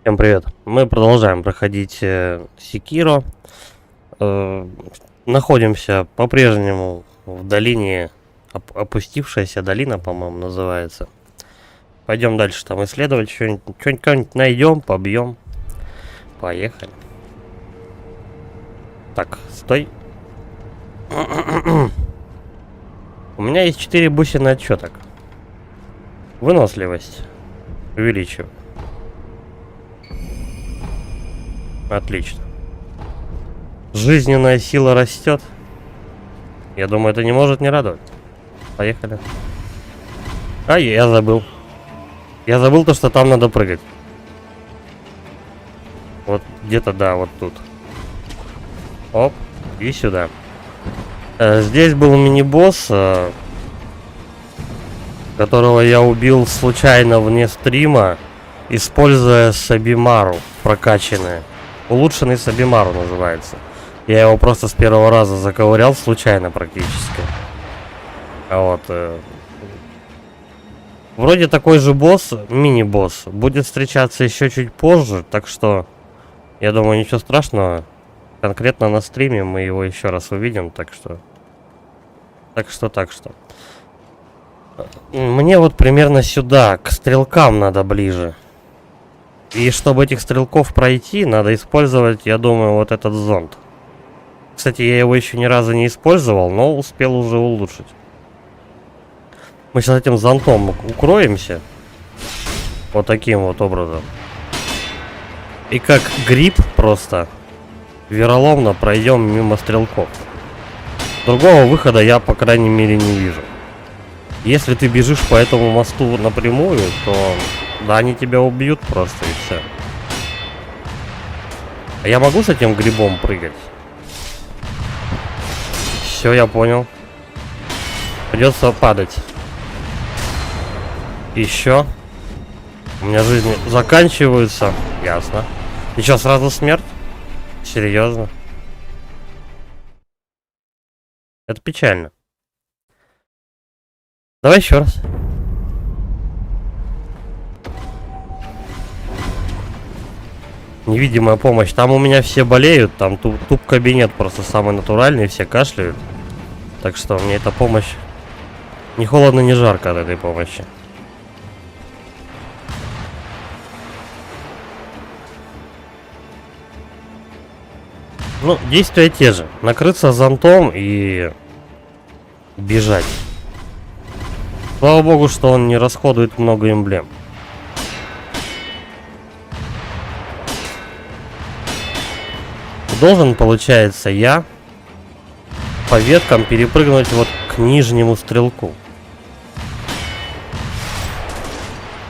Всем привет. Мы продолжаем проходить Секиро. Находимся по-прежнему в долине, опустившаяся долина, по-моему, называется. Пойдем дальше там исследовать, что-нибудь найдем, побьем. Поехали. Так, стой. У меня есть 4 бусины отчеток. Выносливость увеличиваю. Отлично. Жизненная сила растет. Я думаю, это не может не радовать. Поехали. А, я забыл. Я забыл то, что там надо прыгать. Вот где-то, да, вот тут. Оп, и сюда. Здесь был мини-босс, которого я убил случайно вне стрима, используя Сабимару прокачанное. Улучшенный Сабимару называется. Я его просто с первого раза заковырял случайно практически. А вот. Вроде такой же босс, мини-босс, будет встречаться еще чуть позже, так что я думаю, ничего страшного. Конкретно на стриме мы его еще раз увидим, так что. Мне вот примерно сюда, к стрелкам надо ближе. И чтобы этих стрелков пройти, надо использовать, я думаю, вот этот зонд. Кстати, я его еще ни разу не использовал, но успел уже улучшить. Мы сейчас этим зонтом укроемся. Вот таким вот образом. И как гриб просто вероломно пройдем мимо стрелков. Другого выхода я, по крайней мере, не вижу. Если ты бежишь по этому мосту напрямую, то да, они тебя убьют просто и все. А я могу с этим грибом прыгать? Все, я понял. Придется падать. Еще. У меня жизни заканчиваются. Ясно. И что, сразу смерть? Серьезно? Это печально. Давай еще раз. Невидимая помощь. Там у меня все болеют. Там туп кабинет просто самый натуральный. Все кашляют. Так что мне эта помощь не холодно, не жарко от этой помощи. Ну, действия те же. Накрыться зонтом и бежать. Слава богу, что он не расходует много эмблем. Должен, получается, я по веткам перепрыгнуть вот к нижнему стрелку.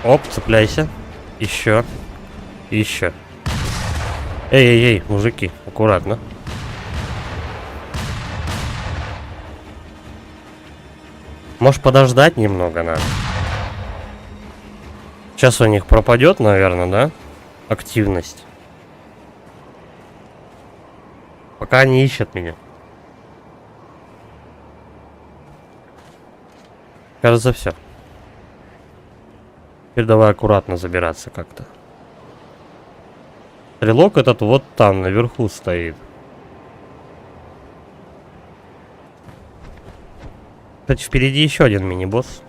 Оп, цепляйся. Еще. Еще. Эй, мужики, аккуратно. Может, подождать немного надо? Сейчас у них пропадет, наверное, да? Активность. Пока они ищут меня. Кажется, все. Теперь давай аккуратно забираться как-то. Стрелок этот вот там, наверху стоит. Кстати, впереди еще один мини-босс.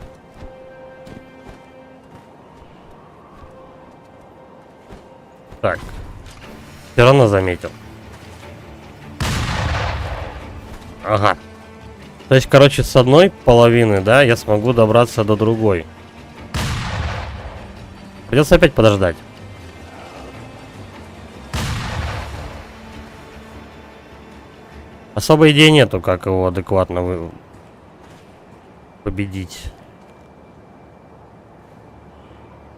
Так. Все равно заметил. Ага. То есть, короче, с одной половины, да, я смогу добраться до другой. Придется опять подождать. Особой идеи нету, как его адекватно победить.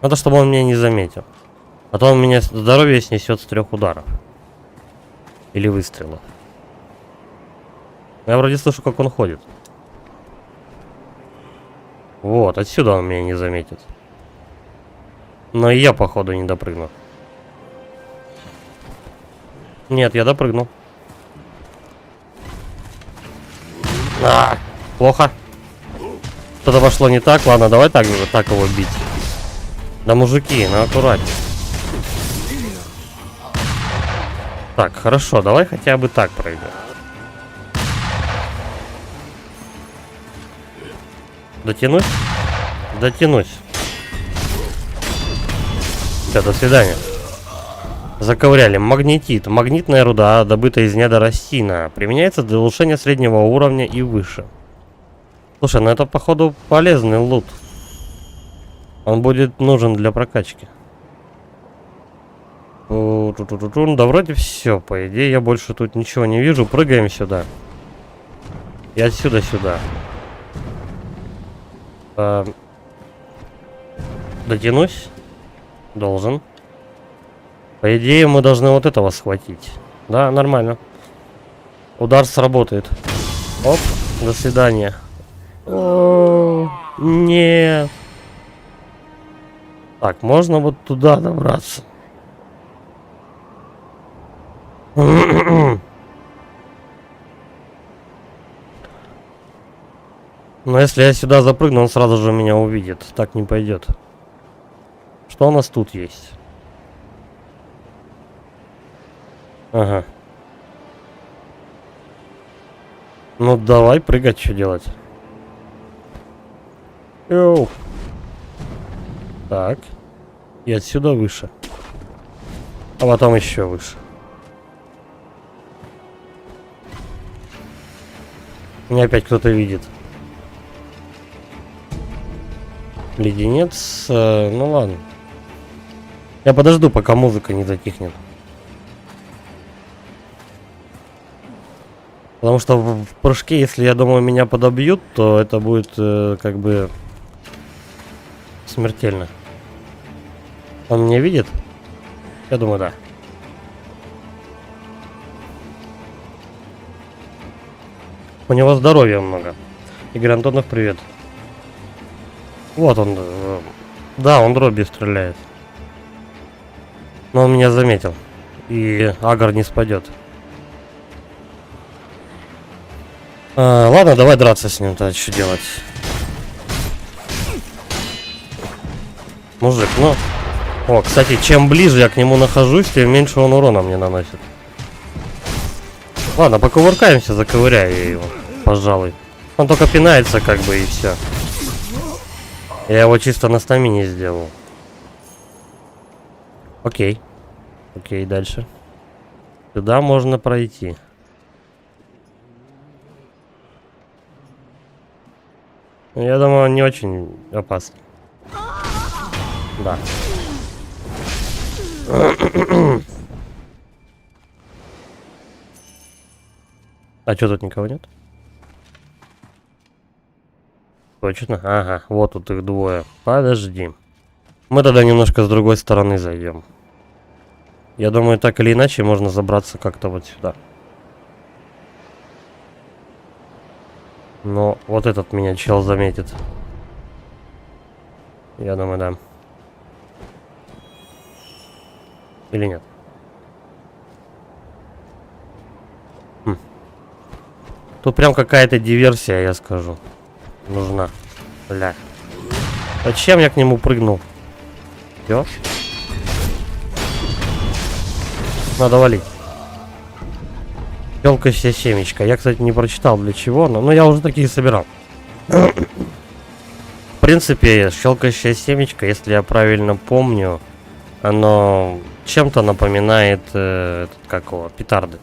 Надо, чтобы он меня не заметил. А то он меня здоровье снесет с 3 ударов. Или выстрелов. Я вроде слышу, как он ходит. Вот, отсюда он меня не заметит. Но и я, походу, не допрыгну. Нет, я допрыгнул. Плохо. Что-то пошло не так. Ладно, давай так его бить. Да, мужики, ну аккуратнее. Так, хорошо, давай хотя бы так пройдем. Дотянусь? Дотянусь. Все, до свидания. Заковыряли. Магнетит. Магнитная руда, добытая из недр Рассина. Применяется для улучшения среднего уровня и выше. Слушай, ну это походу полезный лут. Он будет нужен для прокачки. Да вроде все, по идее я больше тут ничего не вижу. Прыгаем сюда. И отсюда сюда. Дотянусь? Должен. По идее мы должны вот этого схватить. Да, нормально. Удар сработает. Оп, до свидания. О, нет. Так, можно вот туда добраться. Но если я сюда запрыгну, он сразу же меня увидит. Так не пойдет. Что у нас тут есть? Ага. Ну давай прыгать, что делать? Йоу. Так. И отсюда выше. А потом еще выше. Меня опять кто-то видит. Леденец. Ну ладно. Я подожду, пока музыка не затихнет. Потому что в прыжке, если, я думаю, меня подобьют, то это будет как бы смертельно. Он меня видит? Я думаю, да. У него здоровья много. Игорь Антонов, привет. Вот он. Да, он дробью стреляет. Но он меня заметил. И агр не спадет. Ладно, давай драться с ним, то что делать. Мужик, ну. О, кстати, чем ближе я к нему нахожусь, тем меньше он урона мне наносит. Ладно, покувыркаемся, заковыряю я его, пожалуй. Он только пинается, как бы, и все. Я его чисто на стамине сделал. Окей. Окей, дальше. Сюда можно пройти. Я думаю, он не очень опасный. Да. А что, тут никого нет? Точно? Ага, вот тут их двое. Подожди. Мы тогда немножко с другой стороны зайдем. Я думаю, так или иначе можно забраться как-то вот сюда. Но вот этот меня чел заметит. Я думаю, да. Или нет? Тут прям какая-то диверсия, я скажу. Нужна. Бля. Зачем я к нему прыгнул? Всё? Надо валить. Щелкающая семечка. Я, кстати, не прочитал для чего, но я уже такие собирал. В принципе, щелкающая семечка, если я правильно помню, оно чем-то напоминает петарды.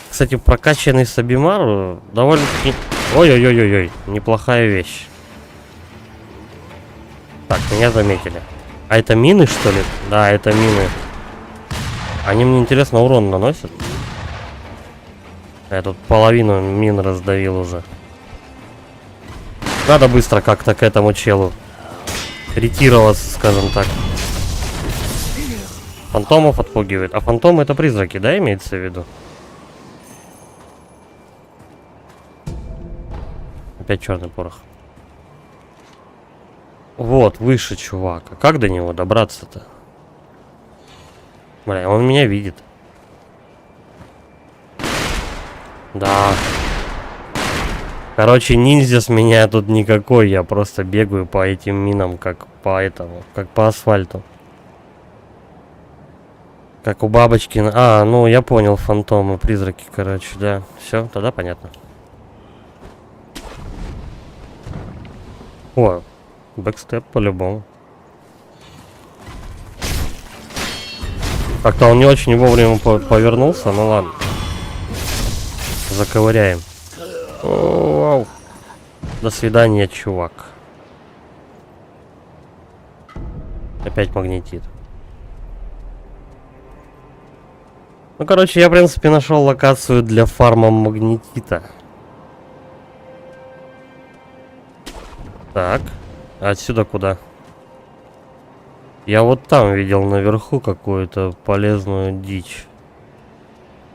Кстати, прокачанный Сабимар довольно-таки... Ой-ой-ой-ой-ой, неплохая вещь. Так, меня заметили. А это мины, что ли? Да, это мины. Они мне, интересно, урон наносят? Я тут половину мин раздавил уже. Надо быстро как-то к этому челу ретироваться, скажем так. Фантомов отпугивает. А фантомы это призраки, да, имеется в виду? Опять черный порох. Вот, выше, чувак. А как до него добраться-то? Бля, он меня видит. Да. Короче, ниндзя с меня тут никакой. Я просто бегаю по этим минам, как по этому, как по асфальту. Как у бабочки. А, ну я понял, фантомы, призраки, короче, да. Все, тогда понятно. О, бэкстеп по-любому. Как-то он не очень вовремя повернулся, ну ладно. Заковыряем. Вау. До свидания, чувак. Опять магнетит. Ну, короче, я, в принципе, нашел локацию для фарма магнетита. Так. А отсюда куда? Я вот там видел наверху какую-то полезную дичь.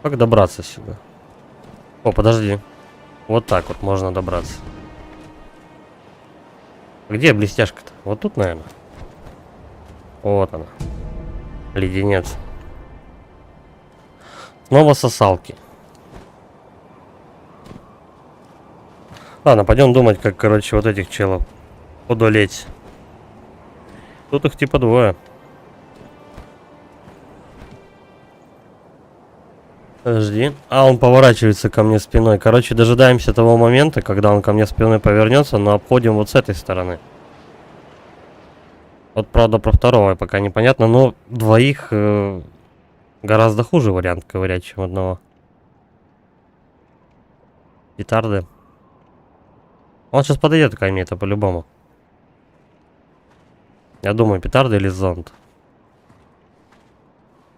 Как добраться сюда? О, подожди. Вот так вот можно добраться. Где блестяшка-то? Вот тут, наверное. Вот она. Леденец. Снова сосалки. Ладно, пойдем думать, как, короче, вот этих челов одолеть. Тут их типа двое. Подожди. А, он поворачивается ко мне спиной. Короче, дожидаемся того момента, когда он ко мне спиной повернется, но обходим вот с этой стороны. Вот, правда, про второго пока непонятно, но двоих гораздо хуже вариант ковырять, чем одного. Петарды. Он сейчас подойдет ко мне, это по-любому. Я думаю, петарды или зонт.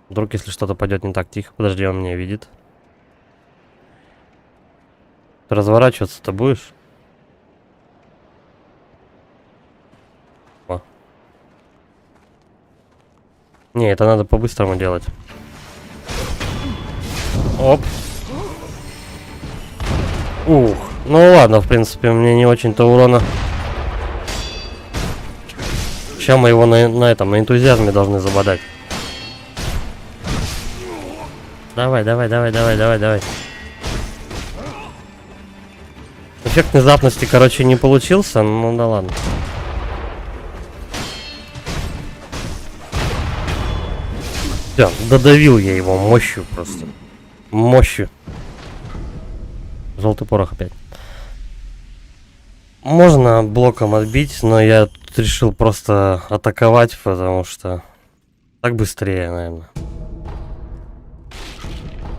Вдруг, если что-то пойдет не так, тихо. Подожди, он меня видит. Ты разворачиваться-то будешь? О. Не, это надо по-быстрому делать. Оп. Ух. Ну ладно, в принципе, мне не очень-то урона. Сейчас мы его на энтузиазме должны забодать. Давай. Эффект внезапности, короче, не получился, ну да ладно. Все, додавил я его мощью просто. Мощью. Желтый порох опять. Можно блоком отбить, но я тут решил просто атаковать, потому что так быстрее, наверное.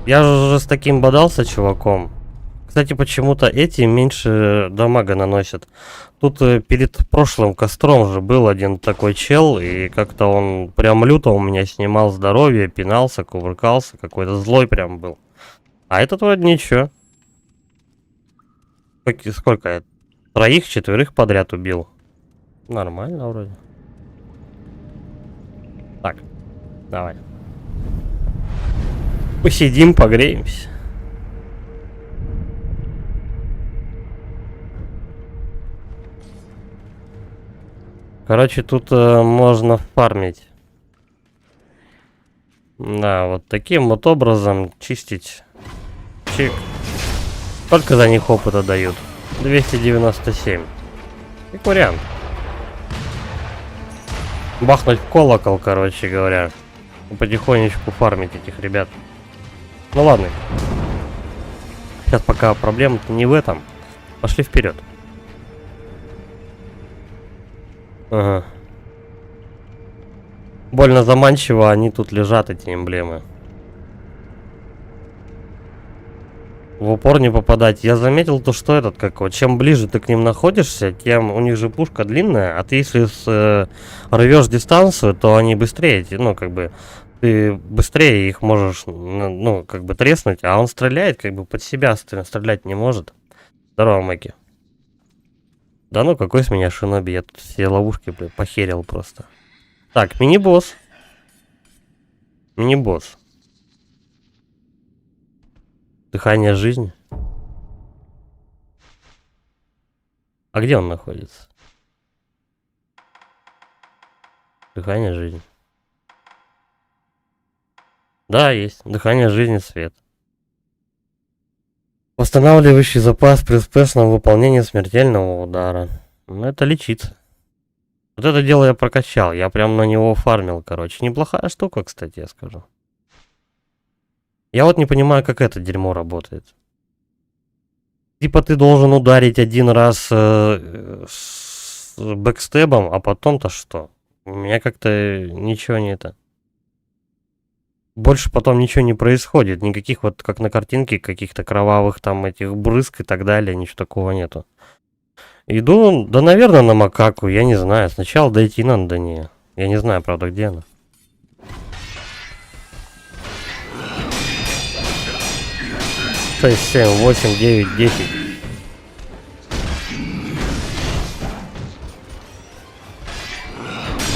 Я же уже с таким бодался, чуваком. Кстати, почему-то эти меньше дамага наносят. Тут перед прошлым костром же был один такой чел, и как-то он прям люто у меня снимал здоровье, пинался, кувыркался, какой-то злой прям был. А этот вроде ничего. Сколько я? 3-4 подряд убил. Нормально вроде. Так, давай. Посидим, погреемся. Короче, тут можно фармить. Да, вот таким вот образом чистить. Чик. Сколько за них опыта дают? 297. Как вариант. Бахнуть в колокол, короче говоря. И потихонечку фармить этих ребят. Ну ладно. Сейчас пока проблема-то не в этом. Пошли вперед. Ага. Больно заманчиво они тут лежат, эти эмблемы. В упор не попадать. Я заметил то, что этот, как вот, чем ближе ты к ним находишься, тем у них же пушка длинная, а ты если рвешь дистанцию, то они быстрее, ну, как бы, ты быстрее их можешь, ну, как бы треснуть, а он стреляет, как бы, под себя стрелять не может. Здорово, Мэки. Да ну, какой с меня шиноби, я тут все ловушки, блин, похерил просто. Так, мини-босс. Мини-босс. Дыхание жизни. А где он находится? Дыхание жизни. Да, есть. Дыхание жизни, свет. Восстанавливающий запас при успешном выполнении смертельного удара. Ну, это лечится. Вот это дело я прокачал. Я прям на него фармил, короче. Неплохая штука, кстати, я скажу. Я вот не понимаю, как это дерьмо работает. Типа ты должен ударить один раз с бэкстебом, а потом-то что? У меня как-то ничего не это. Больше потом ничего не происходит. Никаких вот, как на картинке, каких-то кровавых там этих брызг и так далее. Ничего такого нету. Иду, да, наверное, на макаку, я не знаю. Сначала дойти надо до нее. Я не знаю, правда, где она. Шесть, 7, 8, 9, 10.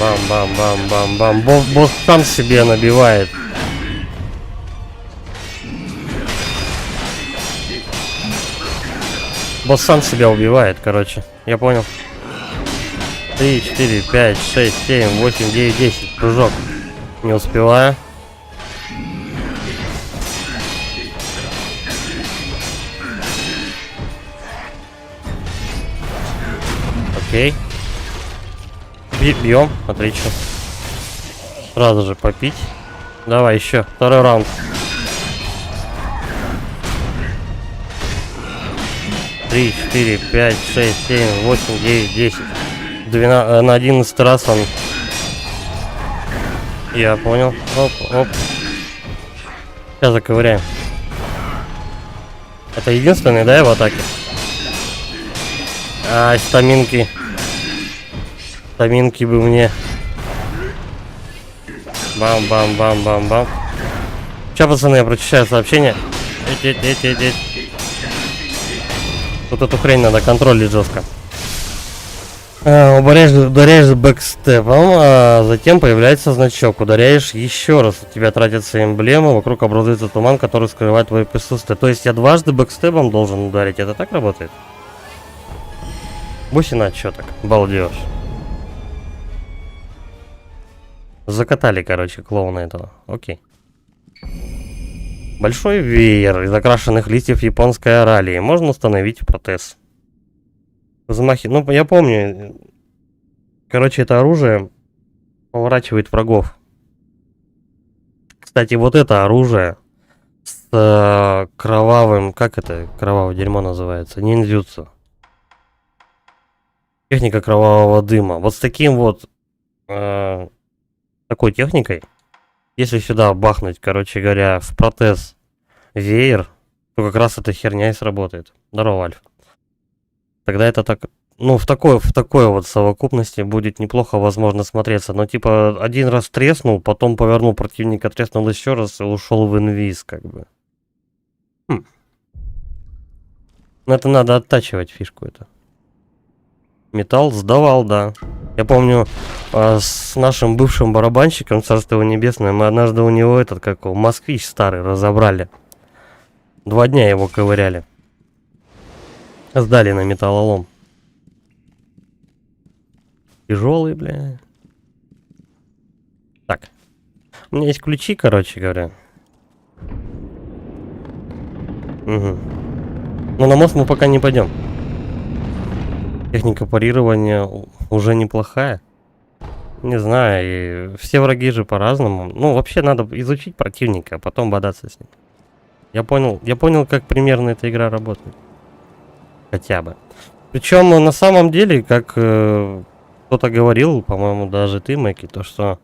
Бам-бам-бам-бам-бам. Босс сам себе набивает. Босс сам себя убивает, короче. Я понял. 3, 4, 5, 6, 7, 8, 9, 10. Прыжок. Не успеваю. Окей. Бьем. Отлично. Сразу же попить. Давай еще. Второй раунд. 3, 4, 5, 6, 7, 8, 9, 10. 12, на 11 раз он... Я понял. Оп, оп. Сейчас заковыряем. Это единственный, да, его атаки? А, стаминки. Стаминки бы мне. Бам-бам-бам-бам-бам. Сейчас, пацаны, я прочищаю сообщение. Вот эту хрень надо контролить жестко. Ударяешь бэкстепом, а затем появляется значок. Ударяешь еще раз, у тебя тратится эмблема, вокруг образуется туман, который скрывает твое присутствие. То есть я дважды бэкстепом должен ударить, это так работает? Бусина, чё так? Балдеж. Закатали, короче, клоуна этого. Окей. Большой веер из окрашенных листьев японской оралии. Можно установить протез. Взмахи. Ну, я помню. Короче, это оружие поворачивает врагов. Кстати, вот это оружие с кровавым... Как это кровавое дерьмо называется? Ниндзюцу. Техника кровавого дыма. Вот с таким вот... такой техникой, если сюда бахнуть, короче говоря, в протез веер, то как раз эта херня и сработает. Здорово, Альф. Тогда это так... Ну, в такой вот совокупности будет неплохо, возможно, смотреться. Но, типа, один раз треснул, потом повернул противника, треснул еще раз и ушел в инвиз, как бы. Хм. Но это надо оттачивать фишку это. Металл сдавал, да. Я помню, с нашим бывшим барабанщиком, царство его небесное, мы однажды у него этот, как его, москвич старый разобрали. 2 дня его ковыряли. Сдали на металлолом. Тяжелый, бля. Так. У меня есть ключи, короче говоря. Угу. Но на мост мы пока не пойдем. Техника парирования уже неплохая. Не знаю, и все враги же по-разному. Ну, вообще надо изучить противника, а потом бодаться с ним. Я понял, как примерно эта игра работает. Хотя бы. Причем на самом деле, как кто-то говорил, по-моему, даже ты, Мэки, то что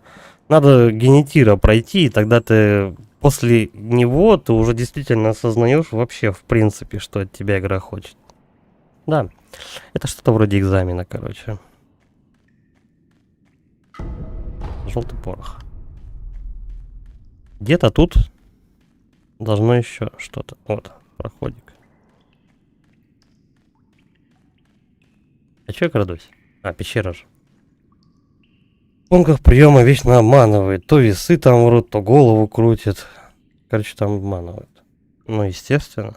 надо генетира пройти, и тогда ты после него ты уже действительно осознаешь вообще в принципе, что от тебя игра хочет. Да, это что-то вроде экзамена, короче. Желтый порох. Где-то тут должно еще что-то. Вот, проходик. А че я крадусь? А, пещера же. В пунктах приема вечно обманывает. То весы там врут, то голову крутит. Короче, там обманывают. Ну, естественно.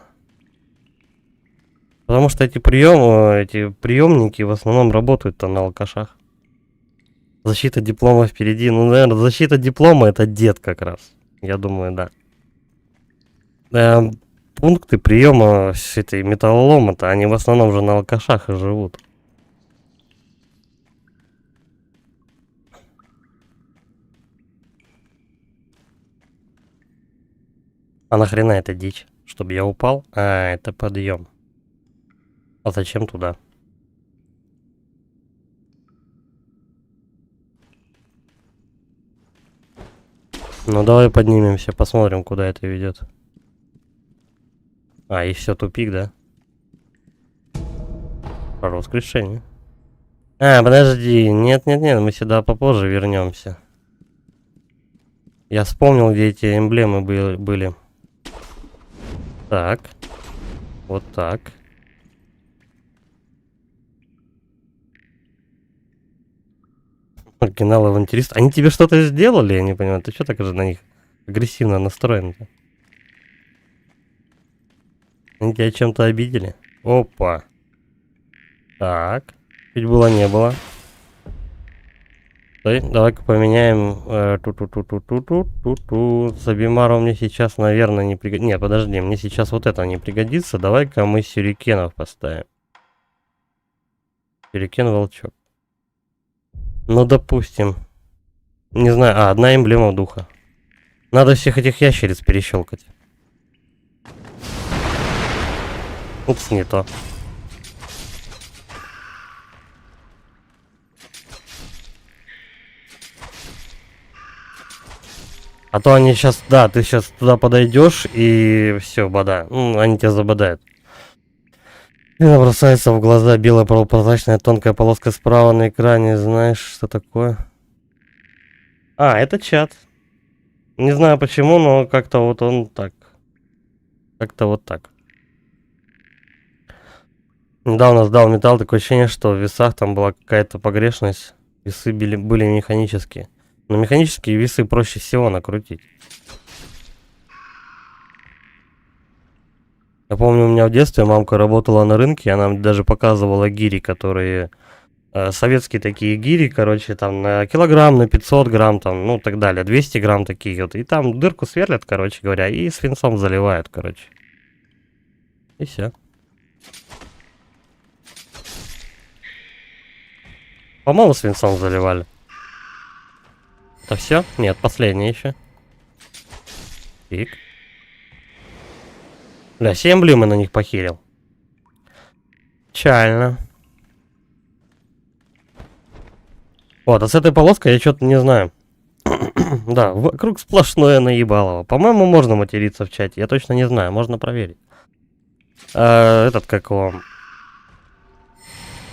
Потому что эти приемники в основном работают-то на алкашах. Защита диплома впереди. Ну, наверное, защита диплома это дед как раз. Я думаю, да. Пункты приема с этой металлолома-то, они в основном же на алкашах и живут. А нахрена это дичь? Чтобы я упал? А, это подъем. А зачем туда? Ну давай поднимемся, посмотрим, куда это ведет. А, и все, тупик, да? Про воскрешение. А, подожди, нет, мы сюда попозже вернемся. Я вспомнил, где эти эмблемы были. Так. Вот так. Оригинал авантюрист. Они тебе что-то сделали, я не понимаю. Ты что так же на них агрессивно настроен-то? Они тебя чем-то обидели? Опа. Так. Чуть было не было. Давай-ка поменяем. С Абимаром мне сейчас, наверное, не пригодится. Нет, подожди, мне сейчас вот это не пригодится. Давай-ка мы сюрикенов поставим. Сюрикен-волчок. Ну, допустим. Не знаю, одна эмблема духа. Надо всех этих ящериц перещелкать. Упс, не то. А то они сейчас, да, ты сейчас туда подойдешь и все, бода. Ну, они тебя забодают. И бросается в глаза белая полупрозрачная тонкая полоска справа на экране. Знаешь, что такое? А, это чат. Не знаю почему, но как-то вот он так. Как-то вот так. Недавно сдал металл, такое ощущение, что в весах там была какая-то погрешность. Весы были механические. Но механические весы проще всего накрутить. Я помню, у меня в детстве мамка работала на рынке, она мне даже показывала гири, которые... советские такие гири, короче, там на килограмм, на 500 грамм, там, ну, так далее, 200 грамм такие вот. И там дырку сверлят, короче говоря, и свинцом заливают, короче. И все. По-моему, свинцом заливали. Это все? Нет, последнее еще. Тик. Бля, 7 эмблемы на них похерил. Печально. Вот, а с этой полоской я что-то не знаю. Да, вокруг сплошное наебалово. По-моему, можно материться в чате. Я точно не знаю, можно проверить. Этот, как его...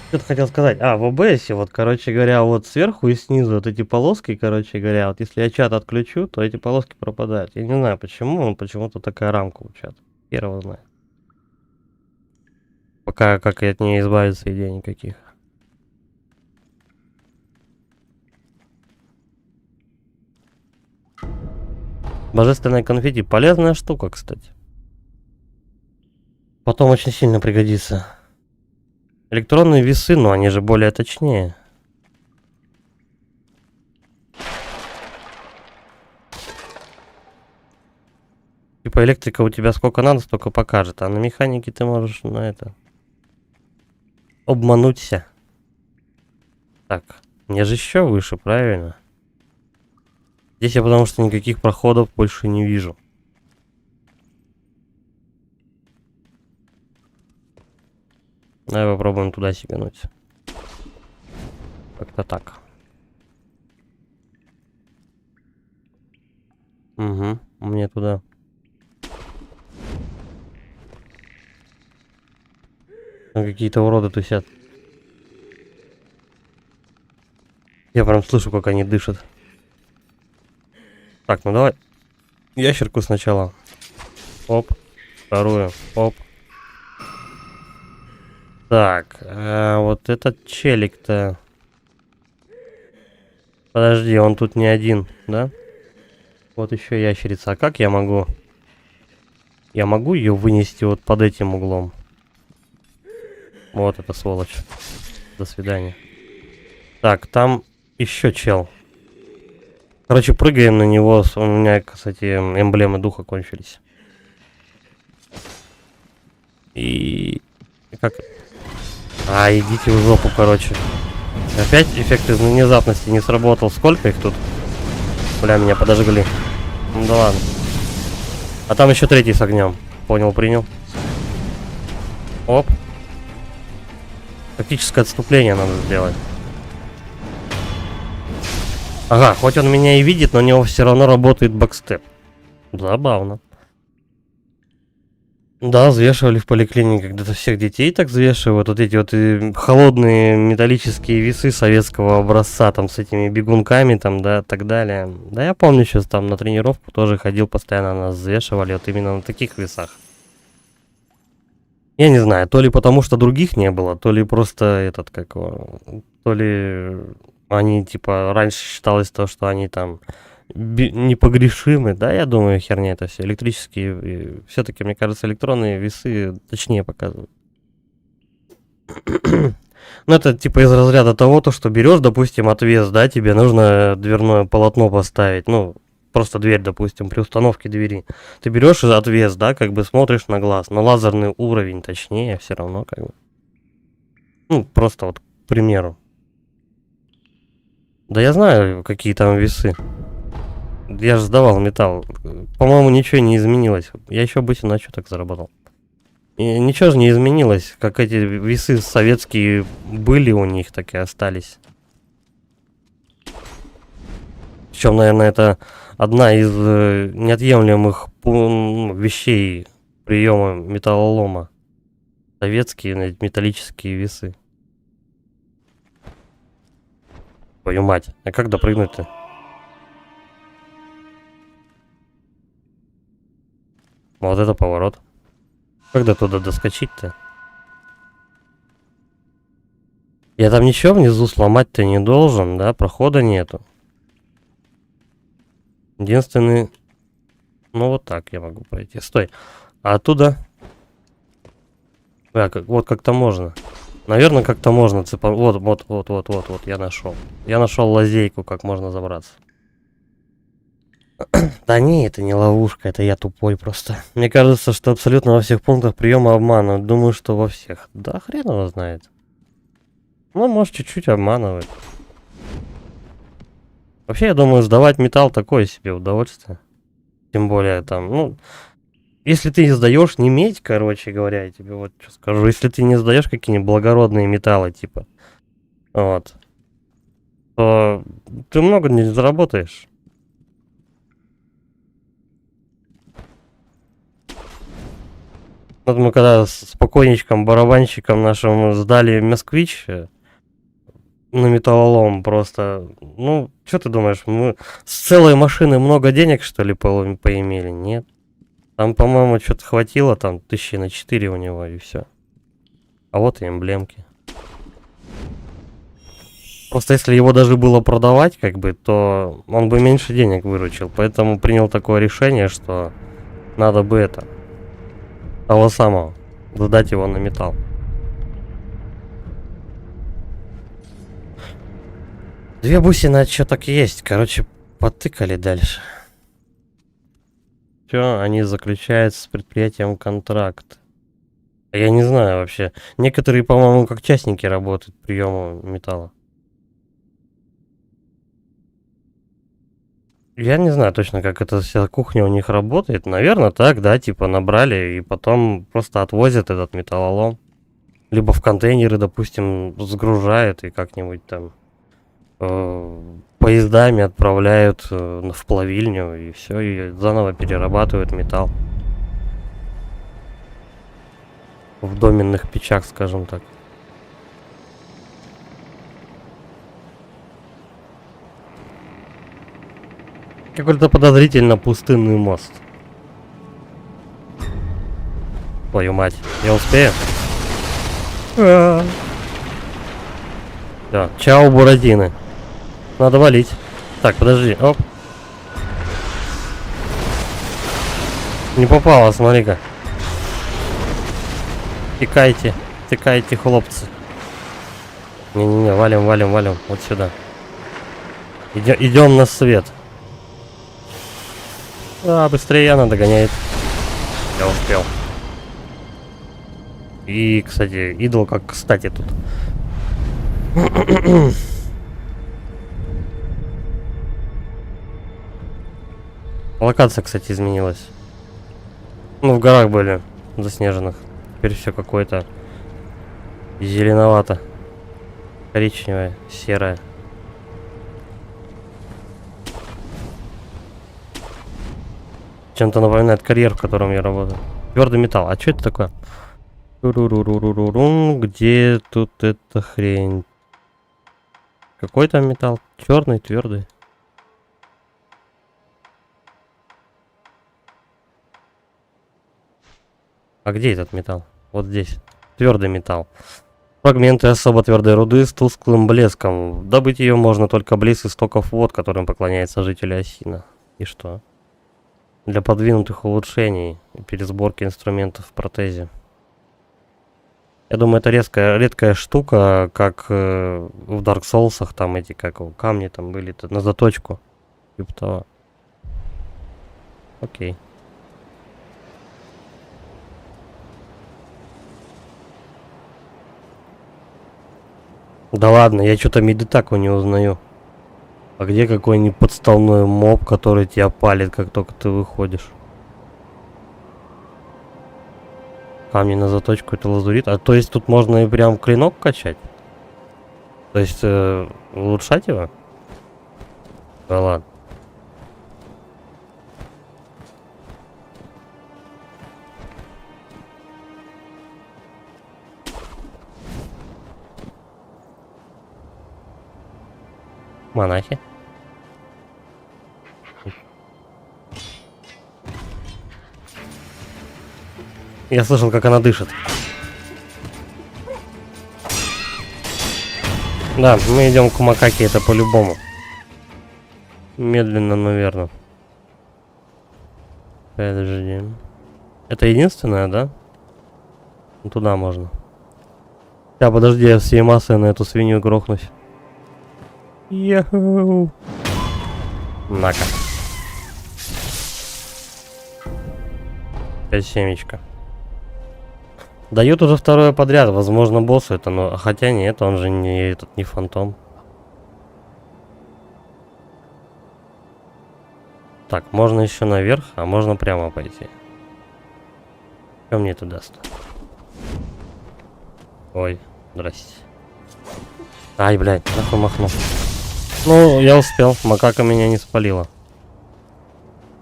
Что-то хотел сказать. В OBS, вот, короче говоря, вот сверху и снизу вот эти полоски, короче говоря, вот если я чат отключу, то эти полоски пропадают. Я не знаю почему, но почему-то такая рамка у чата. Первого знает. Пока как и от нее избавиться идей никаких. Божественная конфетти полезная штука, кстати. Потом очень сильно пригодится. Электронные весы, но они же более точнее. Типа электрика у тебя сколько надо, столько покажет. А на механике ты можешь на это... обмануться. Так, мне же еще выше, правильно? Здесь я потому что никаких проходов больше не вижу. Давай попробуем туда сигануть. Как-то так. Угу, мне туда. Там какие-то уроды тусят. Я прям слышу, как они дышат. Так, ну давай. Ящерку сначала. Оп. Вторую. Оп. Так, вот этот челик-то... Подожди, он тут не один, да? Вот еще ящерица. А как я могу? Я могу ее вынести вот под этим углом? Вот эта сволочь. До свидания. Так, там еще чел. Короче, прыгаем на него. У меня, кстати, эмблемы духа кончились. И... Как... идите в жопу, короче. Опять эффект из внезапности не сработал. Сколько их тут? Бля, меня подожгли. Ну да ладно. А там еще третий с огнем. Понял, принял. Оп. Тактическое отступление надо сделать. Ага, хоть он меня и видит, но у него все равно работает бэкстеп. Забавно. Да, взвешивали в поликлинике, где-то всех детей так взвешивают. Вот эти вот холодные металлические весы советского образца, там с этими бегунками, там, да, так далее. Да, я помню, сейчас там на тренировку тоже ходил, постоянно нас взвешивали вот именно на таких весах. Я не знаю, то ли потому что других не было, то ли просто этот, как его, то ли они, типа, раньше считалось то, что они там непогрешимы, да, я думаю, херня это все. Электрические, все-таки, мне кажется, электронные весы точнее показывают. Ну, это типа из разряда того, то, что берешь, допустим, отвес, да, тебе нужно дверное полотно поставить, ну, просто дверь, допустим, при установке двери. Ты берешь отвес, да, как бы смотришь на глаз, на лазерный уровень точнее, все равно, как бы. Ну, просто вот, к примеру. Да я знаю, какие там весы. Я же сдавал металл. По-моему, ничего не изменилось. Я еще бы на что так заработал. И ничего же не изменилось. Как эти весы советские были у них, так и остались. Причем, наверное, это одна из неотъемлемых вещей приема металлолома. Советские металлические весы. Твою мать. А как допрыгнуть-то? Вот это поворот. Когда туда доскочить-то? Я там ничего внизу сломать-то не должен, да? Прохода нету. Единственный... Ну вот так я могу пройти. Стой. А оттуда... Вот как-то можно. Наверное, как-то можно цепануть. Вот, я нашел. Я нашел лазейку, как можно забраться. Да не, это не ловушка, это я тупой просто. Мне кажется, что абсолютно во всех пунктах приема обмана. Думаю, что во всех. Да хрен его знает. Ну, может, чуть-чуть обманывает. Вообще, я думаю, сдавать металл такое себе удовольствие. Тем более там, ну... Если ты не сдаешь не медь, короче говоря, я тебе вот что скажу. Если ты не сдаешь какие-нибудь благородные металлы, типа, вот, то ты много не заработаешь. Вот мы когда с покойничком, барабанщиком нашим сдали москвич на металлолом просто, ну, что ты думаешь, мы с целой машины много денег, что ли, поимели? Нет. Там, по-моему, что-то хватило, там 1000 на 4 у него, и все. А вот и эмблемки. Просто если его даже было продавать, как бы, то он бы меньше денег выручил. Поэтому принял такое решение, что надо бы это... того самого. Сдать его на металл. Две бусины что так есть. Короче, потыкали дальше. Все, они заключают с предприятием контракт. Я не знаю вообще. Некоторые, по-моему, как частники работают приему металла. Я не знаю точно, как эта вся кухня у них работает. Наверное, так, да, типа набрали и потом просто отвозят этот металлолом. Либо в контейнеры, допустим, сгружают и как-нибудь там поездами отправляют в плавильню и все, и заново перерабатывают металл. В доменных печах, скажем так. Какой-то подозрительно пустынный мост. Твою мать, я успею? Все, чао, буратины. Надо валить. Так, подожди, оп. Не попало, смотри-ка. Текайте, текайте, хлопцы. Не-не-не, валим, валим, валим. Вот сюда. Идем на свет. А, быстрее она догоняет. Я успел. И, кстати, идол как кстати тут. Локация, кстати, изменилась. Ну, в горах были заснеженных. Теперь все какое-то зеленовато. Коричневое, серое. Чем-то напоминает карьер, в котором я работаю. Твердый металл. А что это такое? Где тут эта хрень? Какой там металл? Черный, твердый. А где этот металл? Вот здесь. Твердый металл. Фрагменты особо твердой руды с тусклым блеском. Добыть ее можно только близ истоков вод, которым поклоняются жители Осина. И что? Для подвинутых улучшений и пересборки инструментов в протезе. Я думаю, это редкая штука, как в Dark Souls, там эти камни там были на заточку. Типа того. Окей. Да ладно, я что-то Медитаку не узнаю. А где какой-нибудь подставной моб, который тебя палит, как только ты выходишь? Камни на заточку, это лазурит. А то есть тут можно и прям клинок качать? То есть улучшать его? Да ладно. Монахи. Я слышал, как она дышит. Да, мы идем к макаке, это по-любому. Медленно, но верно. Подожди. Это единственное, да? Туда можно. Да, подожди, я всей массой на эту свинью грохнусь. Йоу. На-ка. 5 семечка. Дают уже второе подряд, возможно, боссу это, но хотя нет, он же не фантом. Так, можно еще наверх, а можно прямо пойти. Что мне это даст? Ой, здрасте. Ай, блядь, нахуй махнул. Ну, я успел, макака меня не спалила.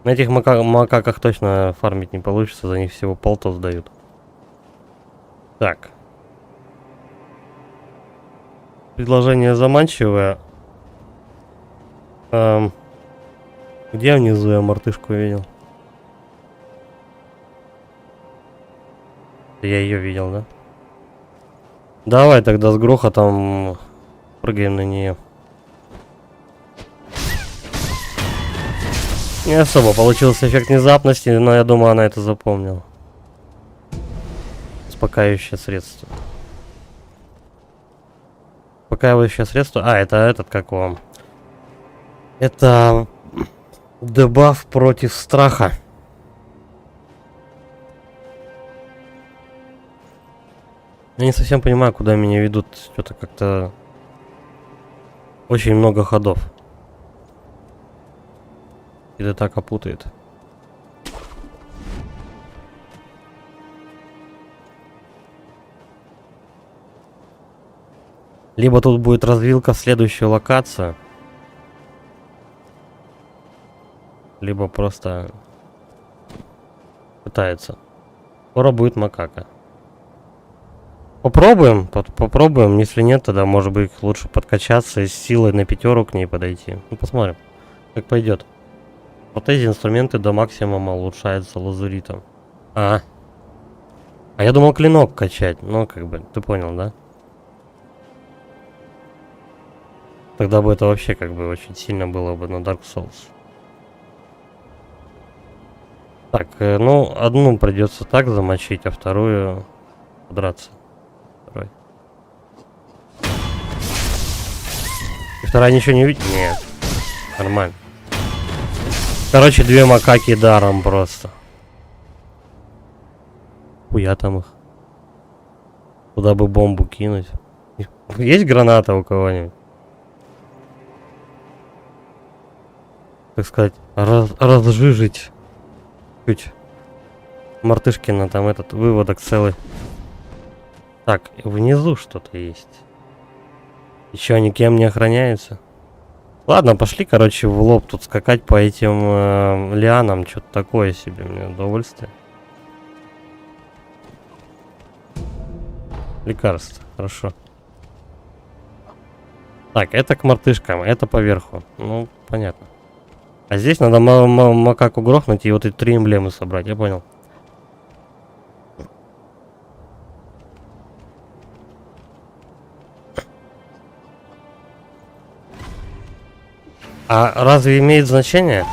На этих макаках точно фармить не получится, за них всего полтос дают. Так. Предложение заманчивое. Где внизу я мартышку видел? Я ее видел, да? Давай тогда с грохотом прыгаем на нее. Не особо получился эффект внезапности, но я думаю, она это запомнила. Успокаивающее средство. Успокаивающее средство. А, это этот, как вам? Это дебаф против страха. Я не совсем понимаю, куда меня ведут. Что-то как-то очень много ходов. Или так опутает. Либо тут будет развилка в следующую локацию. Либо просто пытается. Скоро будет макака. Попробуем, попробуем. Если нет, тогда может быть лучше подкачаться и с силой на 5 к ней подойти. Ну, посмотрим, как пойдет. Вот эти инструменты до максимума улучшаются лазуритом. А я думал клинок качать. Ну, как бы, ты понял, да? Тогда бы это вообще как бы очень сильно было бы на Dark Souls. Так, ну, одну придется так замочить, а вторую подраться. И вторая ничего не видит? Нет. Нормально. Короче, 2 макаки даром просто. Хуя там их. Куда бы бомбу кинуть? Есть граната у кого-нибудь? Так сказать, разжижить. Чуть. Мартышкина там этот выводок целый. Так, внизу что-то есть. Еще никем не охраняется. Ладно, пошли, короче, в лоб тут скакать по этим лианам. Что-то такое себе, мне удовольствие. Лекарство, хорошо. Так, это к мартышкам, это поверху. Ну, понятно. А здесь надо макаку грохнуть и вот эти 3 эмблемы собрать, я понял. А разве имеет значение?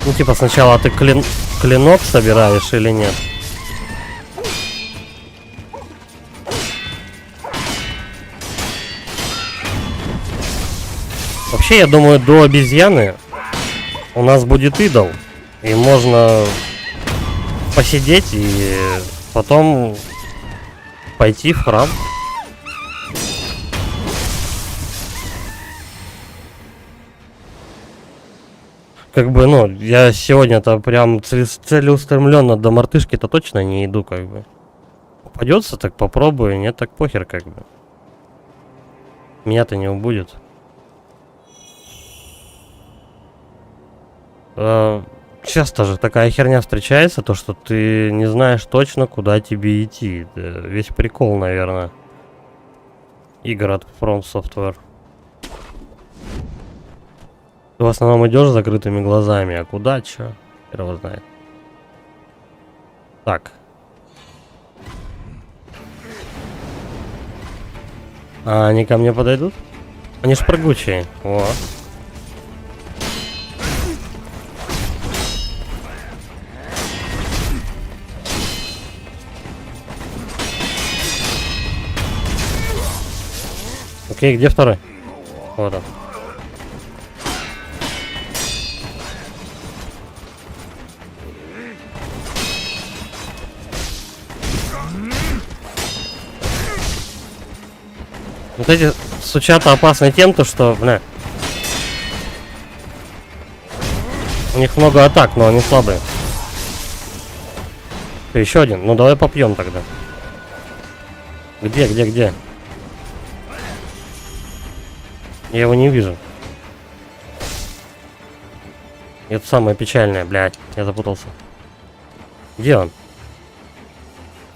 Ну, типа, сначала ты клинок собираешь или нет? Вообще, я думаю, до обезьяны у нас будет идол. И можно посидеть и потом пойти в храм. Как бы, ну, я сегодня-то прям целеустремленно до мартышки-то точно не иду, как бы. Попадется, так попробую, нет, так похер, как бы. Меня-то не убудет. Часто же такая херня встречается, то что ты не знаешь точно, куда тебе идти. Это весь прикол, наверное. Игр от From Software. Ты в основном идешь с закрытыми глазами, а куда, чё? Хер его знает. Так. А они ко мне подойдут? Они ж прыгучие. О. Окей, где второй? Вот он. Вот эти сучата опасны тем, то что, бля, у них много атак, но они слабые. Еще один. Ну давай попьем тогда. Где? Я его не вижу. Это самое печальное, блядь. Я запутался. Где он?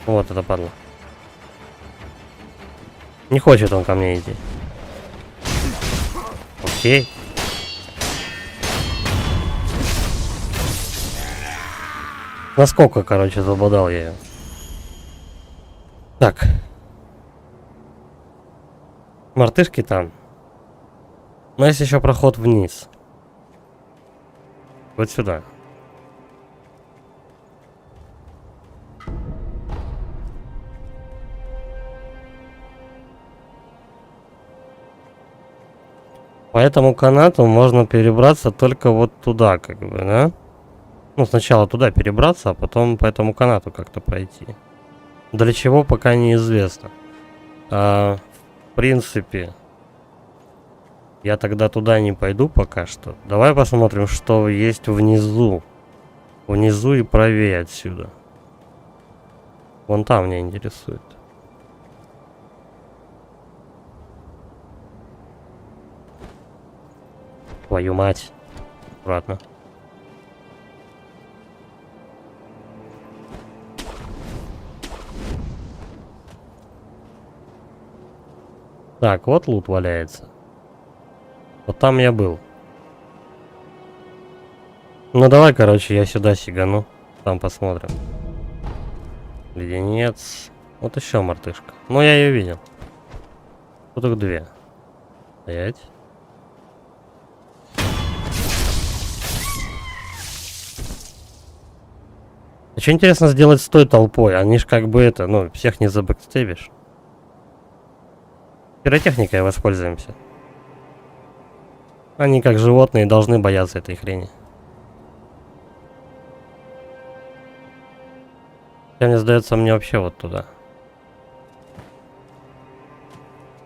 Вот это падла. Не хочет он ко мне идти. Окей. Насколько, короче, забодал я ее. Так. Мартышки там. Но есть еще проход вниз. Вот сюда. По этому канату можно перебраться только вот туда, как бы, да? Ну, сначала туда перебраться, а потом по этому канату как-то пройти. Для чего, пока неизвестно. В принципе, я тогда туда не пойду пока что. Давай посмотрим, что есть внизу. Внизу и правее отсюда. Вон там меня интересует. Твою мать. Аккуратно. Так, вот лут валяется. Вот там я был. Ну давай, короче, я сюда сигану. Там посмотрим. Леденец. Вот еще мартышка. Ну я ее видел. Тут их 2. Стоять. А что интересно сделать с той толпой? Они ж как бы это, ну, всех не забэкстебишь. Пиротехникой воспользуемся. Они как животные должны бояться этой хрени. Мне сдается, мне вообще вот туда.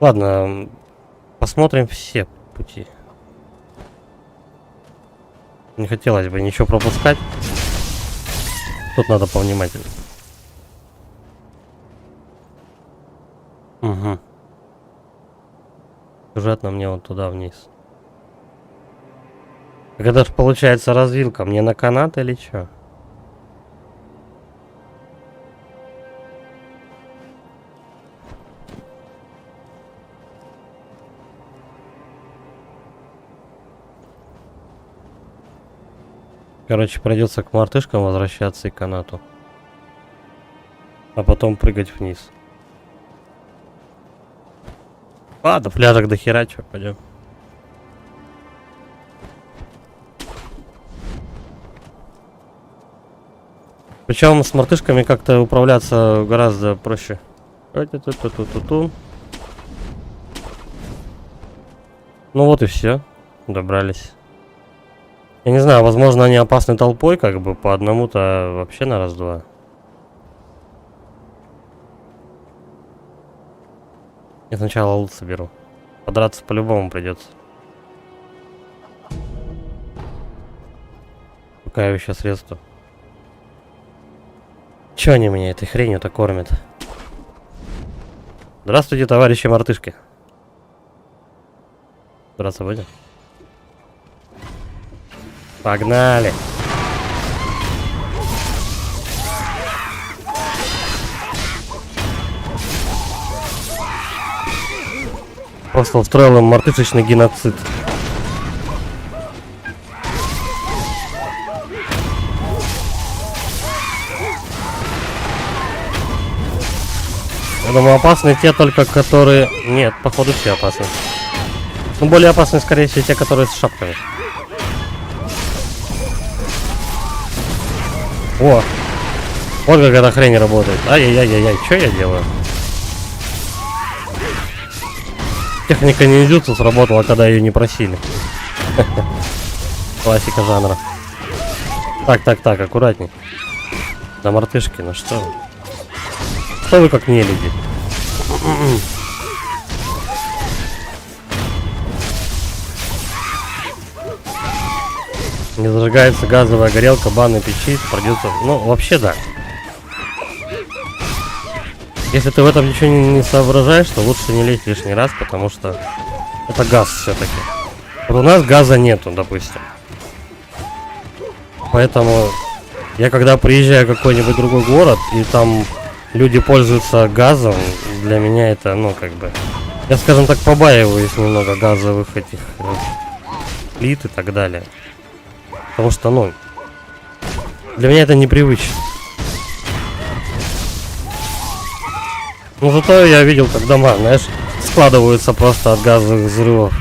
Ладно, посмотрим все пути. Не хотелось бы ничего пропускать. Тут надо повнимательнее. Угу. Сюжетно мне вот туда вниз. Так это ж получается развилка. Мне на канат или чё? Короче, придется к мартышкам возвращаться и к канату. А потом прыгать вниз. Ладно, пляжек до хера, чё, пойдем. Причем с мартышками как-то управляться гораздо проще. Ну вот и все. Добрались. Я не знаю, возможно, они опасны толпой, как бы по одному-то вообще на раз-два. Я сначала лут соберу. Подраться по-любому придется. Успокаивающее средство. Че они меня этой хренью-то кормят? Здравствуйте, товарищи мартышки. Драться будем? Погнали! Просто устроил им мартышечный геноцид. Я думаю, опасны те только, которые... Нет, походу все опасны. Ну, более опасны, скорее всего, те, которые с шапками. О! Вот как эта хрень работает. Ай-яй-яй-яй, что я делаю? Техника ниндзюцу сработала, когда ее не просили. Классика жанра. Так, аккуратней. Да мартышки, ну что вы? Что вы как не люди? Не зажигается газовая горелка банной печи, придется... Ну, вообще да. Если ты в этом ничего не соображаешь, то лучше не лезть лишний раз, потому что это газ все-таки. Вот у нас газа нету, допустим. Поэтому я когда приезжаю в какой-нибудь другой город, и там люди пользуются газом, для меня это, ну, как бы... Я, скажем так, побаиваюсь немного газовых этих плит и так далее. Потому что, ну, для меня это непривычно. Но зато я видел, как дома, знаешь, складываются просто от газовых взрывов.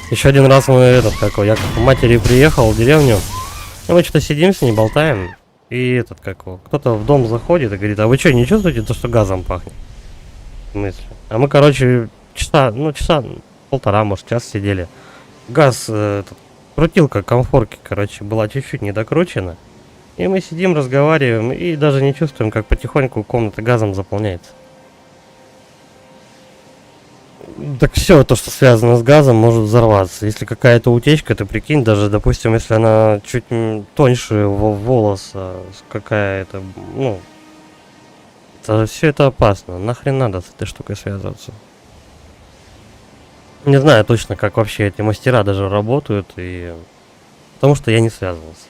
Еще один раз мы я к матери приехал в деревню, и мы что-то сидим с ней, болтаем, и кто-то в дом заходит и говорит: а вы что, не чувствуете то, что газом пахнет? В смысле? А мы, короче, часа полтора, может, час сидели. Газ, крутилка комфорки, короче, была чуть-чуть недокручена. И мы сидим, разговариваем, и даже не чувствуем, как потихоньку комната газом заполняется. Так все то, что связано с газом, может взорваться. Если какая-то утечка, ты прикинь, даже, допустим, если она чуть тоньше волоса, какая-то, ну, все это опасно. Нахрен надо с этой штукой связываться? Не знаю точно, как вообще эти мастера даже работают, и потому что я не связывался.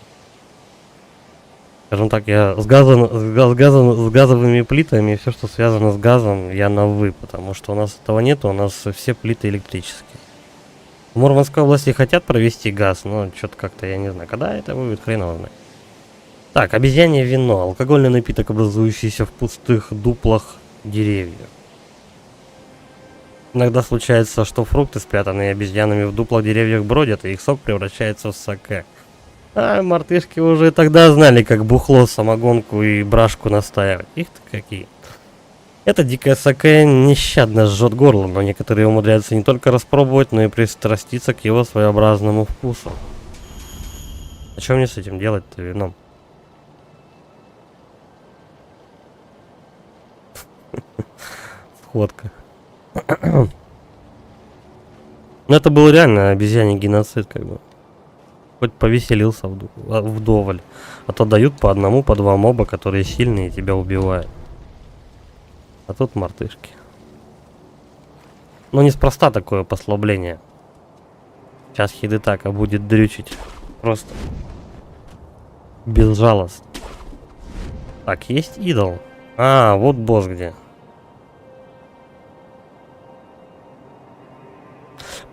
Скажем так, я с газовыми плитами и все, что связано с газом, я на «вы», потому что у нас этого нет, у нас все плиты электрические. В Мурманской области хотят провести газ, но что-то как-то, я не знаю, когда это будет, хрен его знает. Так, обезьянье вино, алкогольный напиток, образующийся в пустых дуплах деревьев. Иногда случается, что фрукты, спрятанные обезьянами в дуплах деревьев, бродят, и их сок превращается в саке. А мартышки уже тогда знали, как бухло, самогонку и брашку настаивать. Их-то какие. Это дикое саке нещадно жжет горло, но некоторые умудряются не только распробовать, но и пристраститься к его своеобразному вкусу. А что мне с этим делать-то, вином? Сходка. Ну это был реально обезьяний геноцид, как бы. Хоть повеселился вдоволь. А то дают по одному, по два моба, которые сильные и тебя убивают. А тут мартышки. Ну неспроста такое послабление. Сейчас Хидетака будет дрючить. Просто. Безжалостно. Так, есть идол. А, вот босс где.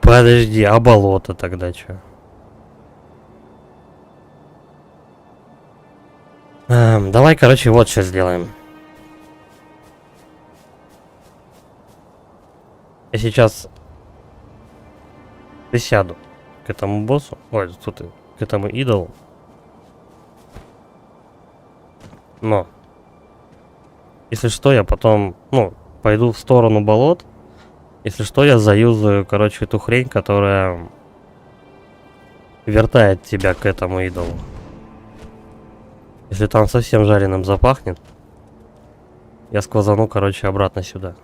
Подожди, а болото тогда что? Давай, короче, вот что сделаем. Я сейчас присяду к этому боссу. Ой, тут к этому идолу. Но если что, я потом, ну, пойду в сторону болот. Если что, я заюзаю, короче, эту хрень, которая вертает тебя к этому идолу. Если там совсем жареным запахнет, я сквозану, короче, обратно сюда.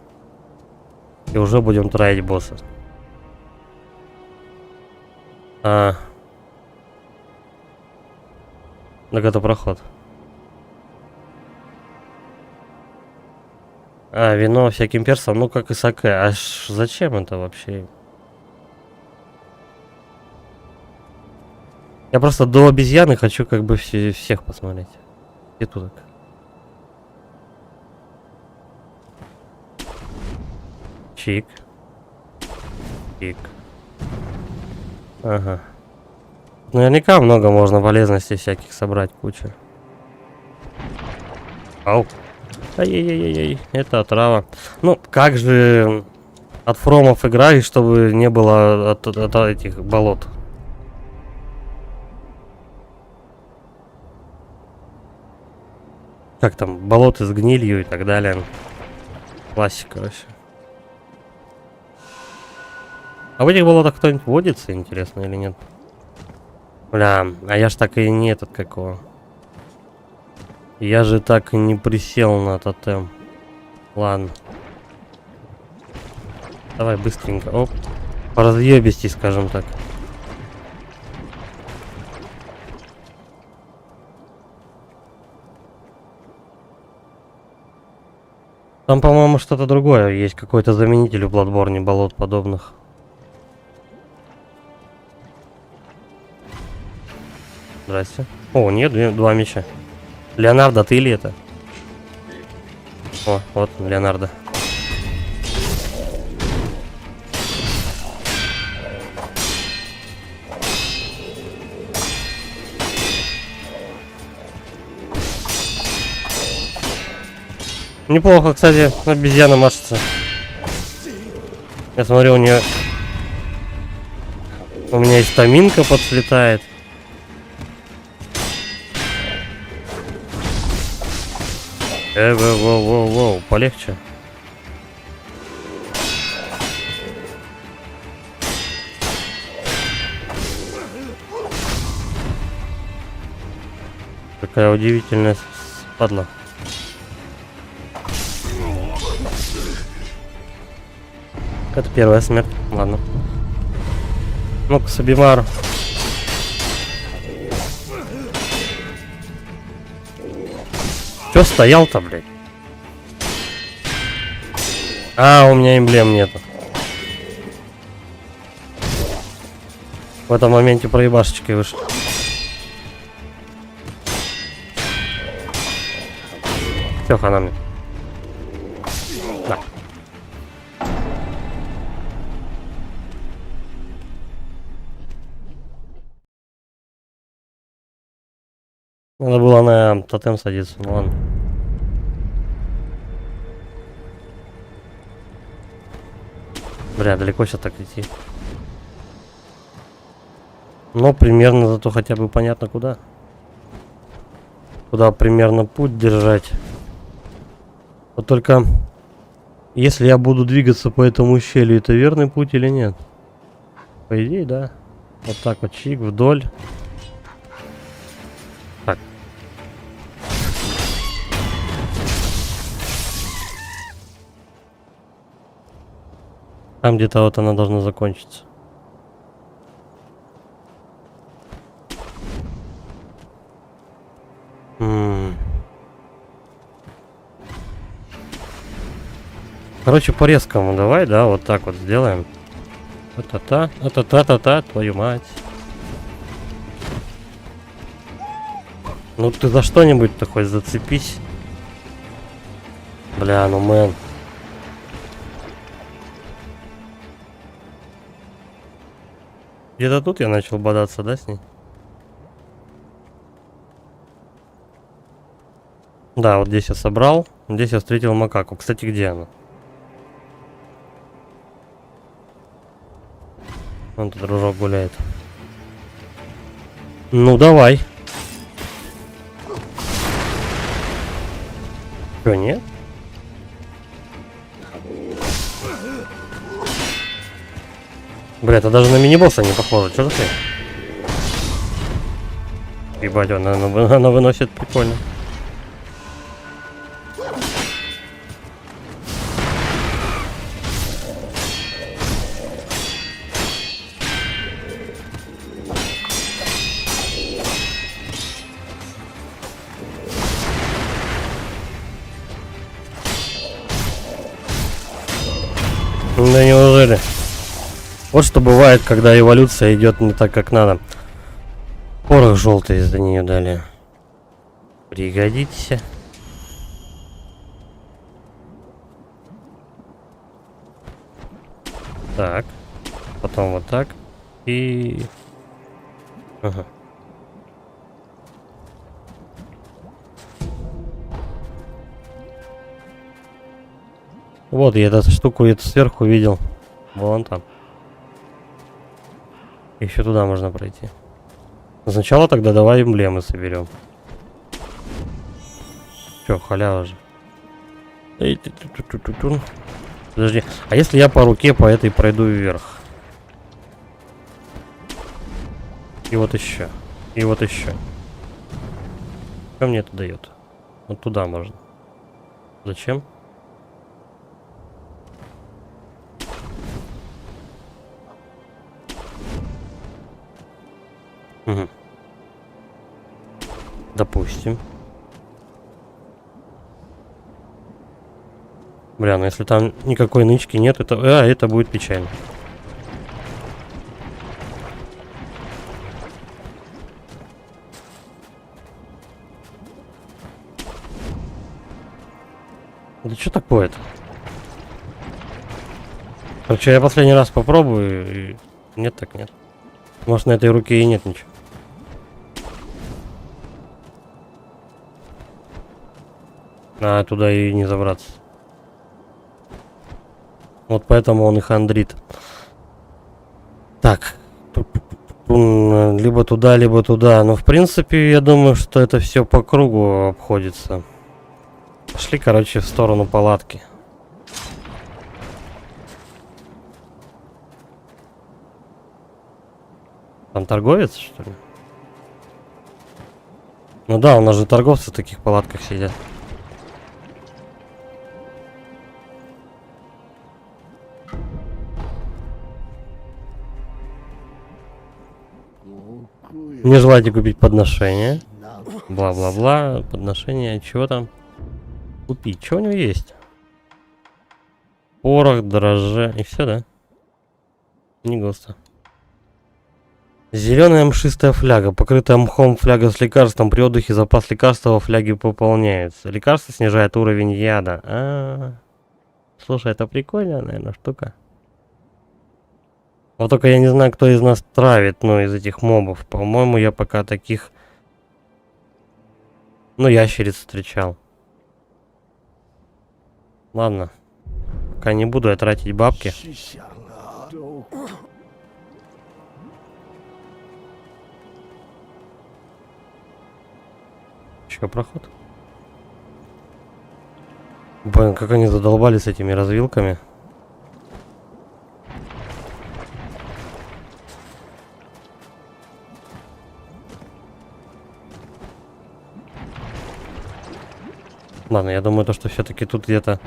И уже будем траить босса. Так это проход. Вино всяким перцем, ну как и саке. Зачем это вообще? Я просто до обезьяны хочу как бы всех посмотреть. И тудок. Чик. Чик. Ага. Наверняка много можно полезностей всяких собрать, куча. Ау. Ай-яй-яй-яй, это отрава. Ну, как же от фромов играй, чтобы не было от этих болот. Как там, болоты с гнилью и так далее. Классика вообще. А в этих болотах кто-нибудь водится, интересно, или нет? Бля, а я ж так и не этот какого. Я же так и не присел на тотем. Ладно. Давай быстренько. Оп. Поразъебисти, скажем так. Там, по-моему, что-то другое. Есть какой-то заменитель в Bloodborne болот подобных. Здрасте. О, нет, два меча. Леонардо, ты ли это? О, вот Леонардо. Неплохо, кстати, обезьяна машется. Я смотрю, у меня и стаминка подслетает. Воу, полегче. Какая удивительная падла. Это первая смерть. Ладно. Ну-ка, Сабимар. Чё стоял-то, блядь? У меня эмблем нету. В этом моменте проебашечкой вышел. Всё, хана мне. Да. Надо было на тотем садиться, ну ладно. Бля, далеко сейчас так идти. Но примерно зато хотя бы понятно куда. Куда примерно путь держать. Вот только если я буду двигаться по этому ущелью, это верный путь или нет? По идее, да. Вот так вот, чик, вдоль. Так. Там где-то вот она должна закончиться. Короче, по резкому давай, да, вот так вот сделаем. Та-та-та, твою мать. Ну ты за что-нибудь-то хоть зацепись. Бля, ну мэн. Где-то тут я начал бодаться, да, с ней? Да, вот здесь я собрал. Здесь я встретил макаку. Кстати, где она? Вон тут дружок гуляет. Ну, давай. Чё, нет? Бля, это даже на мини-босса не похоже. Чё за ты? Ебать, она выносит прикольно. Да неужели? Вот что бывает, когда эволюция идет не так, как надо. Порох желтый из-за нее дали. Пригодится. Так. Потом вот так. И... Ага. Вот, я эту штуку эту сверху видел. Вон там. Еще туда можно пройти. Сначала тогда давай эмблемы соберем. Че, халява же. Эй, подожди. А если я по руке по этой пройду вверх? И вот еще. И вот еще. Что мне это дает? Вот туда можно. Зачем? Угу. Допустим. Бля, ну если там никакой нычки нет, это будет печально. Да что такое-то? Короче, я последний раз попробую и... Нет, так нет. Может, на этой руке и нет ничего. А, туда и не забраться. Вот поэтому он и хандрит. Так. Либо туда, либо туда. Но в принципе, я думаю, что это все по кругу обходится. Пошли, короче, в сторону палатки. Там торговец, что ли? Ну да, у нас же торговцы в таких палатках сидят. Не желаете купить подношение? Бла-бла-бла. Подношение. Чего там? Купить. Что у него есть? Порох, дрожжи. И все, да? Не ГОСТа. Зеленая мшистая фляга. Покрытая мхом фляга с лекарством. При отдыхе запас лекарства во фляге пополняется. Лекарство снижает уровень яда. Слушай, это прикольная, наверное, штука. Вот только я не знаю, кто из нас травит, ну, из этих мобов. По-моему, я пока таких... Ну, ящериц встречал. Ладно. Пока не буду я тратить бабки. Еще проход. Блин, как они задолбали с этими развилками. Ладно, я думаю, то, что все-таки тут где-то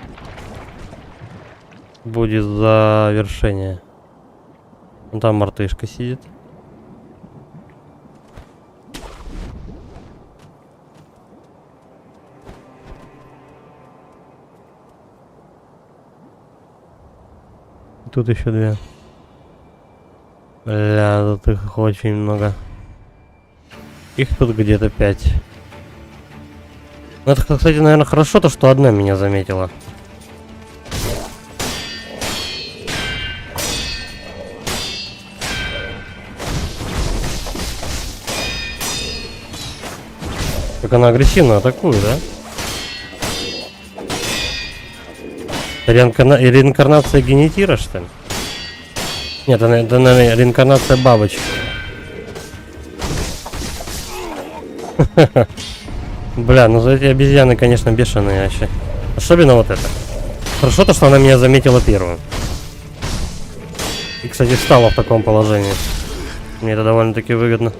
будет завершение. Вон там мартышка сидит. Тут еще две. Бля, тут их очень много. Их тут где-то 5. Ну, это, кстати, наверное, хорошо, то, что одна меня заметила. Как она агрессивно атакует, да? Реинкарнация генетира, что ли? Нет, это, наверное, реинкарнация бабочек. Бля, ну эти обезьяны, конечно, бешеные вообще. Особенно вот это. Хорошо то, что она меня заметила первую. И, кстати, встала в таком положении. Мне это довольно-таки выгодно.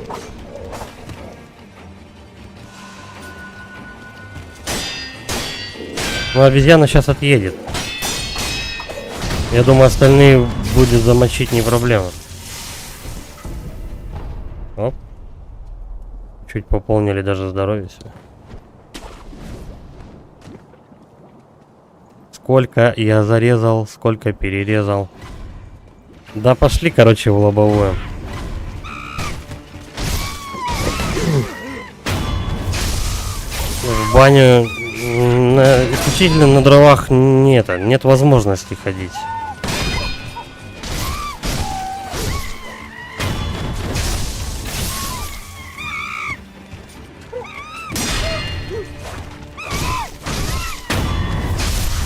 Ну, обезьяна сейчас отъедет. Я думаю, остальные будет замочить не проблема. Оп. Чуть пополнили даже здоровье себе. Сколько я зарезал, сколько перерезал. Да пошли, короче, в лобовую. В баню исключительно на дровах нет возможности ходить.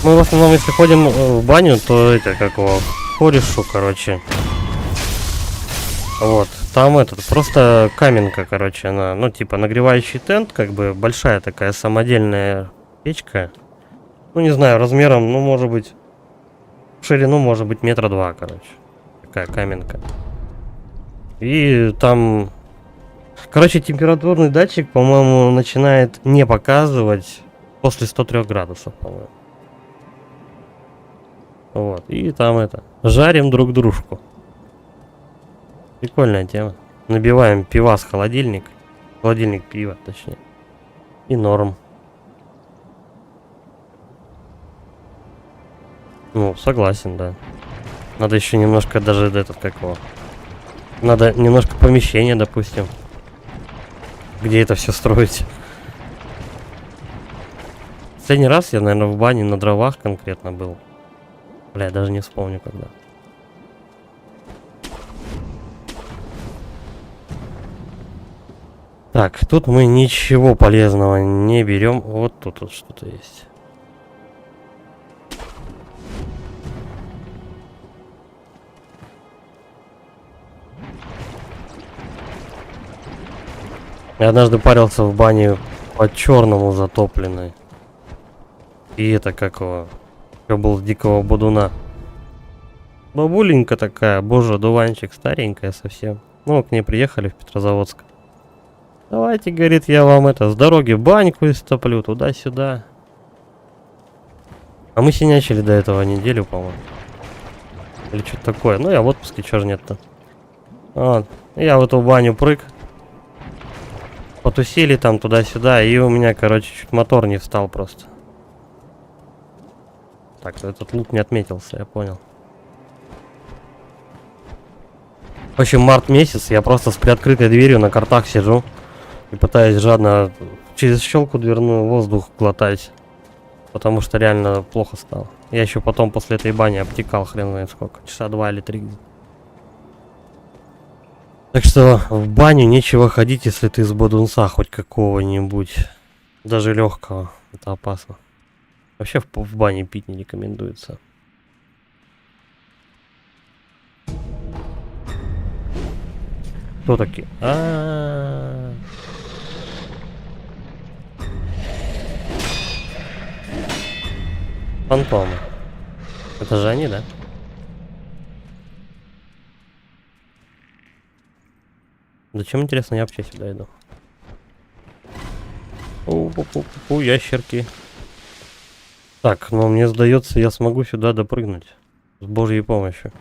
Мы в основном, если ходим в баню, то это как его корешу, короче. Вот, там этот, просто каменка, короче, она, ну, типа, нагревающий тент, как бы, большая такая самодельная печка. Ну, не знаю, размером, ну, может быть, в ширину, может быть, 2 метра, короче. Такая каменка. И там, короче, температурный датчик, по-моему, начинает не показывать после 103 градусов, по-моему. Вот, и там это, жарим друг дружку. Прикольная тема. Набиваем пивас в холодильник. Холодильник пива, точнее. И норм. Ну, согласен, да. Надо еще немножко даже этот, как его. Надо немножко помещения, допустим. Где это все строить. Последний раз я, наверное, в бане на дровах конкретно был. Бля, я даже не вспомню когда. Так, тут мы ничего полезного не берем. Вот тут вот что-то есть. Я однажды парился в бане по черному затопленной. И это как его... Я был с дикого бодуна. Бабуленька такая, боже, дуванчик, старенькая совсем. Ну, к ней приехали в Петрозаводск. Давайте, говорит, я вам это, с дороги баньку истоплю, туда-сюда. А мы синячили до этого неделю, по-моему. Или что-то такое. Ну, я в отпуске, чё ж нет-то. Вот. Я в эту баню прыг. Потусили там туда-сюда, и у меня, короче, чуть мотор не встал просто. Так, этот лут не отметился, я понял. В общем, март месяц, я просто с приоткрытой дверью на картах сижу. И пытаюсь жадно через щелку дверную воздух глотать. Потому что реально плохо стало. Я еще потом после этой бани обтекал хрен знает сколько. Часа 2 или 3. Так что в баню нечего ходить, если ты с бодунца хоть какого-нибудь. Даже легкого. Это опасно. Вообще в бане пить не рекомендуется. Кто такие? Фантомы. Это же они, да? Зачем, интересно, я вообще сюда иду? У ящерки. Так, но мне сдается, я смогу сюда допрыгнуть. С божьей помощью.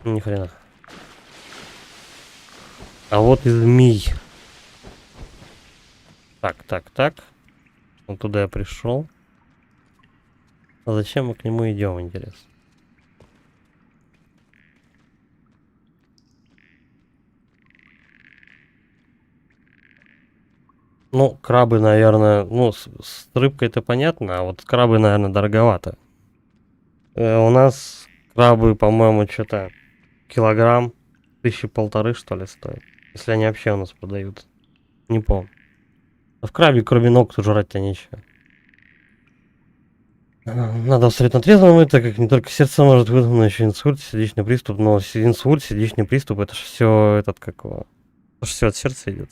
Ни хрена. А вот и змей. Так. Вот туда я пришел. А зачем мы к нему идем, интересно? Ну, крабы, наверное, ну, с рыбкой-то понятно, а вот крабы, наверное, дороговато. У нас крабы, по-моему, что-то килограмм 1500, что ли, стоит. Если они вообще у нас продают. Не помню. А в крабе, кроме ног, тут жрать-то нечего. Надо встать на трезвом, так как не только сердце может вызвать, но еще инсульт, сердечный приступ. Но инсульт, сердечный приступ, это же все этот как его. Это же все от сердца идет.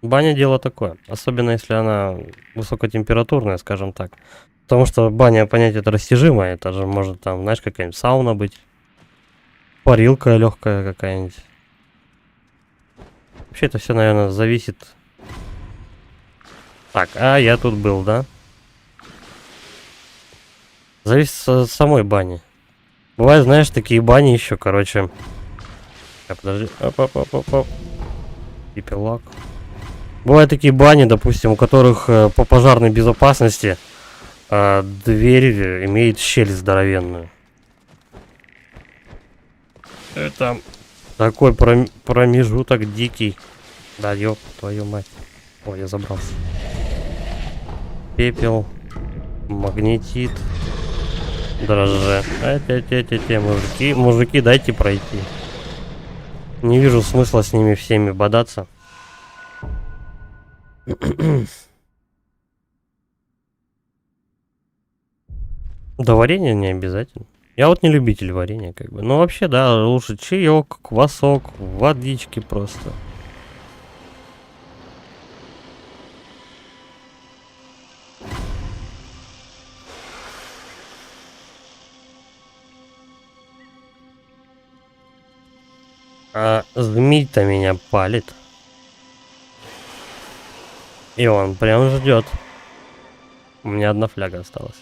Баня дело такое, особенно если она высокотемпературная, скажем так. Потому что баня, понятие это растяжимое, это же может там, знаешь, какая-нибудь сауна быть, парилка легкая какая-нибудь. Вообще это все, наверное, зависит. Так, а я тут был, да? Зависит от самой бани. Бывает, знаешь, такие бани еще, короче. Подожди. Оп. Пепелак. Бывают такие бани, допустим, у которых по пожарной безопасности дверь имеет щель здоровенную. Это такой промежуток дикий. Да, ёб твою мать. Ой, я забрался. Пепел. Магнетит. Дрожже. Мужики, дайте пройти. Не вижу смысла с ними всеми бодаться. Да, варенье не обязательно. Я вот не любитель варенья, как бы. Но вообще, да, лучше чаек, квасок, водички просто. А змей-то меня палит. И он прям ждет. У меня одна фляга осталась.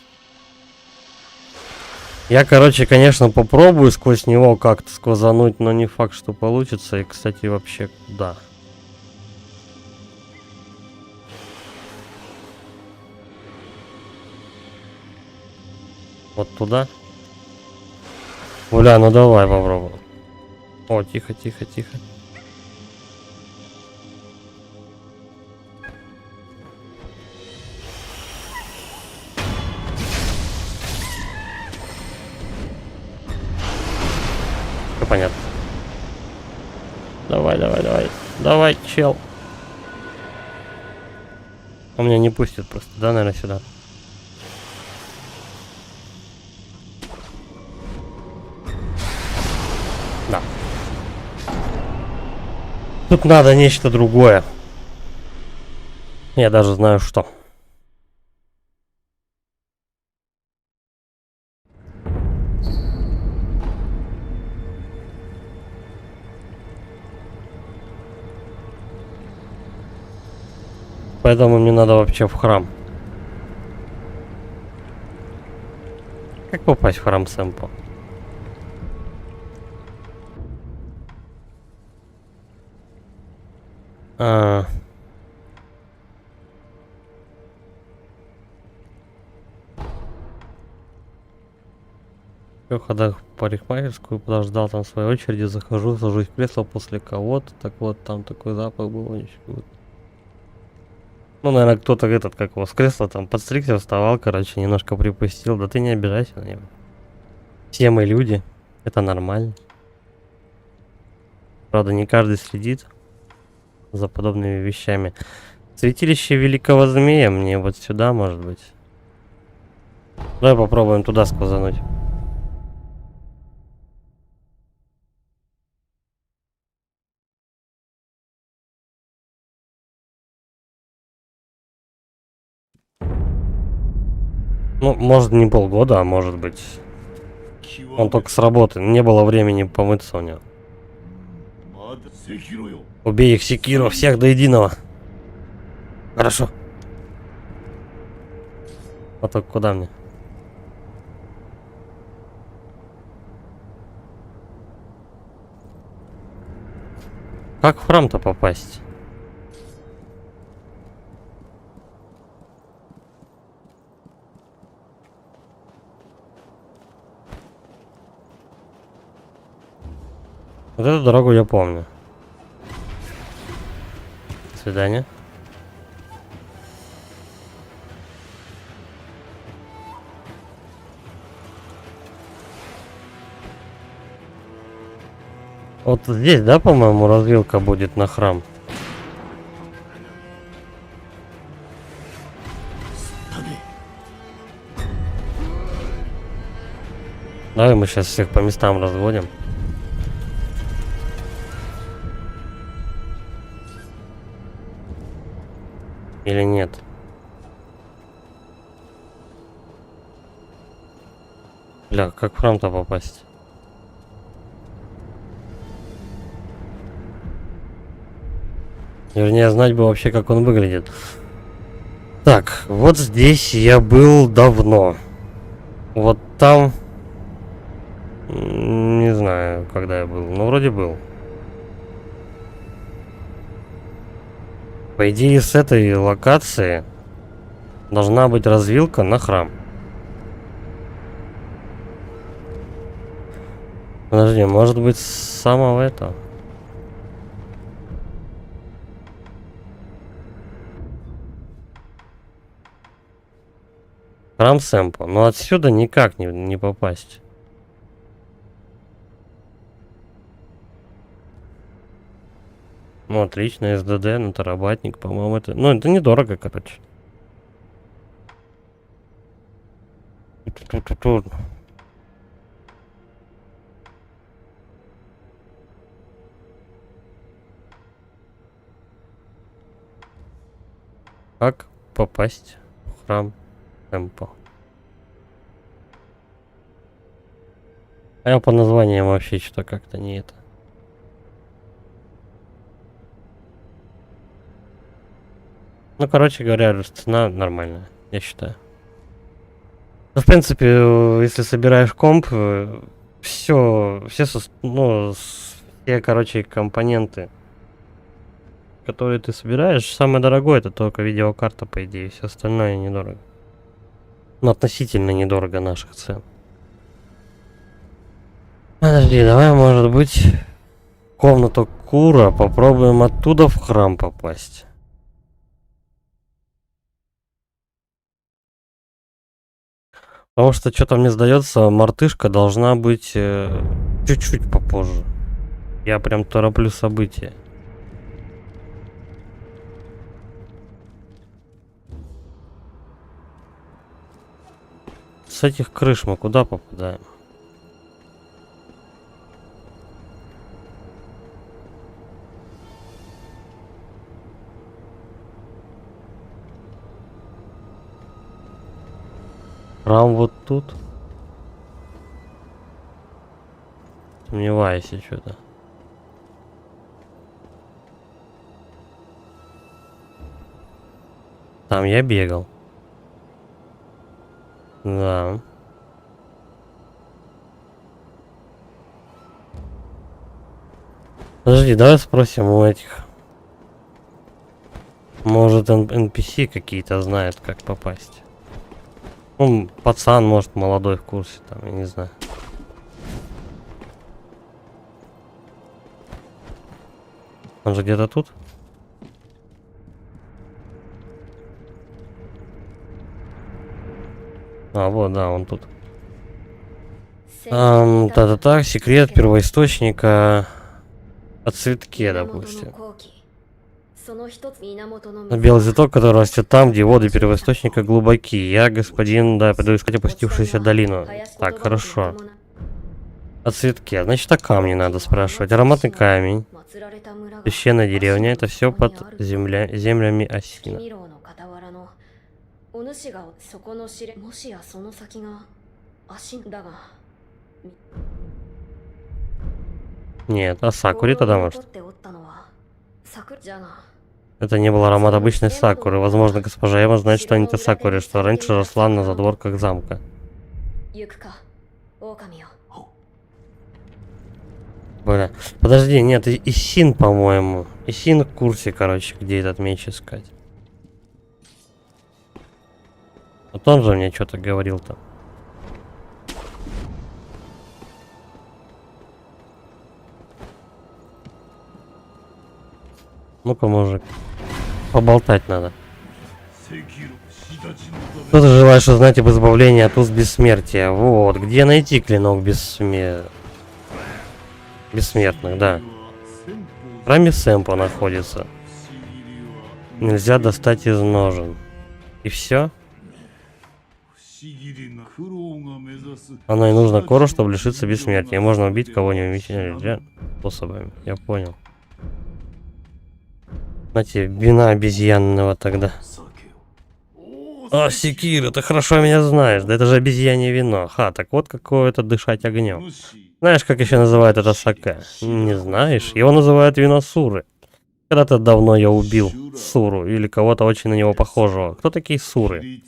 Я, короче, конечно, попробую сквозь него как-то сквозануть, но не факт, что получится. И, кстати, вообще, да. Вот туда. Бля, ну давай попробуем. О, тихо. Все понятно. Давай. Давай, чел. Он меня не пустит просто, да, наверное, сюда. Да. Тут надо нечто другое. Я даже знаю, что. Поэтому мне надо вообще в храм. Как попасть в храм Сэмпо? В ходах в парикмахерскую, подождал там своей очереди, захожу, сажусь в кресло после кого-то, так вот, там такой запах был, ничего. Ну, наверное, кто-то этот, как его, с кресла там подстригся, вставал, короче, немножко припустил. Да ты не обижайся на него. Все мы люди, это нормально. Правда, не каждый следит за подобными вещами. Святилище Великого Змея мне вот сюда, может быть. Давай попробуем туда сквозануть. Ну, может не полгода, а может быть... Он только с работы, не было времени помыться у него. Убей их, Секиро, всех до единого. Хорошо. А только куда мне? Как в храм-то попасть? Вот эту дорогу я помню. свидания. Вот здесь, да, по-моему, развилка будет на храм? Давай мы сейчас всех по местам разводим. Или нет? Бля, как в храм-то попасть? Вернее, знать бы вообще, как он выглядит. Так, вот здесь я был давно. Вот там... Не знаю, когда я был. Но вроде был. По идее, с этой локации должна быть развилка на храм. Подожди, может быть, с самого этого? Храм Сэмпо. Но отсюда никак не попасть. Ну, отлично, СДД, на тарабатник, по-моему, это... Ну, это недорого, короче. Тут. Как попасть в храм Сэмпо? А я по названиям вообще что-то как-то не это. Ну, короче говоря, цена нормальная, я считаю. Ну, в принципе, если собираешь комп, все, короче, компоненты, которые ты собираешь, самое дорогое это только видеокарта, по идее, все остальное недорого. Ну, относительно недорого наших цен. Подожди, давай, может быть, комнату Кура попробуем оттуда в храм попасть. Потому что что-то мне сдается, мартышка должна быть чуть-чуть попозже. Я прям тороплю события. С этих крыш мы куда попадаем? Храм вот тут. Сомневаюсь я что-то. Там я бегал. Да. Подожди, давай спросим у этих. Может, NPC какие-то знают, как попасть. Ну, пацан, может, молодой в курсе, там, я не знаю. Он же где-то тут? А, вот, да, он тут. Так, секрет первоисточника о цветке, допустим. Белый цветок, который растет там, где воды первоисточника глубоки. Я, господин, да, пойду искать опустившуюся долину. Так, хорошо. О цветке. Значит, о камне надо спрашивать. Ароматный камень. Священная деревня. Это все под землями Осина. Нет, а сакури тогда может? Это не был аромат обычной сакуры. Возможно, госпожа Эва знает что-нибудь о сакуре, что раньше росла на задворках замка. Бля. Подожди, нет, Исин, по-моему. Исин в курсе, короче, где этот меч искать. Вот он же мне что-то говорил там. Ну-ка, мужик. поболтать надо. Что ты желаешь узнать об избавлении от уз бессмертия? Вот, где найти клинок бессмертных, да. В храме Сэмпо находится. Нельзя достать из ножен. И все? Оно и нужно Кору, чтобы лишиться бессмертия. Можно убить кого-нибудь способами. Я понял. Знаете, вина обезьянного тогда. О, Секира, ты хорошо меня знаешь. Да это же обезьянье вино. Ха, так вот какое-то дышать огнем. Знаешь, как еще называют это саке? Не знаешь? Его называют вино Суры. Когда-то давно я убил Суру, или кого-то очень на него похожего. Кто такие Суры?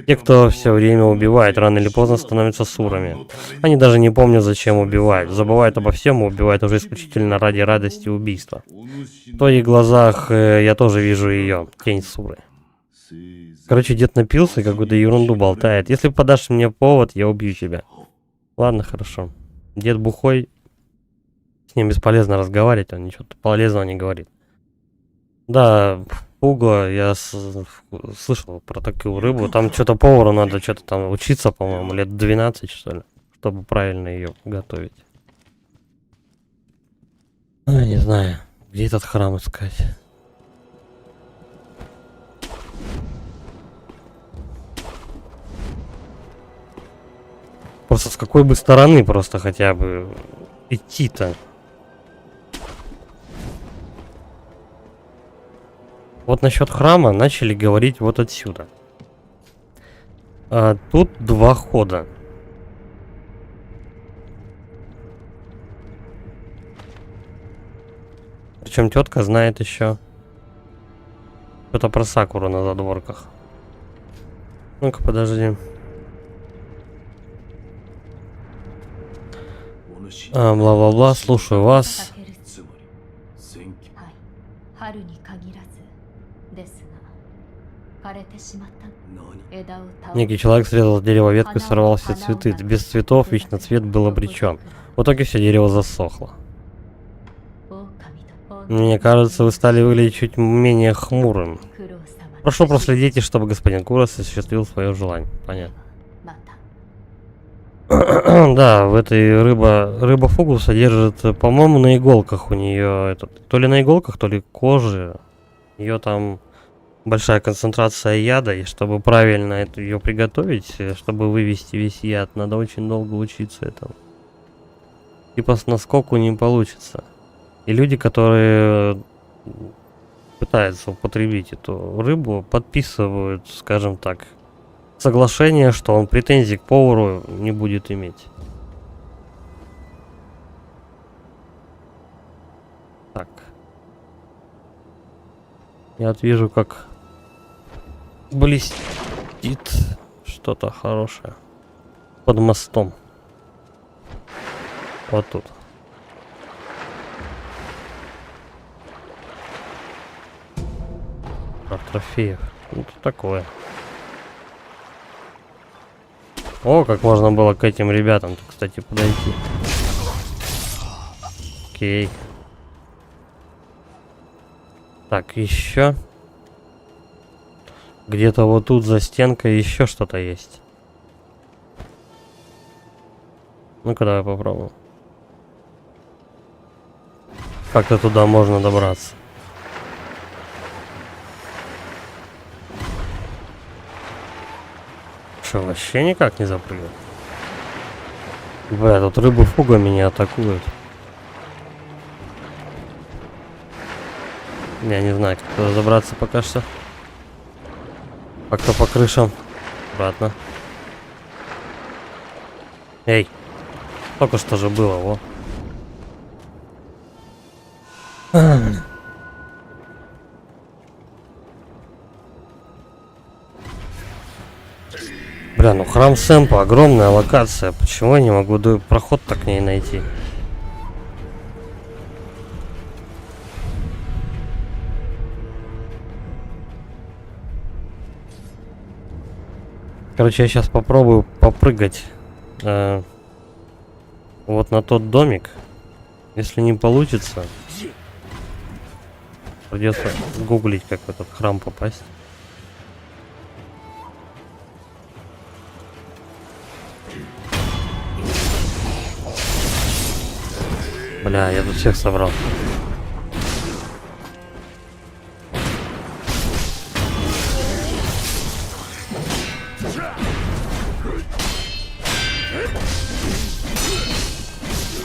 Те, кто все время убивает, рано или поздно становятся Сурами. Они даже не помнят, зачем убивают. Забывают обо всем и убивают уже исключительно ради радости убийства. В твоих глазах я тоже вижу ее, тень Суры. Короче, дед напился и какую-то ерунду болтает. Если подашь мне повод, я убью тебя. Ладно, хорошо. Дед бухой. С ним бесполезно разговаривать, он ничего полезного не говорит. Да, Фуго, я слышал про такую рыбу. Там что-то повару надо что-то там учиться, по-моему, лет 12, что ли, чтобы правильно ее готовить. Не знаю, где этот храм искать. Просто с какой бы стороны просто хотя бы идти-то. Вот насчет храма начали говорить вот отсюда. Тут 2 хода. Причем тетка знает еще что-то про Сакуру на задворках. Ну-ка, подожди. Бла-бла-бла, слушаю вас. Некий человек срезал с дерева ветку и сорвал все цветы. Без цветов вечный цвет был обречен. В итоге все дерево засохло. Мне кажется, вы стали выглядеть чуть менее хмурым. Прошу проследите, чтобы господин Курос осуществил свое желание. Понятно. Да, в этой рыба Фугу содержит, по-моему, на иголках у нее то ли на иголках, то ли кожи. Ее там большая концентрация яда, и чтобы правильно ее приготовить, чтобы вывести весь яд, надо очень долго учиться этому. Типа с наскоку не получится. И люди, которые пытаются употребить эту рыбу, подписывают, скажем так, соглашение, что он претензий к повару не будет иметь. Так. Я вот вижу, как блестит что-то хорошее под мостом. Вот тут. Трофеев. Ну, тут такое. О, как можно было к этим ребятам, кстати, подойти. Окей. Так, еще. Где-то вот тут за стенкой еще что-то есть. Ну-ка, давай попробуем. Как-то туда можно добраться. Что, вообще никак не запрыгнуть? Бля, тут рыбы Фуга меня атакуют. Я не знаю, как туда забраться пока что. Как-то по крышам. Обратно. Эй! Только что же было, во. Бля, ну храм Сэмпо, огромная локация. Почему я не могу проход-то к ней найти? Короче, я сейчас попробую попрыгать вот на тот домик. Если не получится... Придется гуглить, как в этот храм попасть. Бля, я тут всех собрал.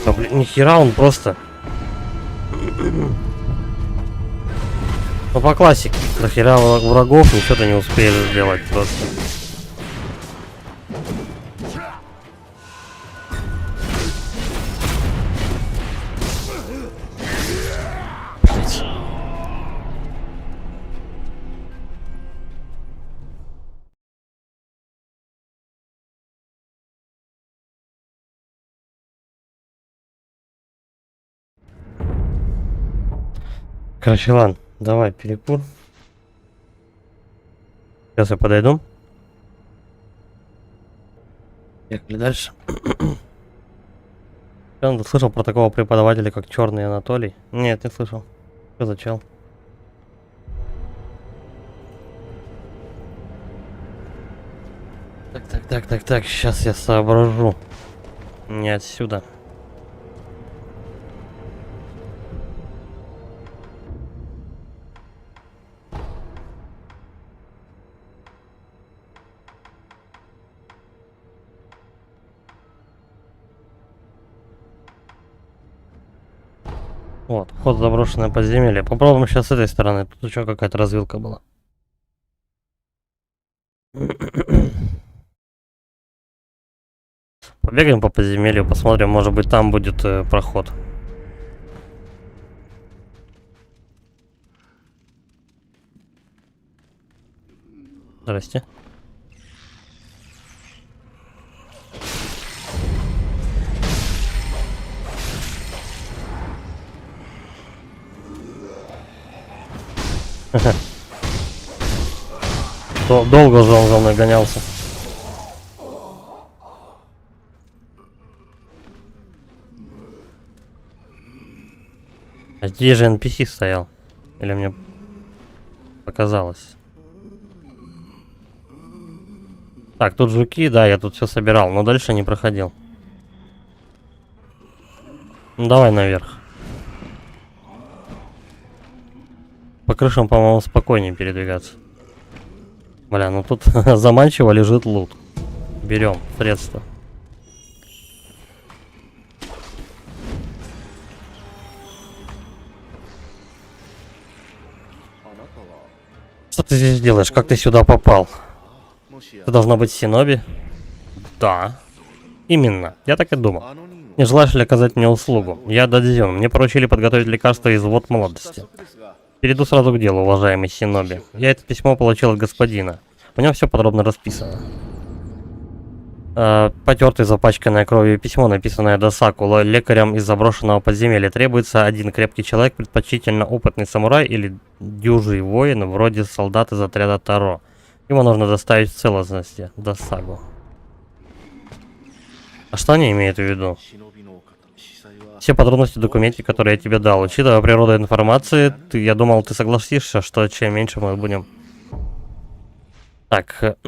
Да, блин, нихера он просто. Ну по классике. Дохера врагов, ничего-то не успели сделать просто. Блять. Короче, ладно, давай перекур. Сейчас я подойду. Ехали дальше. Ты слышал про такого преподавателя, как Черный Анатолий? Нет, не слышал. Что за чел? Так, сейчас я соображу. Не отсюда. Вот, вход в заброшенное подземелье. Попробуем сейчас с этой стороны. Тут еще какая-то развилка была. Побегаем по подземелью, посмотрим, может быть там будет проход. Здрасте. Долго же он за мной гонялся. А здесь же NPC стоял. Или мне показалось? Так, тут жуки, да, я тут все собирал, но дальше не проходил. Ну, давай наверх. По крышам, по-моему, спокойнее передвигаться. Бля, ну тут заманчиво лежит лут. Берем средства. Что ты здесь делаешь? Как ты сюда попал? Ты должна быть Синоби? Да. Именно. Я так и думал. Не желаешь ли оказать мне услугу? Я Дадзюн. Мне поручили подготовить лекарство из вод молодости. Перейду сразу к делу, уважаемый Синоби. Я это письмо получил от господина. В нем все подробно расписано. Потертое, запачканное кровью письмо, написанное Досаку, лекарем из заброшенного подземелья. Требуется один крепкий человек, предпочтительно опытный самурай или дюжий воин, вроде солдат из отряда Таро. Его нужно доставить в целостности Досагу. А что они имеют в виду? Все подробности в документе, которые я тебе дал. Учитывая природу информации, я думал, ты согласишься, что чем меньше мы будем... Так.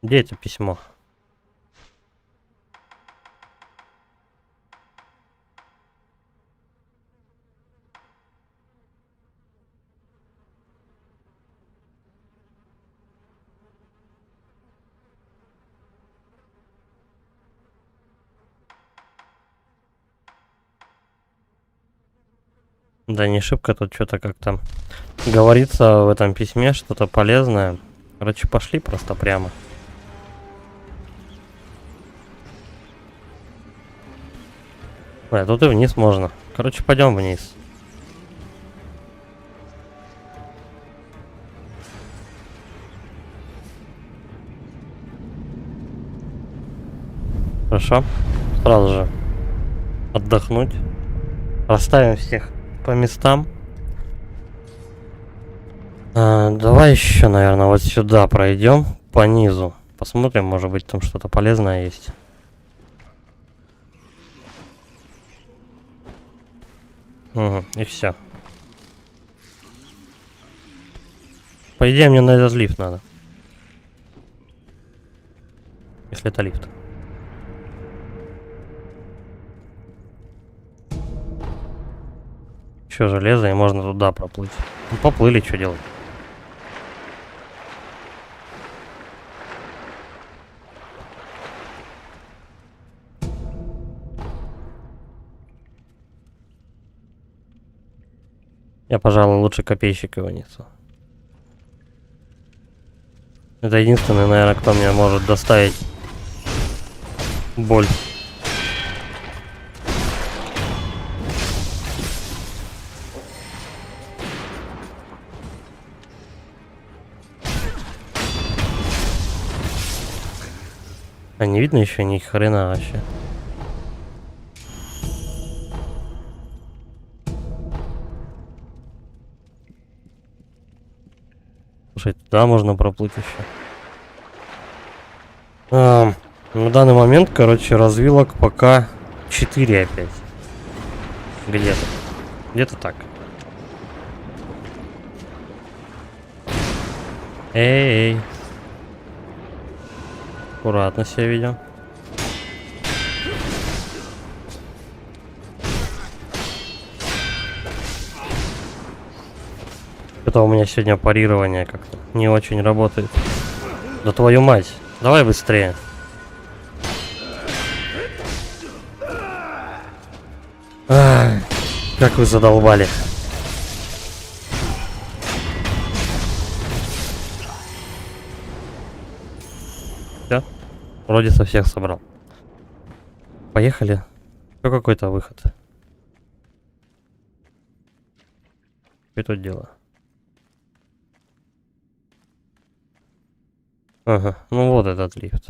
Где это письмо? Да не шибко, тут что-то как-то говорится в этом письме, что-то полезное. Короче, пошли просто прямо. Тут и вниз можно. Короче, пойдем вниз. Хорошо. Сразу же отдохнуть. Расставим всех по местам. Давай еще, наверное, вот сюда пройдем по низу. Посмотрим, может быть там что-то полезное есть. Угу, и все. По идее, мне на этот лифт надо. Если это лифт. Еще железо, и можно туда проплыть. Ну, поплыли, что делать? Я, пожалуй, лучше копейщик его несу. Это единственный, наверное, кто мне может доставить боль. А не видно еще ни хрена вообще. Слушай, туда можно проплыть еще. На данный момент, короче, развилок пока 4 опять. Где-то. Где-то так. Эй. Аккуратно себя ведем. Это у меня сегодня парирование как-то не очень работает. Да твою мать. Давай быстрее. Ах, как вы задолбали. Все. Вроде со всех собрал. Поехали. Еще какой-то выход. Что тут дело? Ага, ну вот этот лифт.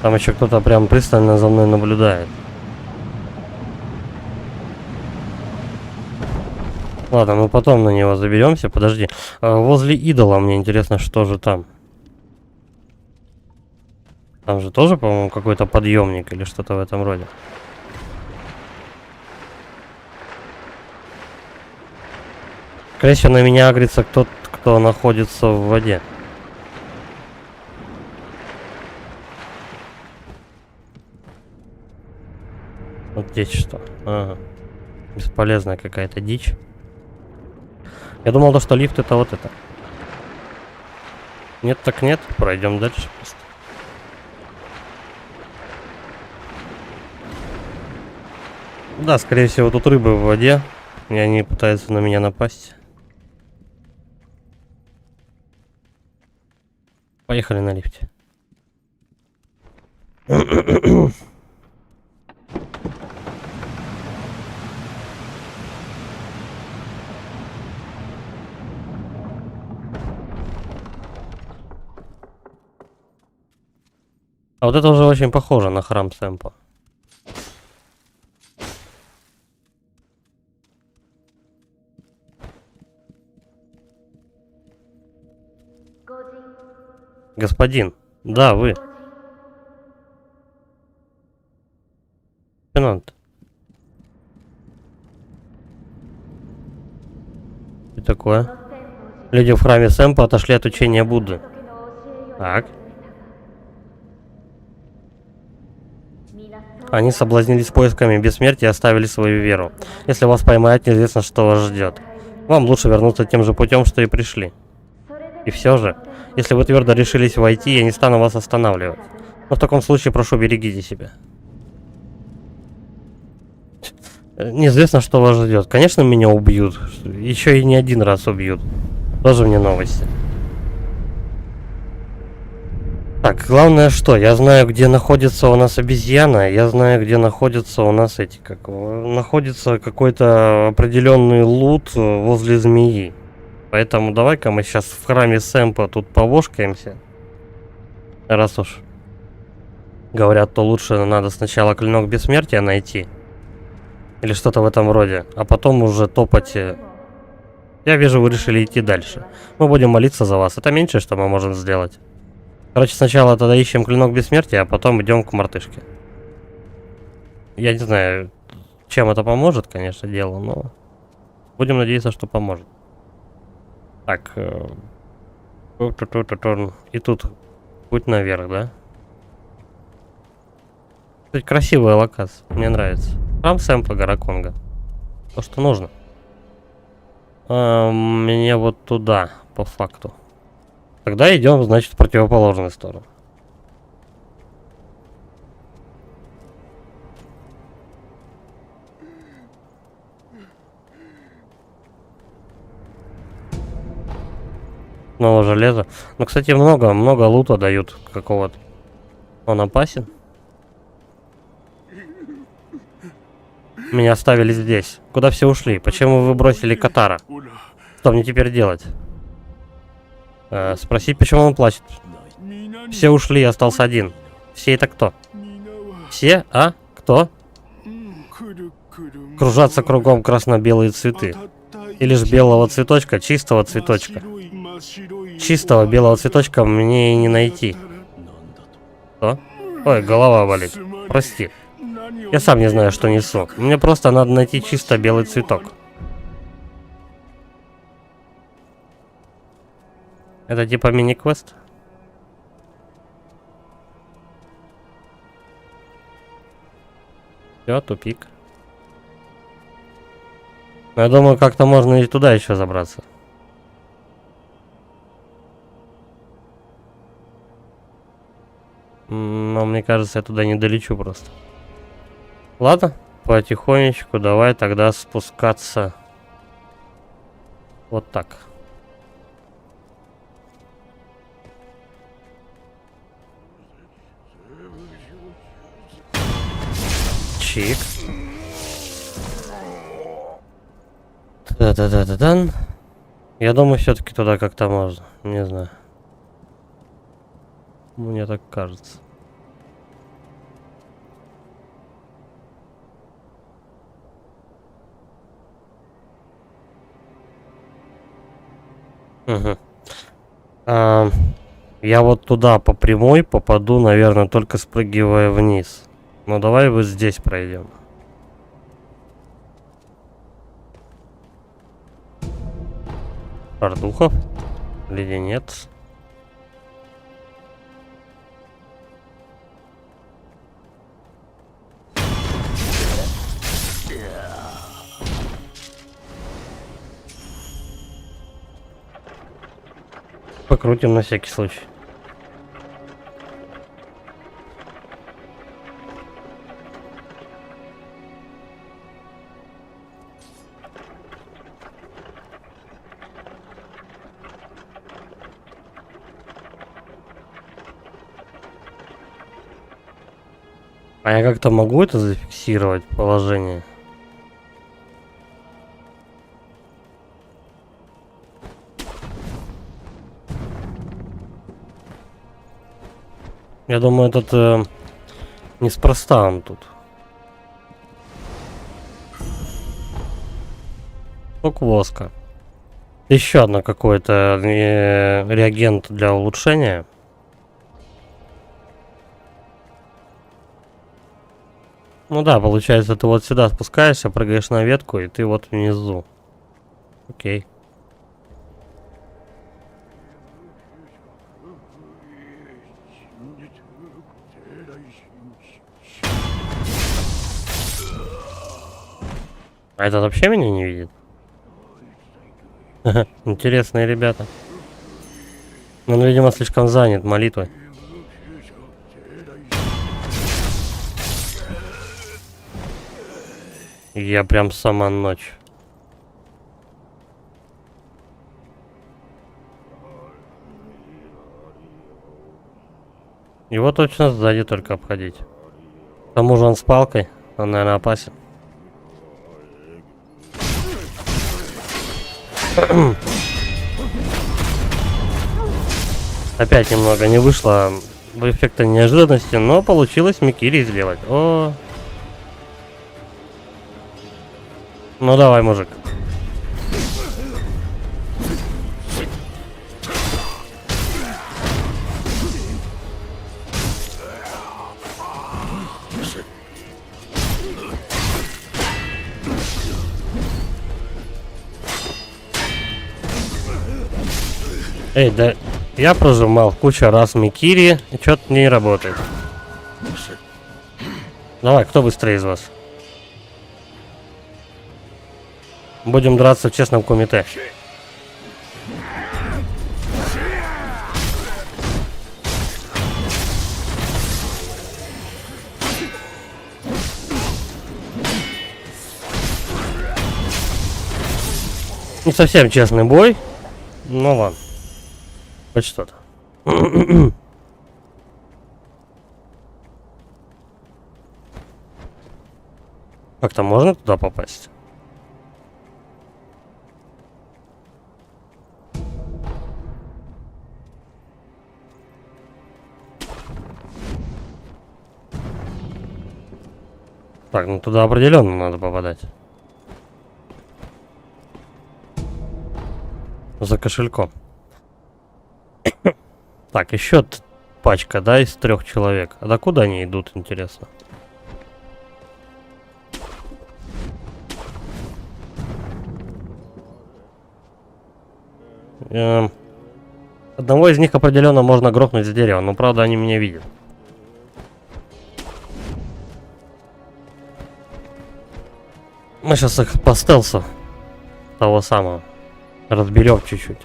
Там еще кто-то прям пристально за мной наблюдает. Ладно, мы потом на него заберемся. Подожди. Возле идола мне интересно, что же там. Там же тоже, по-моему, какой-то подъемник или что-то в этом роде. Скорее всего, на меня агрится тот, кто находится в воде. Вот здесь что? Ага. Бесполезная какая-то дичь. Я думал, что лифт это вот это. Нет, так нет. Пройдем дальше просто. Да, скорее всего, тут рыбы в воде. И они пытаются на меня напасть. Поехали на лифте. А вот это уже очень похоже на храм Сэмпа. Господин, да, вы. Лейтенант. Что такое? Люди в храме Сэмпа отошли от учения Будды. Так. Они соблазнились поисками бессмертия и оставили свою веру. Если вас поймают, неизвестно, что вас ждет. Вам лучше вернуться тем же путем, что и пришли. И все же, если вы твердо решились войти, я не стану вас останавливать. Но в таком случае прошу, берегите себя. Неизвестно, что вас ждет. Конечно, меня убьют. Еще и не один раз убьют. Тоже мне новости. Так, главное что, я знаю, где находится у нас обезьяна, я знаю, где находится у нас эти, как находится какой-то определенный лут возле змеи. Поэтому давай-ка мы сейчас в храме Сэмпа тут повошкаемся. Раз уж говорят, то лучше надо сначала клинок бессмертия найти. Или что-то в этом роде, а потом уже топать. Я вижу, вы решили идти дальше. Мы будем молиться за вас, это меньшее, что мы можем сделать. Короче, сначала тогда ищем клинок бессмертия, а потом идем к мартышке. Я не знаю, чем это поможет, конечно, делу, но будем надеяться, что поможет. Так. И тут путь наверх, да? Кстати, красивая локация, мне нравится. Храм Сэмпа, гора Конго. То, что нужно. Мне вот туда, по факту. Тогда идем, значит, в противоположную сторону. Снова железо. Ну, кстати, много лута дают какого-то. Он опасен. Меня оставили здесь. Куда все ушли? Почему вы бросили Катара? Что мне теперь делать? Спросить, почему он плачет. Все ушли, я остался один. Все это кто? Все? А? Кто? Кружатся кругом красно-белые цветы. И лишь белого цветочка, чистого цветочка. Чистого белого цветочка мне и не найти. Что? Ой, голова болит. Прости. Я сам не знаю, что несу. Мне просто надо найти чисто белый цветок. Это типа мини-квест? Все, тупик. Я думаю, как-то можно и туда еще забраться. Но мне кажется, я туда не долечу просто. Ладно, потихонечку давай тогда спускаться. Вот так. Чик. Да-да-да-да-дан. Я думаю, все-таки туда как-то можно. Не знаю. Мне так кажется. Угу. Я вот туда по прямой попаду, наверное, только спрыгивая вниз. Ну давай вот здесь пройдем. Артухов? Леденец. Покрутим на всякий случай. А я как-то могу это зафиксировать, положение? Я думаю, этот неспроста он тут. Кусок воска. Еще одно какой-то реагент для улучшения. Ну да, получается, ты вот сюда спускаешься, прыгаешь на ветку, и ты вот внизу. Окей. А этот вообще меня не видит? Интересные ребята. Он, видимо, слишком занят молитвой. Я прям сама ночь. Его точно сзади только обходить. К тому же он с палкой, он, наверное, опасен. Опять немного не вышло эффекта неожиданности, но получилось Микири сделать. О. Ну давай, мужик. Эй, да я прожимал кучу раз Микири, и что-то не работает. Давай, кто быстрее из вас? Будем драться в честном кумите. Не совсем честный бой, но ладно. Хоть что-то. Как-то можно туда попасть? Так, ну туда определенно надо попадать. За кошельком. Так, еще пачка, да, из 3 человек. А до куда они идут, интересно? Одного из них определенно можно грохнуть с дерева, но правда они меня видят. Мы сейчас их по стелсу того самого разберем чуть-чуть.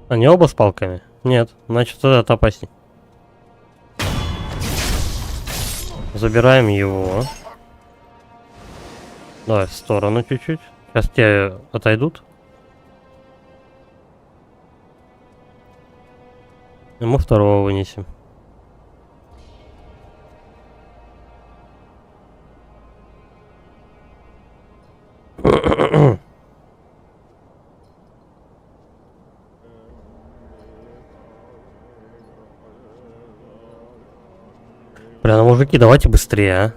Они оба с палками? Нет, значит это опасней. Забираем его. Давай в сторону чуть-чуть. Сейчас те отойдут. И мы второго вынесем. Бля, ну мужики, давайте быстрее, а.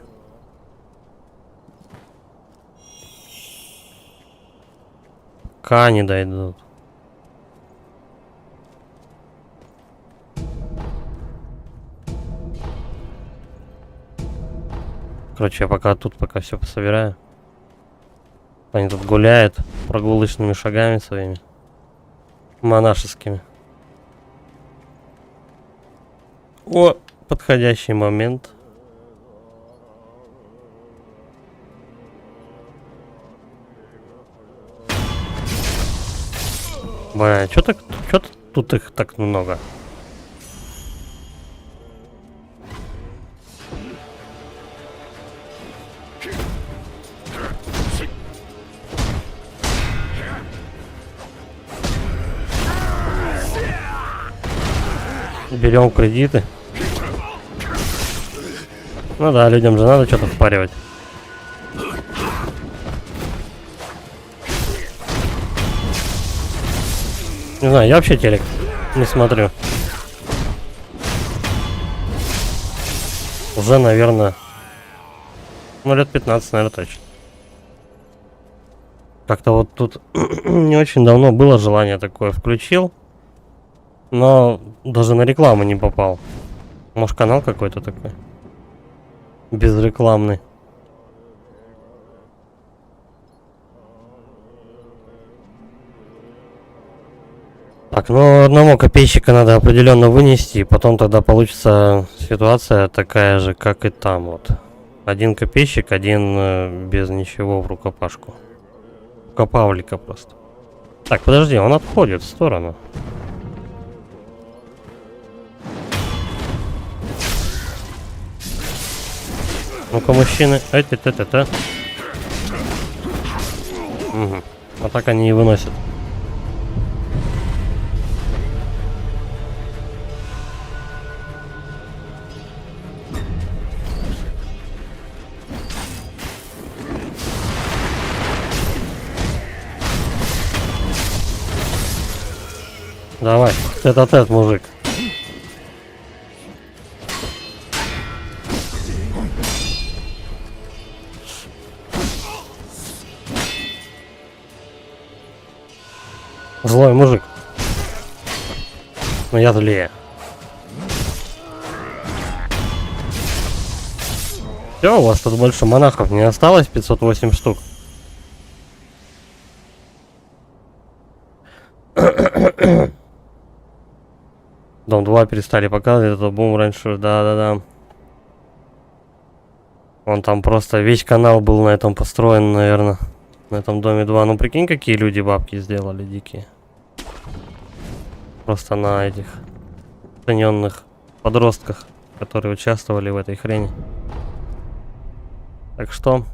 Пока они дойдут. Короче, я пока тут все пособираю. Они тут гуляют прогулочными шагами своими. Монашескими. О, подходящий момент. Бля, чё тут их так много? Берем кредиты. Ну да, людям же надо что-то впаривать. Не знаю, я вообще телек не смотрю. Уже, наверное, ну лет 15, наверное, точно. Как-то вот тут не очень давно было желание такое, включил. Но даже на рекламу не попал. Может, канал какой-то такой? Безрекламный. Так, ну одного копейщика надо определенно вынести, и потом тогда получится ситуация такая же, как и там вот. Один копейщик, один без ничего в рукопашку. Рукопавлика просто. Так, подожди, он отходит в сторону. Ну-ка, мужчины. Эти-та-та-та. Угу. А так они и выносят. Давай, тет-а-тет, мужик. Злой мужик. Но я злее. Все, у вас тут больше монахов не осталось, 508 штук. Дом 2 перестали показывать, это бум раньше, да-да-да. Он там просто весь канал был на этом построен, наверное. На этом доме 2. Ну прикинь, какие люди бабки сделали дикие. Просто на этих цененных подростках, которые участвовали в этой хрени. Так что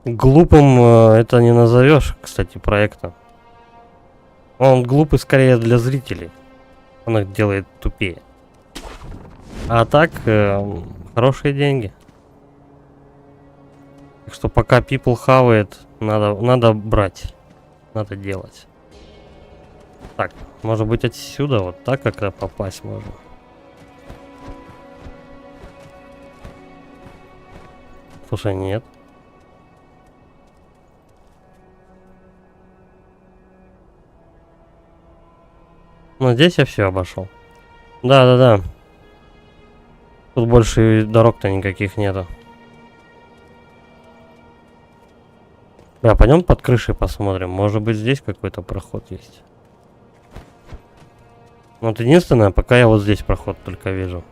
глупым это не назовешь, кстати, проектом. Он глупый скорее для зрителей. Он их делает тупее. А так, хорошие деньги. Так что пока people хавает, надо брать. Надо делать. Так, может быть отсюда вот так как-то попасть можно. Слушай, нет. Ну здесь я все обошел. Да. Тут больше дорог-то никаких нету. Да, пойдем под крышей посмотрим. Может быть здесь какой-то проход есть. Вот единственное, пока я вот здесь проход только вижу.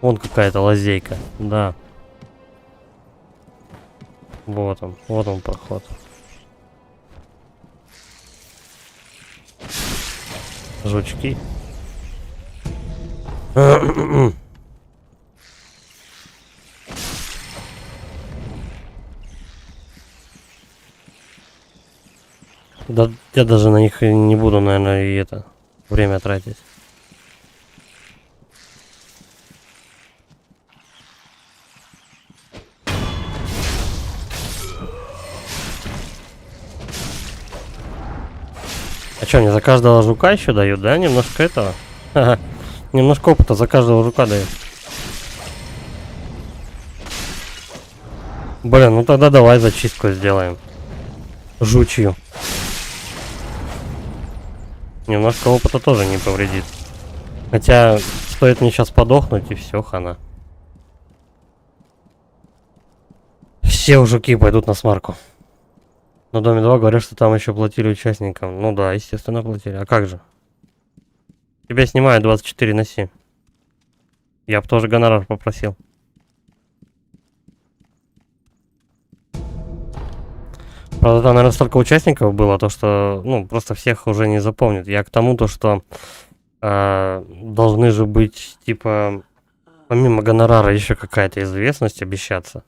Вон какая-то лазейка, да. Вот он проход. Жучки. Да, я даже на них не буду, наверное, и это время тратить. А что, мне за каждого жука еще дают, да? Немножко этого? Ага. Немножко опыта за каждого жука дают. Блин, ну тогда давай зачистку сделаем. Жучью. Немножко опыта тоже не повредит. Хотя, стоит мне сейчас подохнуть, и все, хана. Все жуки пойдут на смарку. На доме 2 говорят, что там еще платили участникам. Ну да, естественно, платили. А как же? Тебя снимают 24/7. Я бы тоже гонорар попросил. Правда, там, наверное, столько участников было, то что, ну, просто всех уже не запомнят. Я к тому, то что должны же быть, типа, помимо гонорара еще какая-то известность обещаться.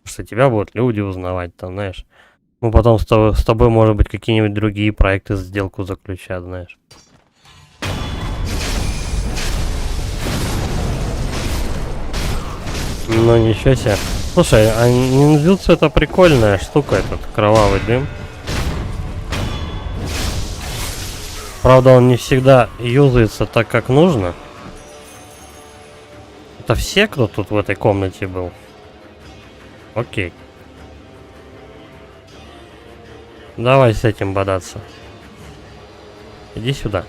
Что тебя будут люди узнавать, там, знаешь. Мы потом с тобой, может быть, какие-нибудь другие проекты сделку заключат, знаешь. Ну, ничего себе. Слушай, а ниндзюцу это прикольная штука, этот кровавый дым. Правда, он не всегда юзается так, как нужно. Это все, кто тут в этой комнате был? Окей. Давай с этим бодаться. Иди сюда.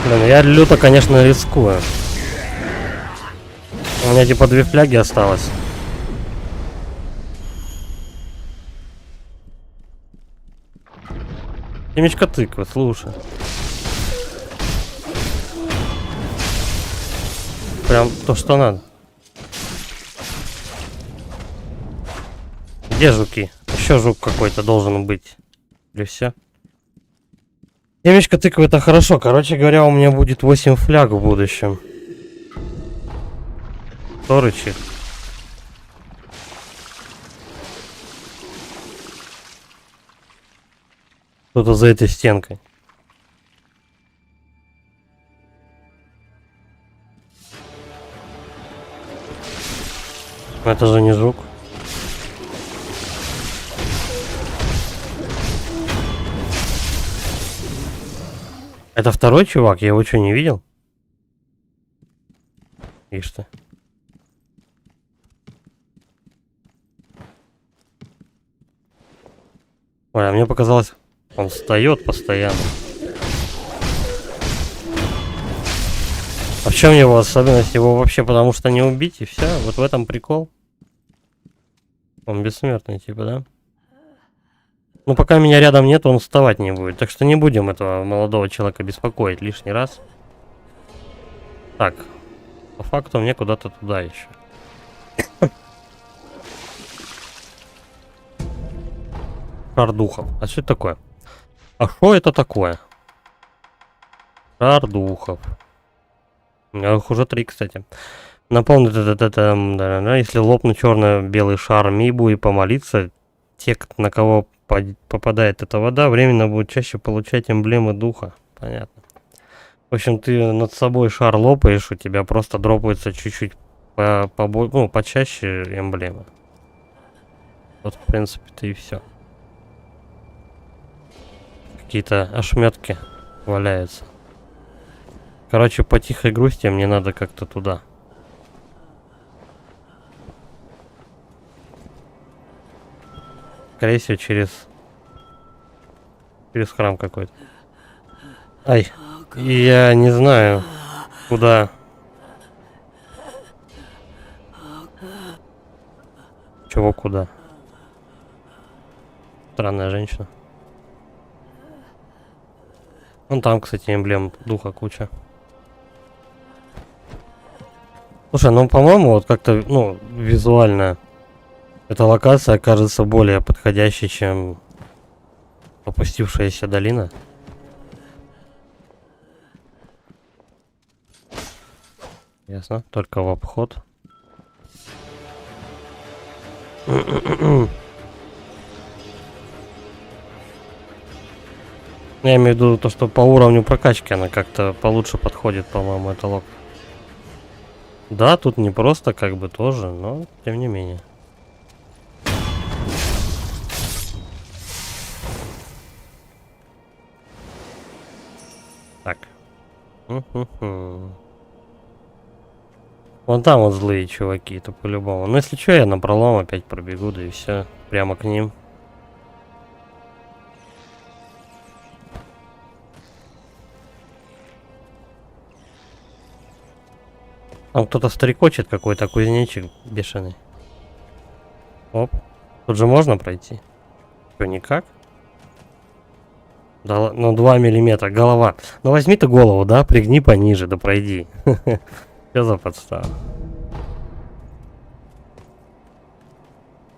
Блин, я люто, конечно, рискую. У меня типа 2 фляги осталось. Семечко тыквы, слушай. Прям то, что надо. Где жуки? Еще жук какой-то должен быть. Или все? Семечко тыквы это хорошо. Короче говоря, у меня будет 8 фляг в будущем. Торычи. Кто-то за этой стенкой. Это же не жук. Это второй чувак? Я его что, не видел? Ишь ты. Ой, а мне показалось, он встает постоянно. А в чем его особенность? Его вообще потому что не убить и все? Вот в этом прикол? Он бессмертный типа, да? Ну пока меня рядом нет, он вставать не будет. Так что не будем этого молодого человека беспокоить лишний раз. Так. По факту мне куда-то туда еще. Шар духов. А что это такое? А что это такое? Шар духов. У меня их уже 3, кстати. Наполнит если лопнуть черно-белый шар Мибу и помолиться, те, на кого попадает эта вода, временно будут чаще получать эмблемы духа. Понятно. В общем, ты над собой шар лопаешь, у тебя просто дропается чуть-чуть почаще эмблемы. Вот, в принципе-то и все. Какие-то ошметки валяются. Короче, по тихой грусти мне надо как-то туда. Скорее всего, через храм какой-то. Ай, я не знаю, куда. Чего куда? Странная женщина. Вон там, кстати, эмблем духа куча. Слушай, ну, по-моему, вот как-то, ну, визуально эта локация кажется более подходящей, чем опустившаяся долина. Ясно, только в обход. Я имею в виду то, что по уровню прокачки она как-то получше подходит, по-моему, это лок. Да, тут не просто как бы тоже, но тем не менее. Так. Вон там вот злые чуваки, это по-любому. Но если что, я на пролом опять пробегу, да и все. Прямо к ним. Там кто-то стрекочет какой-то, кузнечик бешеный. Оп. Тут же можно пройти? Что, никак? Да, ну 2 миллиметра, голова. Ну возьми ты голову, да, пригни пониже, да пройди. Что за подстава?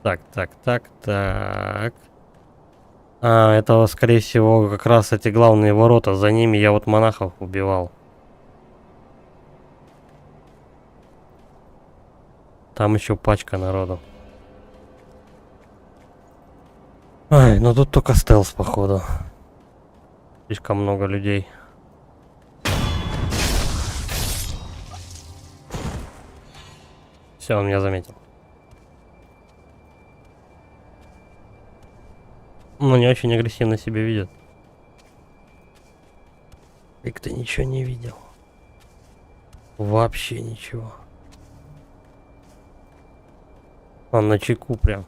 Так. А, это, скорее всего, как раз эти главные ворота. За ними я вот монахов убивал. Там еще пачка народу. Ай, ну тут только стелс, походу. Слишком много людей. Все, он меня заметил. Ну, не очень агрессивно себя видит. Как ты ничего не видел. Вообще ничего. Он на чеку прям.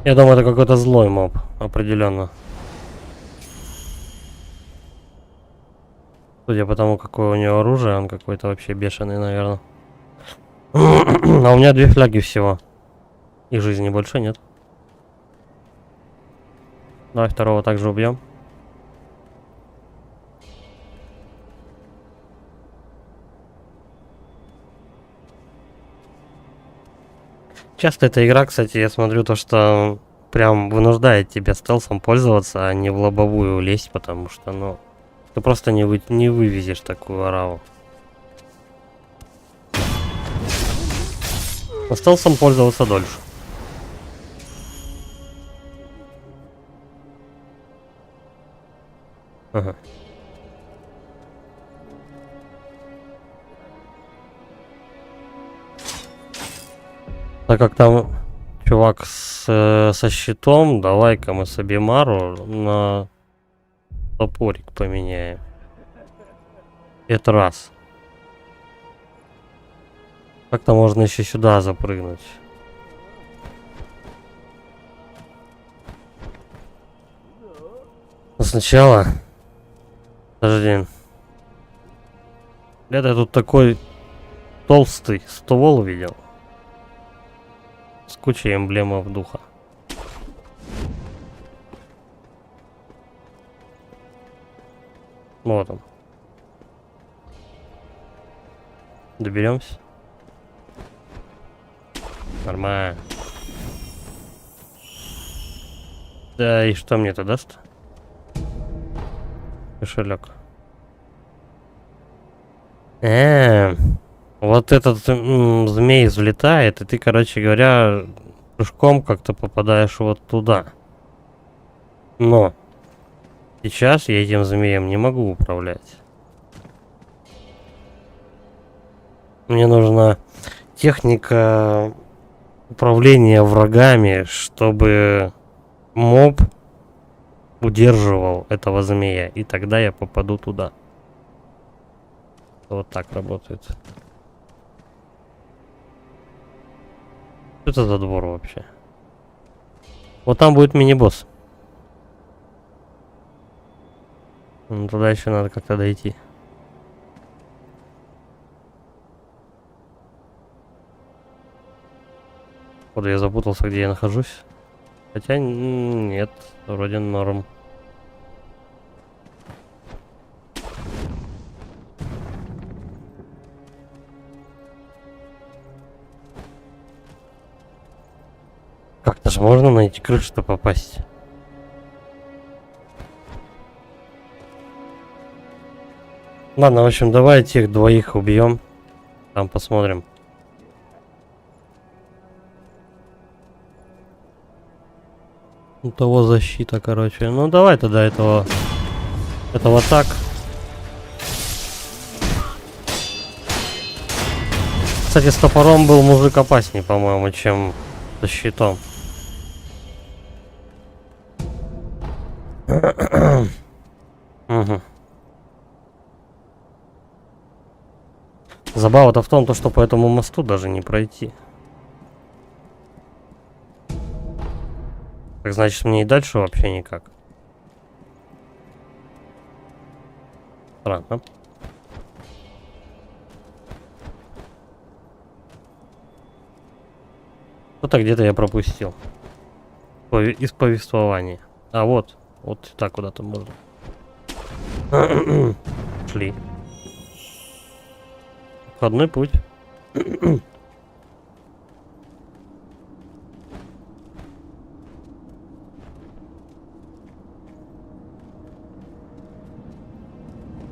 Я думаю, это какой-то злой моб, определенно. Судя по тому, какое у него оружие, он какой-то вообще бешеный, наверное. А у меня 2 фляги всего. И жизни больше нет. Давай второго также убьем. Часто эта игра, кстати, я смотрю то, что прям вынуждает тебя стелсом пользоваться, а не в лобовую лезть, потому что, ну, ты просто не вывезешь такую ораву. Остался пользоваться дольше. Ага. Так как там чувак со щитом, давай-ка мы себе Мару на топорик поменяем. Это раз. Как-то можно еще сюда запрыгнуть. Но сначала... Подожди. Я тут такой толстый ствол видел. С кучей эмблемов духа. Вот он. Доберемся. Нормально. Да, и что мне это даст? Кошелек. Вот этот змей взлетает, и ты, короче говоря, прыжком как-то попадаешь вот туда. Но сейчас я этим змеем не могу управлять. Мне нужна техника управления врагами, чтобы моб удерживал этого змея, и тогда я попаду туда. Вот так работает. Что это за двор вообще? Вот там будет мини-босс. Ну, туда еще надо как-то дойти. Вот я запутался, где я нахожусь. Хотя нет, вроде норм. Как-то же можно на эти крыши-то попасть. Ладно, в общем, давай этих двоих убьем. Там посмотрим. У того защита, короче. Ну давай тогда этого так. Кстати, с топором был мужик опаснее, по-моему, чем со щитом. Угу. Забава-то в том, что по этому мосту даже не пройти. Так значит, мне и дальше вообще никак. Странно. Что-то где-то я пропустил. Из повествования. А вот так куда-то можно. Шли. Входной путь.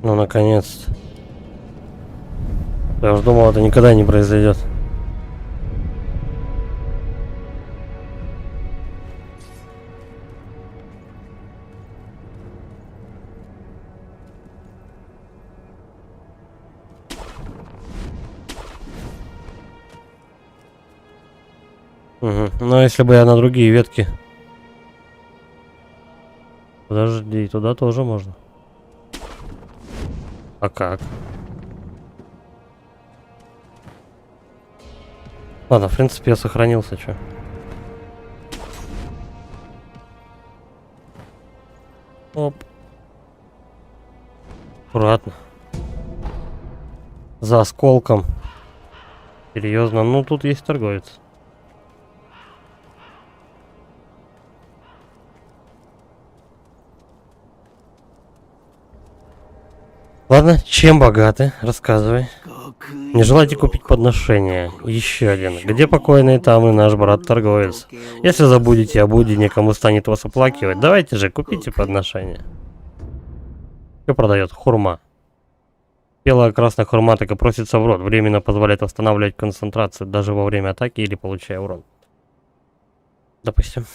Ну, наконец-то. Я уже думал, это никогда не произойдет. Угу. Но если бы я на другие ветки... Подожди, туда тоже можно. А как? Ладно, в принципе, я сохранился, чё. Оп. Аккуратно. За осколком. Серьезно, ну тут есть торговец. Ладно, чем богаты? Рассказывай. Не желаете купить подношение? Еще один. Где покойный, там и наш брат-торговец. Если забудете о Будде, некому станет вас оплакивать. Давайте же, купите подношение. Что продает? Хурма. Белая красная хроматика просится в рот. Временно позволяет восстанавливать концентрацию даже во время атаки или получая урон. Допустим.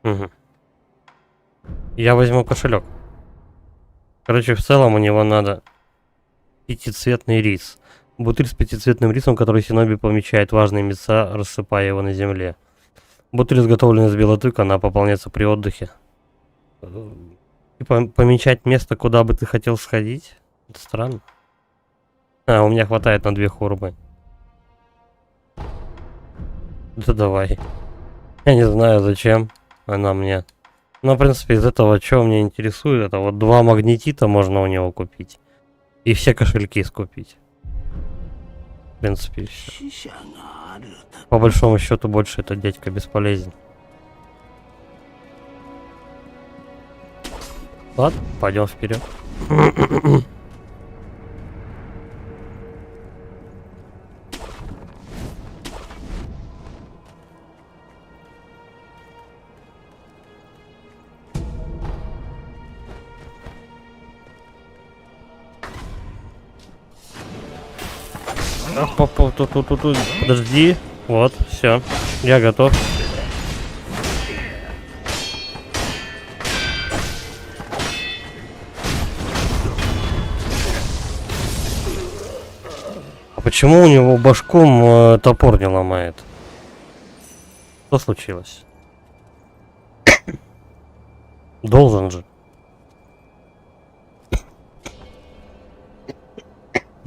Угу. Я возьму кошелек. Короче, в целом у него надо пятицветный рис. Бутыль с пятицветным рисом, который Синоби помечает важные места, рассыпая его на земле. Бутыль изготовлена из белого тыка, она пополняется при отдыхе. И помечать место, куда бы ты хотел сходить? Это странно. У меня хватает на 2 хурмы. Да давай. Я не знаю, зачем она мне. Но, в принципе, из этого, что меня интересует, это вот 2 магнетита можно у него купить. И все кошельки скупить. В принципе, все. По большому счету, больше этот дядька бесполезен. Ладно, пойдем вперед. Тут. Подожди. Вот, все. Я готов. А почему у него башком топор не ломает? Что случилось? Должен же.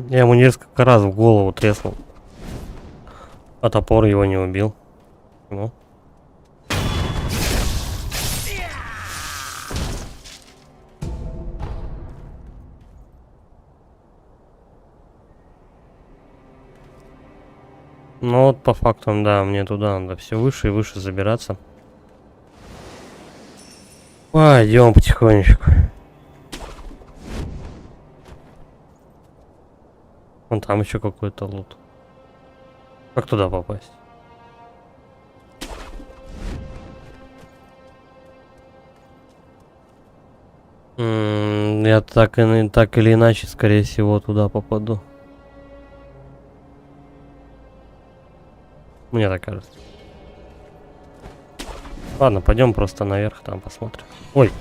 Я ему несколько раз в голову треснул. А топор его не убил. Ну. Ну вот по факту, да, мне туда надо все выше и выше забираться. Пойдем потихонечку. Вон там еще какой-то лут. Как туда попасть? Я так или иначе, скорее всего, туда попаду. Мне так кажется. Ладно, пойдем просто наверх, там посмотрим. Ой.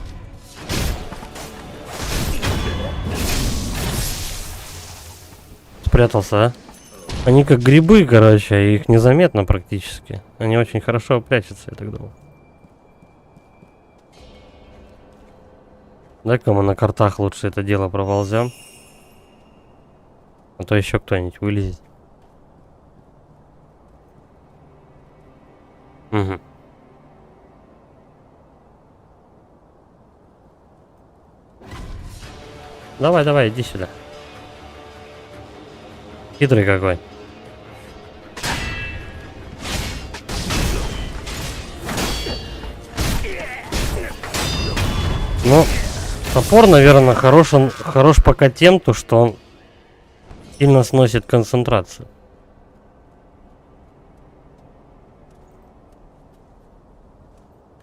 Спрятался, а? Они как грибы, короче, их незаметно практически. Они очень хорошо прячутся, я так думаю. Дай-ка мы на картах лучше это дело проползем. А то еще кто-нибудь вылезет. Угу. Давай, иди сюда. Хитрый какой. Ну, топор, наверное, хорош пока тем, то, что он сильно сносит концентрацию.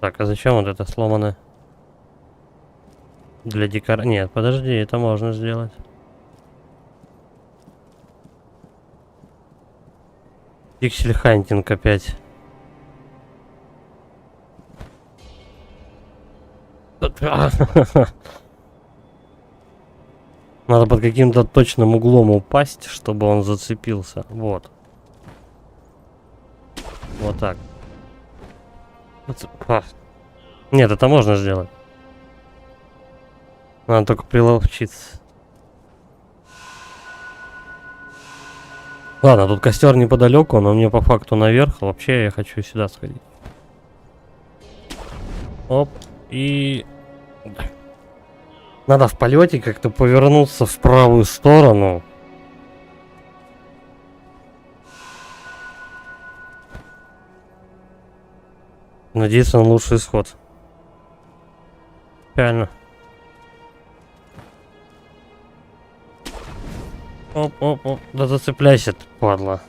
Так, а зачем вот это сломанное? Для декора... Нет, подожди, это можно сделать. Пиксель хантинг опять. Надо под каким-то точным углом упасть, чтобы он зацепился. Вот. Вот так. Нет, это можно сделать. Надо только приловчиться. Ладно, тут костер неподалеку, но мне по факту наверх. Вообще я хочу сюда сходить. Оп. И... Надо в полете как-то повернуться в правую сторону. Надеюсь, на лучший исход. Реально. Оп. Да зацепляйся ты, падла.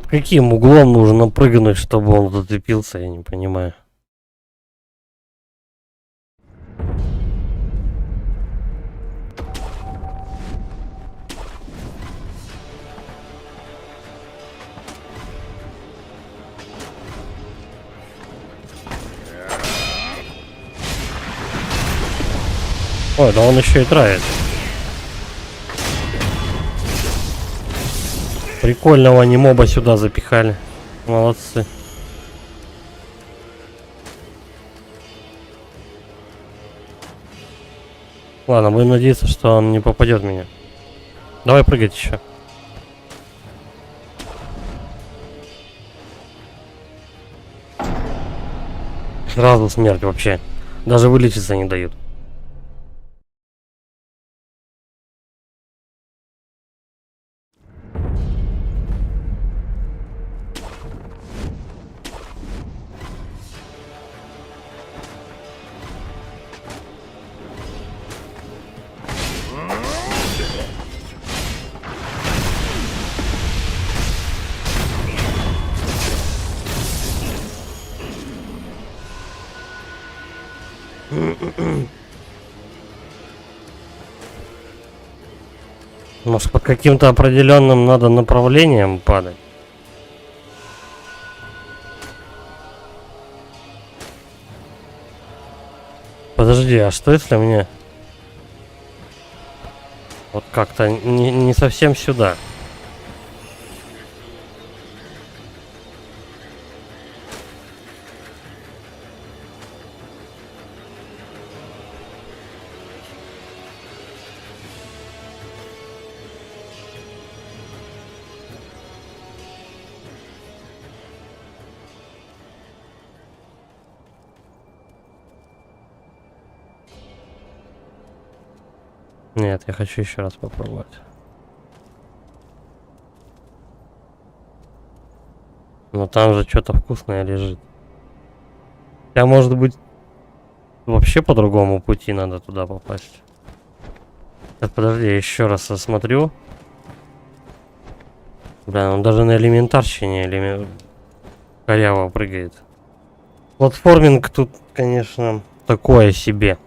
Каким углом нужно прыгнуть, чтобы он зацепился, я не понимаю. Ой, да он еще и травит. Прикольного они моба сюда запихали. Молодцы. Ладно, будем надеяться, что он не попадет в меня. Давай прыгать еще. Сразу смерть вообще. Даже вылечиться не дают. Может, под каким-то определенным надо направлением падать? Подожди, а что если мне... Вот как-то не совсем сюда. Нет, я хочу еще раз попробовать. Но там же что-то вкусное лежит. Хотя, может быть, вообще по другому пути надо туда попасть. Так, подожди, я еще раз осмотрю. Бля, он даже на элементарщине коряво прыгает. Платформинг тут, конечно, такое себе.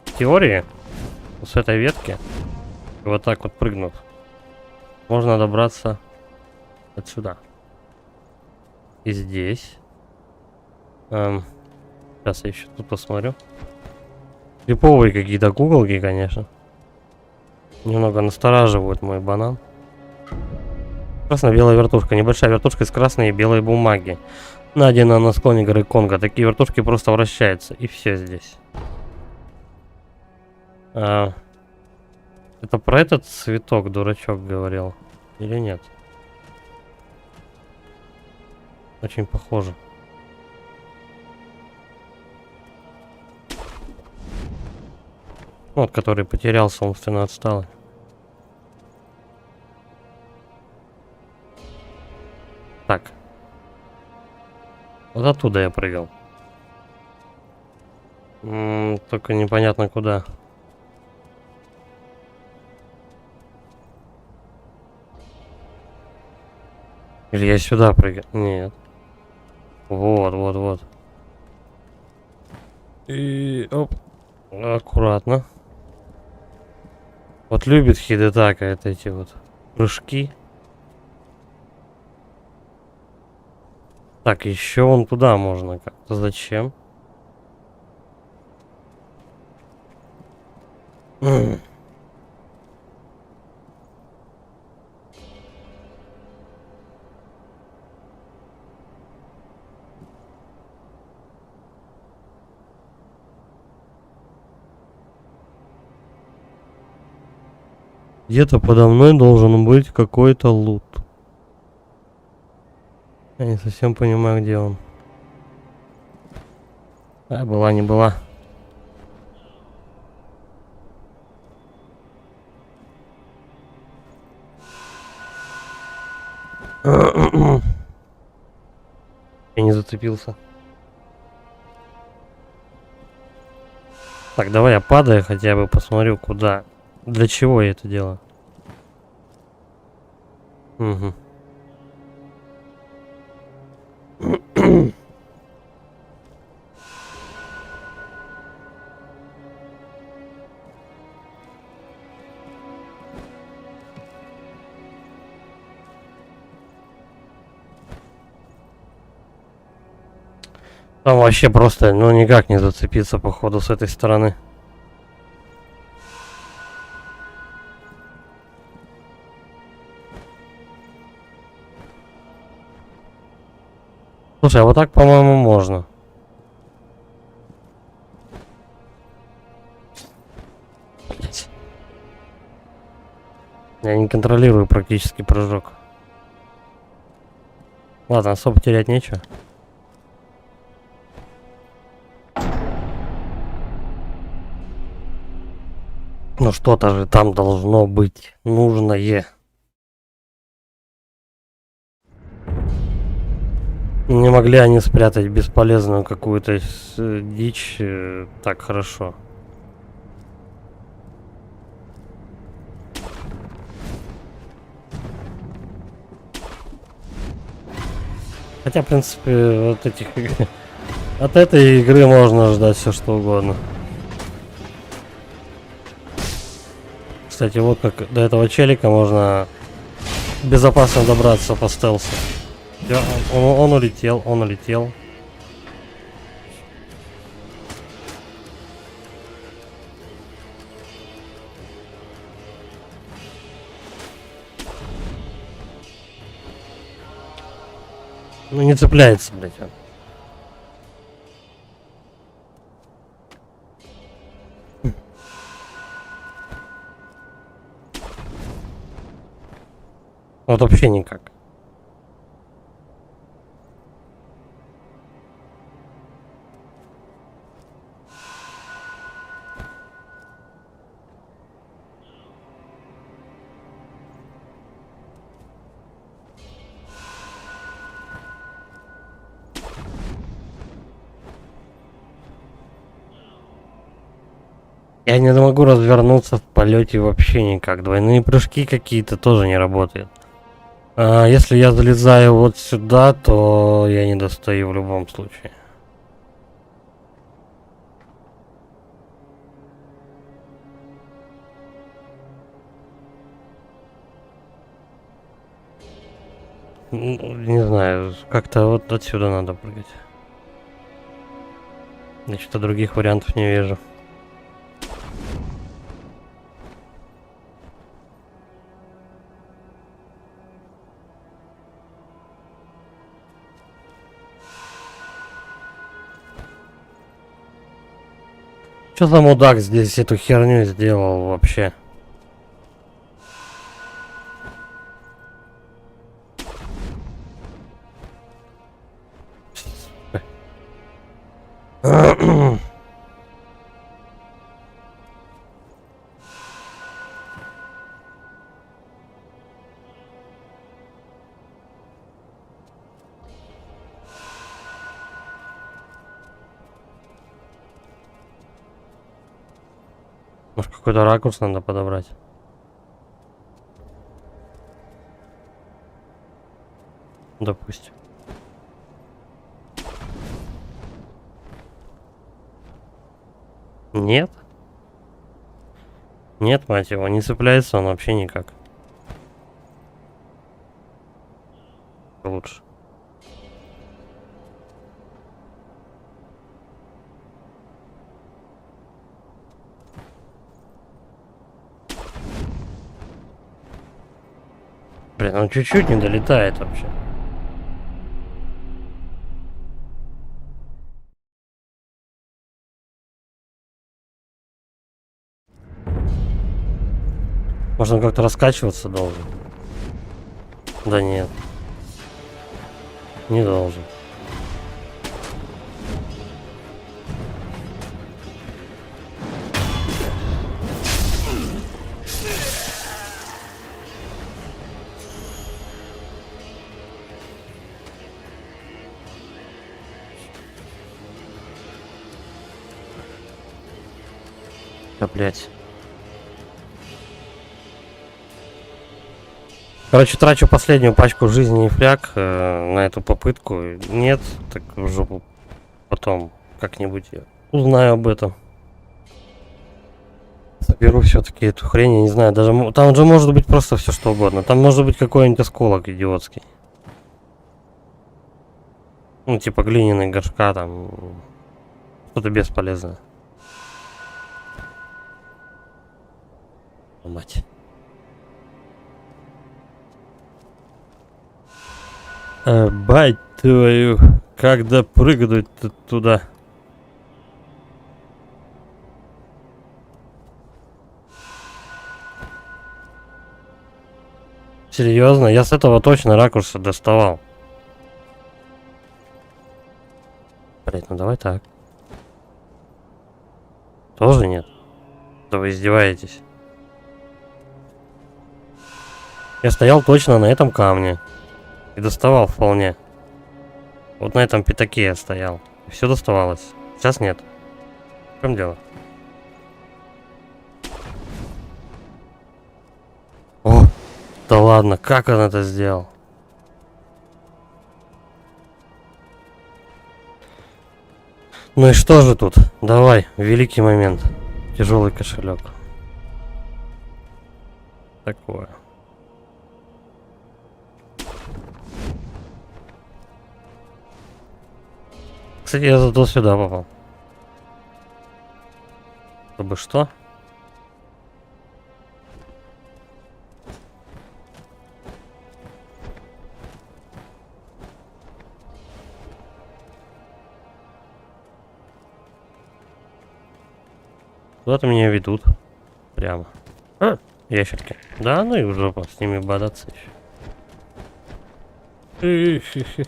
В теории, с этой ветки, вот так вот прыгнув, можно добраться отсюда. И здесь. Сейчас я еще тут посмотрю. Криповые какие-то куколки, конечно. Немного настораживают мой банан. Красно-белая вертушка. Небольшая вертушка из красной и белой бумаги. Найдена на склоне горы Конго. Такие вертушки просто вращаются. И все здесь. Это про этот цветок дурачок говорил? Или нет? Очень похоже. Вот, который потерялся, умственно отсталый. Так. Вот оттуда я прыгал. Только непонятно куда. Или я сюда прыгаю? Нет. Вот, вот, вот. И оп. Аккуратно. Вот любит Хидетака это эти вот прыжки. Так, еще вон туда можно как-то. Зачем? Где-то подо мной должен быть какой-то лут. Я не совсем понимаю, где он. А, была, не была. Я не зацепился. Так, давай я падаю, хотя бы посмотрю, куда. Для чего я это делаю. Угу. Там вообще просто, ну, никак не зацепиться, походу, с этой стороны. Слушай, а вот так, по-моему, можно. Блять. Я не контролирую практически прыжок. Ладно, особо терять нечего. Ну что-то же там должно быть нужное. Не могли они спрятать бесполезную какую-то дичь так хорошо. Хотя, в принципе, вот этих от этой игры можно ждать все что угодно. Кстати, вот как до этого челика можно безопасно добраться по стелсу. Он улетел, он улетел. Ну не цепляется, блять. Вот вообще никак. Я не могу развернуться в полете вообще никак. Двойные прыжки какие-то тоже не работают. А если я залезаю вот сюда, то я не достаю в любом случае. Не знаю, как-то вот отсюда надо прыгать. Я что-то других вариантов не вижу. Что за мудак здесь эту херню сделал вообще? Может, какой-то ракурс надо подобрать? Допустим. Нет? Нет, мать его, не цепляется он вообще никак. Лучше. Блин, он чуть-чуть не долетает вообще. Может, он как-то раскачиваться должен? Да нет. Не должен. Да, блять. Короче, трачу последнюю пачку жизни и фляг на эту попытку. Нет, так в жопу. Потом как-нибудь я узнаю об этом. Соберу все-таки эту хрень, я не знаю, даже там же может быть просто все что угодно. Там может быть какой-нибудь осколок идиотский. Ну, типа глиняный горшка, там что-то бесполезное. Мать. Бать твою, как допрыгнуть туда? Серьезно, я с этого точно ракурса доставал. Блять, ну давай так. Тоже нет? Да вы издеваетесь. Я стоял точно на этом камне. И доставал вполне. Вот на этом пятаке я стоял. И все доставалось. Сейчас нет. В чем дело? О, да ладно, как он это сделал? Ну и что же тут? Давай, великий момент. Тяжелый кошелек. Такое. Кстати, я зато сюда попал. Чтобы что? Куда-то меня ведут. Прямо. А, ящерки. Да, ну и в жопу с ними бодаться еще.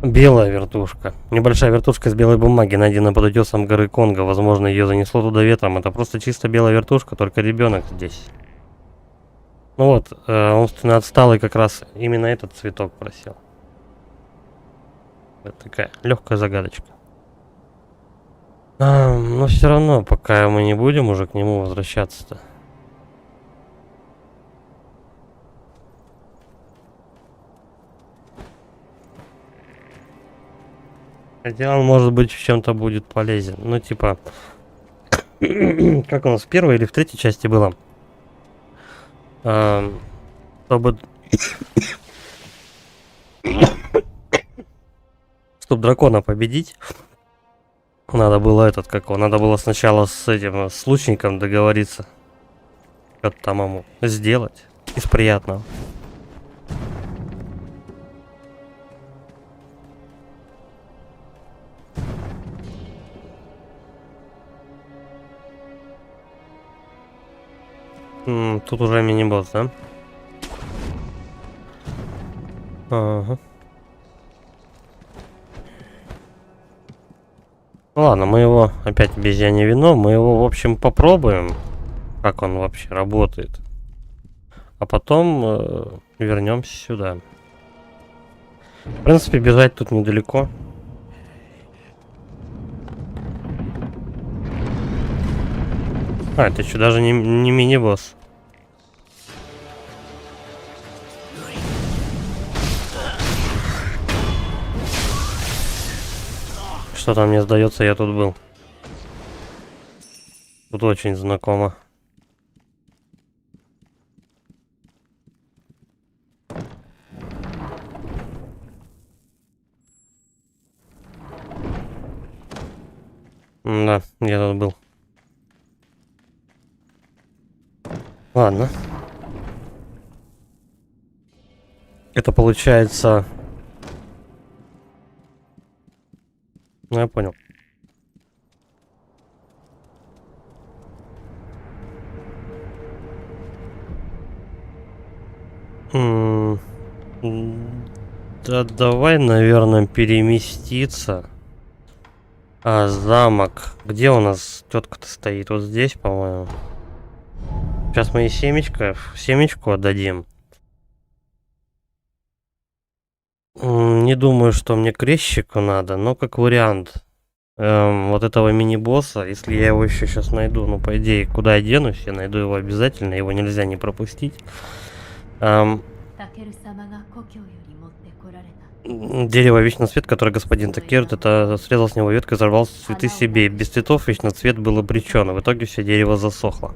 Белая вертушка. Небольшая вертушка из белой бумаги, найдена под утесом горы Конго. Возможно, ее занесло туда ветром. Это просто чисто белая вертушка, только ребенок здесь. Ну вот, умственно отсталый как раз именно этот цветок просил. Это такая легкая загадочка. Но все равно, пока мы не будем уже к нему возвращаться-то. Хотя он, может быть, в чем-то будет полезен. Ну, типа, как у нас в первой или в третьей части было? Чтобы... Чтобы дракона победить, надо было надо было сначала с этим, с лучником договориться. Что-то там ему сделать из приятного. Тут уже мини-босс, да? Ага. Ну ладно, мы его, опять обезьяне вино, мы его, в общем, попробуем, как он вообще работает. А потом вернемся сюда. В принципе, бежать тут недалеко. А, это еще даже не мини-босс. Что-то мне сдается, я тут был. Тут очень знакомо. Да, я тут был. Ладно. Это получается... Ну, я понял. Да давай, наверное, переместиться. А, замок. Где у нас тетка-то стоит? Вот здесь, по-моему. Сейчас мы ей семечку отдадим. Не думаю, что мне крещику надо, но как вариант. вот этого мини-босса, если я его еще сейчас найду, ну, по идее, куда я денусь, я найду его обязательно, его нельзя не пропустить. Дерево Вечный Цвет, которое господин Такерт, это срезал с него ветку и взорвал цветы себе. И без цветов Вечный Цвет был обречен, в итоге все дерево засохло.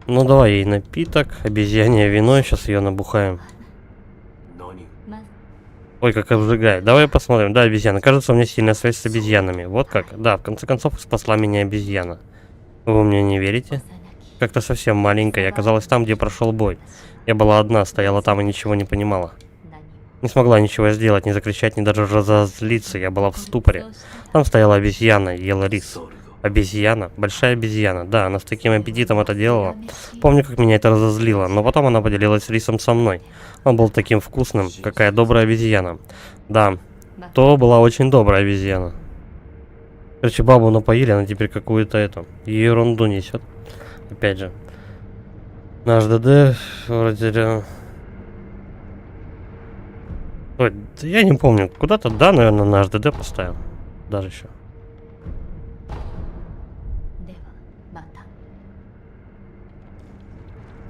Ну, давай ей напиток, обезьянье вино, сейчас ее набухаем. Ой, как обжигает. Давай посмотрим. Да, обезьяна. Кажется, у меня сильная связь с обезьянами. Вот как. Да, в конце концов, спасла меня обезьяна. Вы мне не верите? Как-то совсем маленькая. Я оказалась там, где прошел бой. Я была одна, стояла там и ничего не понимала. Не смогла ничего сделать, ни закричать, ни даже разозлиться. Я была в ступоре. Там стояла обезьяна и ела рис. Обезьяна? Большая обезьяна. Да, она с таким аппетитом это делала. Помню, как меня это разозлило, но потом она поделилась рисом со мной. Он был таким вкусным. Какая добрая обезьяна. Да, то была очень добрая обезьяна. Короче, бабу напоили, она теперь какую-то эту ерунду несет. Опять же. Наш ДД вроде... Ой, да я не помню. Куда-то, да, наверное, наш ДД поставил. Даже еще.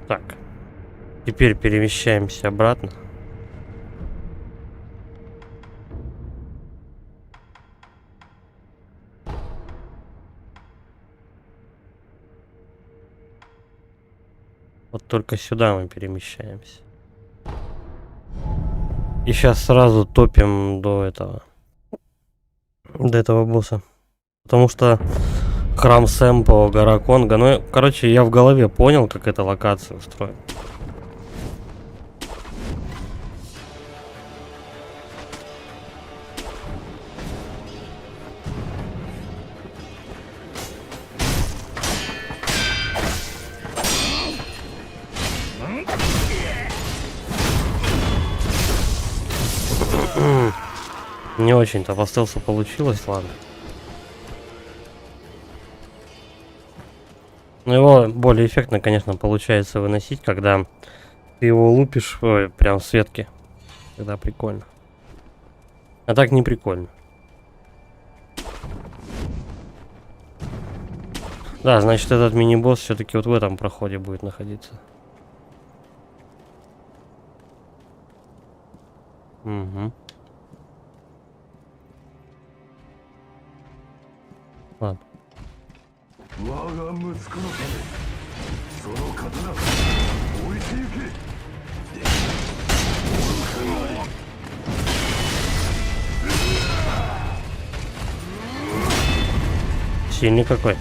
Так. Теперь перемещаемся обратно. Вот только сюда мы перемещаемся. И сейчас сразу топим до этого босса. Потому что храм Сэмпо, гора Конга. Ну, короче, я в голове понял, как эта локация устроена. Не очень-то по стелсу получилось, ладно. Но его более эффектно, конечно, получается выносить, когда ты его лупишь прям в светке. Тогда прикольно. А так не прикольно. Да, значит, этот мини-босс все-таки вот в этом проходе будет находиться. Угу. Ладно. Сильный какой.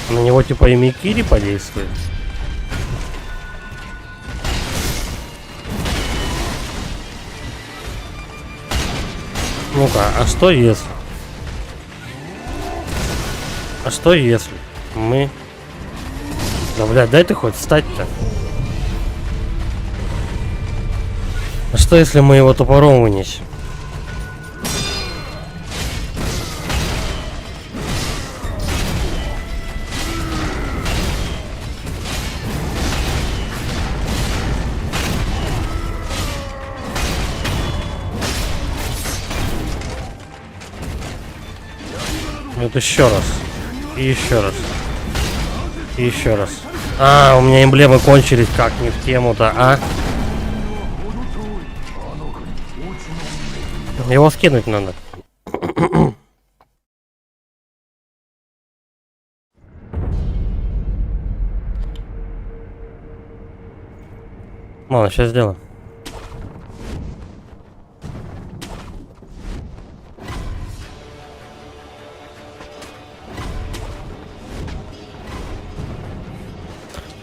На него типа и Микири подействует. Ну-ка, а что если? А что если мы... Да, блядь, дай ты хоть встать-то. А что если мы его топором вынесем? Вот еще раз. И еще раз. И еще раз. А, у меня эмблемы кончились, как не в тему-то, а? Его скинуть надо. Ладно, сейчас сделаем.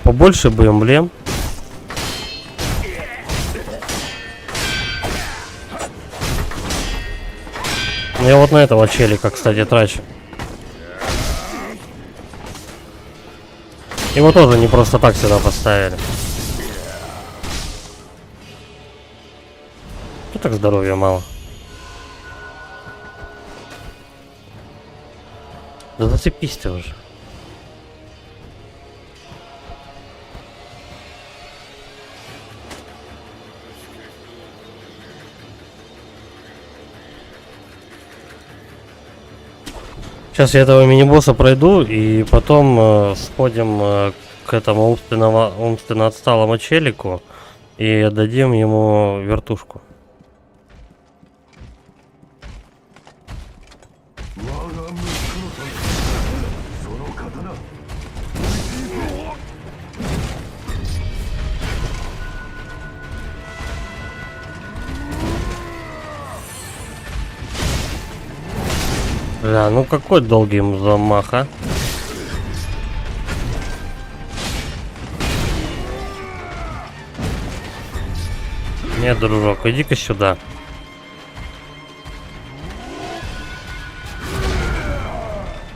Побольше бы эмблем. Я вот на этого челика, кстати, трачу. Его тоже не просто так сюда поставили. Ну так здоровья мало. Да зацепись ты уже. Сейчас я этого мини-босса пройду и потом сходим к этому умственно отсталому челику и отдадим ему вертушку. Бля, ну какой долгий замах, а? Нет, дружок, иди-ка сюда.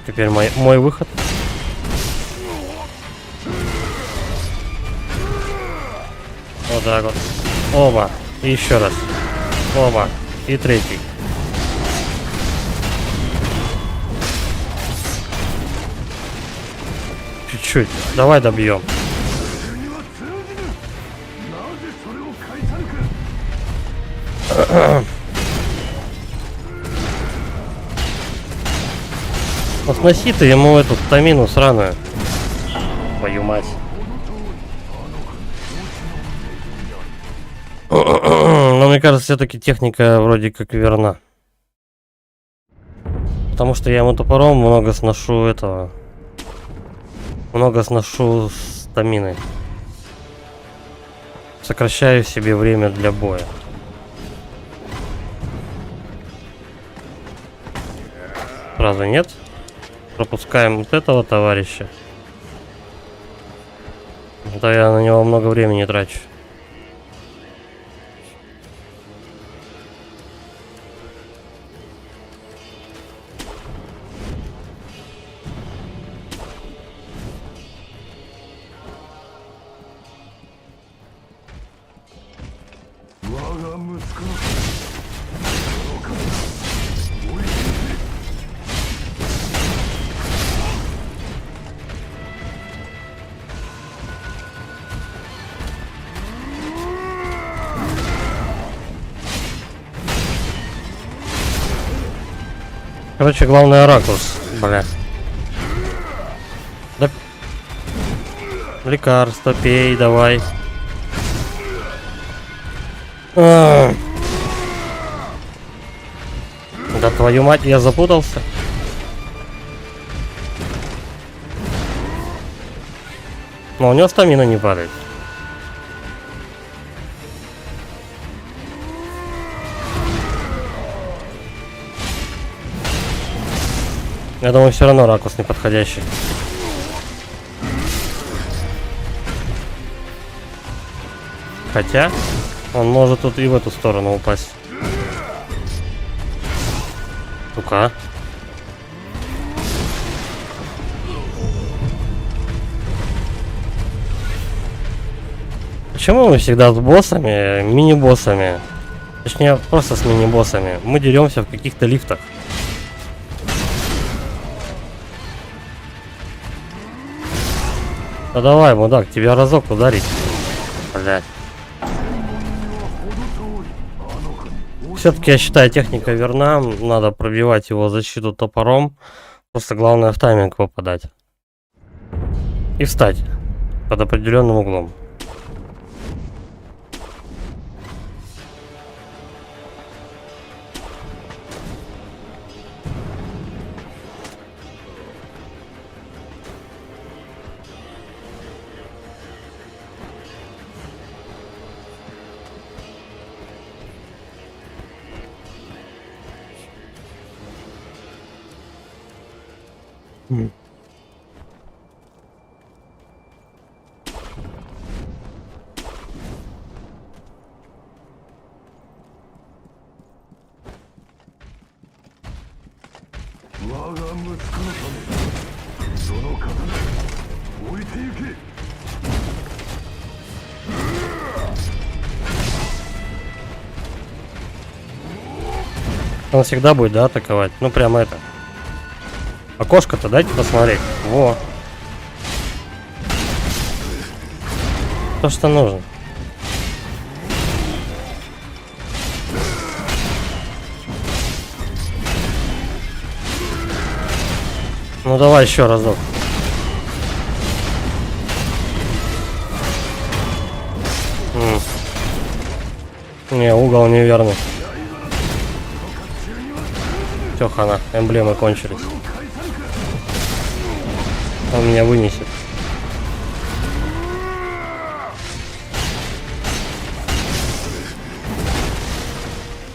Теперь мой выход. Вот так вот. Оба. И еще раз. Оба. И третий. Чуть-чуть. Давай добьем. Ну сноси ты ему эту стамину сраную. Твою мать. Но мне кажется, все-таки техника вроде как верна. Потому что я ему топором много сношу этого. Много сношу стамины. Сокращаю себе время для боя. Сразу нет. Пропускаем вот этого товарища. Да я на него много времени трачу. Короче, главное ракурс, бля. Да... Лекарство пей, давай. Да твою мать, я запутался. Но у него стамина не падает. Я думаю, все равно ракурс неподходящий. Хотя, он может тут и в эту сторону упасть. Ну-ка. Почему мы всегда с боссами, мини-боссами, точнее, просто с мини-боссами, мы деремся в каких-то лифтах? Да давай, мудак, тебя разок ударить. Блядь. Все-таки я считаю, техника верна. Надо пробивать его защиту топором. Просто главное в тайминг попадать. И встать под определенным углом. Он всегда будет, да, атаковать? Ну, прямо это. Окошко-то дайте посмотреть. Во. То, что нужно. Ну давай еще разок. Не, угол неверный. Все, хана, эмблемы кончились. Он меня вынесет.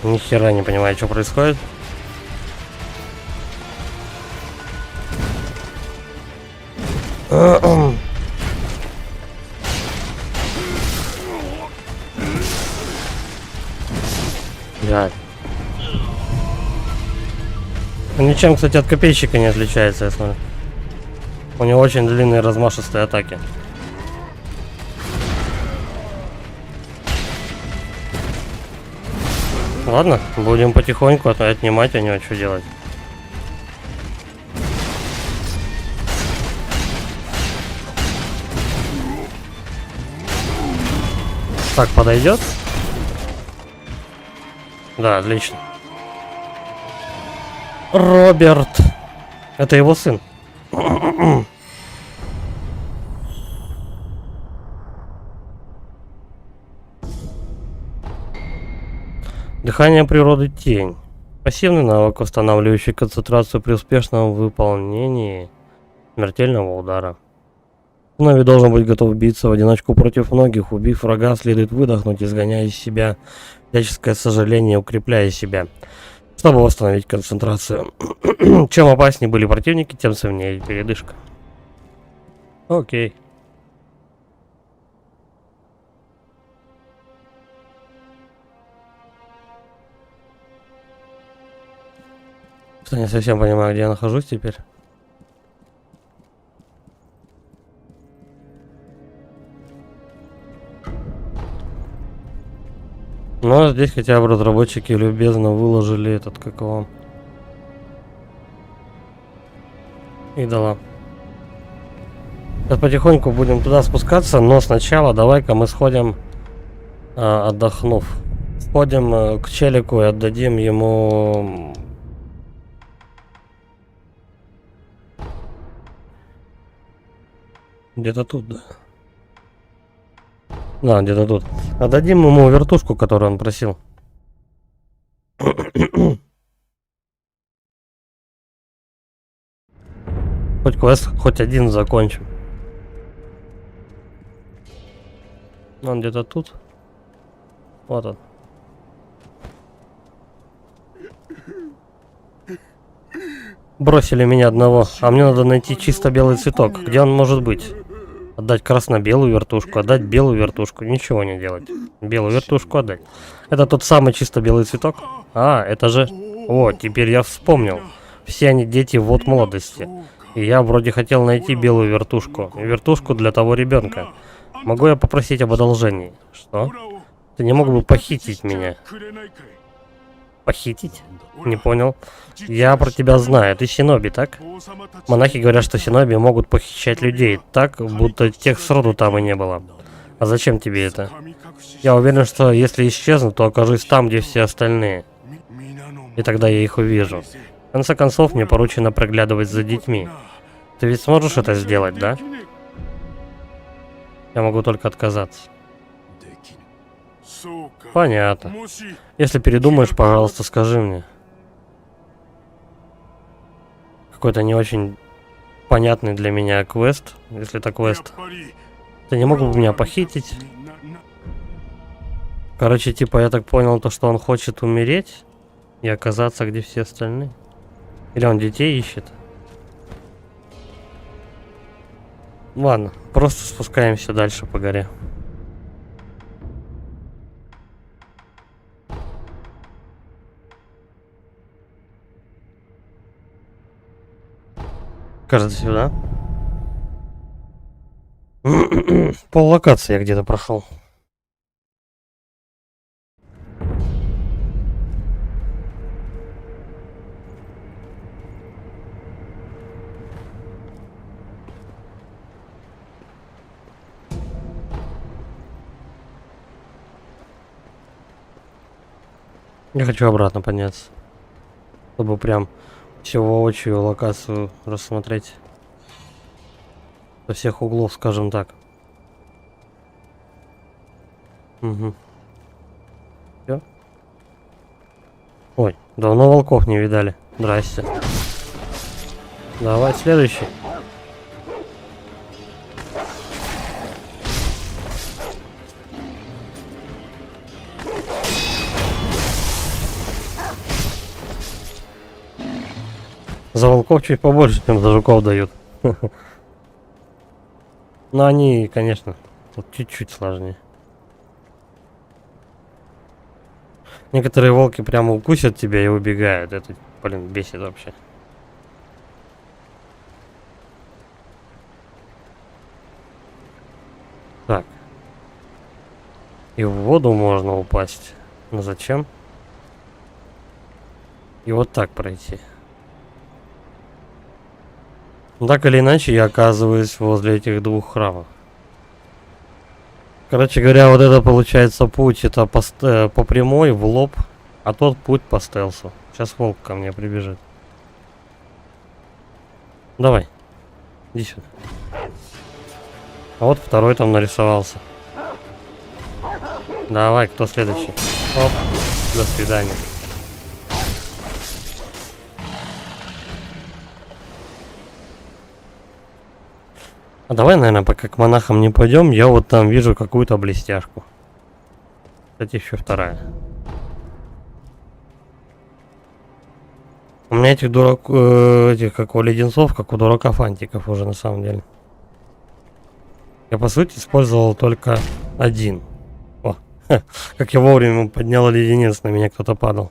Ни хера не понимаю, что происходит. Блядь. Он ничем, кстати, от копейщика не отличается, я смотрю. У него очень длинные размашистые атаки. Ладно, будем потихоньку отнимать у него, что делать. Так, подойдет? Да, отлично. Роберт. Это его сын. Дыхание природы тень. Пассивный навык, восстанавливающий концентрацию при успешном выполнении смертельного удара. Нави должен быть готов биться в одиночку против многих. Убив врага, следует выдохнуть, изгоняя из себя всяческое сожаление, укрепляя себя, чтобы восстановить концентрацию. Чем опаснее были противники, тем сильнее передышка. Окей. Что, не совсем понимаю, где я нахожусь теперь. Но здесь хотя бы разработчики любезно выложили этот, как его, идола. Сейчас потихоньку будем туда спускаться, но сначала давай-ка мы сходим, отдохнув. Сходим к челику и отдадим ему... Где-то тут, да. Да, где-то тут. Отдадим ему вертушку, которую он просил. Хоть квест, хоть один закончим. Он где-то тут. Вот он. Бросили меня одного, а мне надо найти чисто белый цветок. Где он может быть? Отдать красно-белую вертушку, отдать белую вертушку. Ничего не делать. Белую вертушку отдать. Это тот самый чисто белый цветок? А, это же... О, теперь я вспомнил. Все они дети вот молодости. И я вроде хотел найти белую вертушку. Вертушку для того ребенка. Могу я попросить об одолжении? Что? Ты не мог бы похитить меня? Похитить? Не понял. Я про тебя знаю. Ты синоби, так? Монахи говорят, что синоби могут похищать людей так, будто тех сроду там и не было. А зачем тебе это? Я уверен, что если исчезну, то окажусь там, где все остальные. И тогда я их увижу. В конце концов, мне поручено приглядывать за детьми. Ты ведь сможешь это сделать, да? Я могу только отказаться. Понятно. Если передумаешь, пожалуйста, скажи мне. Какой-то не очень понятный для меня квест, если это квест. Ты не мог бы меня похитить? Короче, типа, я так понял, то, что он хочет умереть и оказаться, где все остальные. Или он детей ищет? Ладно, просто спускаемся дальше по горе. Кажется, сюда. Пол локации я где-то прошел. Я хочу обратно подняться. Чтобы прям Всего воочию локацию рассмотреть. Со всех углов, скажем так. Угу. Все. Ой, давно волков не видали. Здрасте. Давай следующий. За волков чуть побольше, чем за жуков дают. Но они, конечно, тут чуть-чуть сложнее. Некоторые волки прямо укусят тебя и убегают. Это, блин, бесит вообще. Так. И в воду можно упасть. Но зачем? И вот так пройти. Так или иначе, я оказываюсь возле этих двух храмов. Короче говоря, вот это получается путь, это по прямой, в лоб, а тот путь по стелсу. Сейчас волк ко мне прибежит. Давай, иди сюда. А вот второй там нарисовался. Давай, кто следующий? Оп, до свидания. А давай, наверное, пока к монахам не пойдем, я вот там вижу какую-то блестяшку. Кстати, еще вторая. У меня этих этих, как у леденцов, как у дурака фантиков уже на самом деле. Я, по сути, использовал только один. О, как я вовремя поднял леденец, на меня кто-то падал.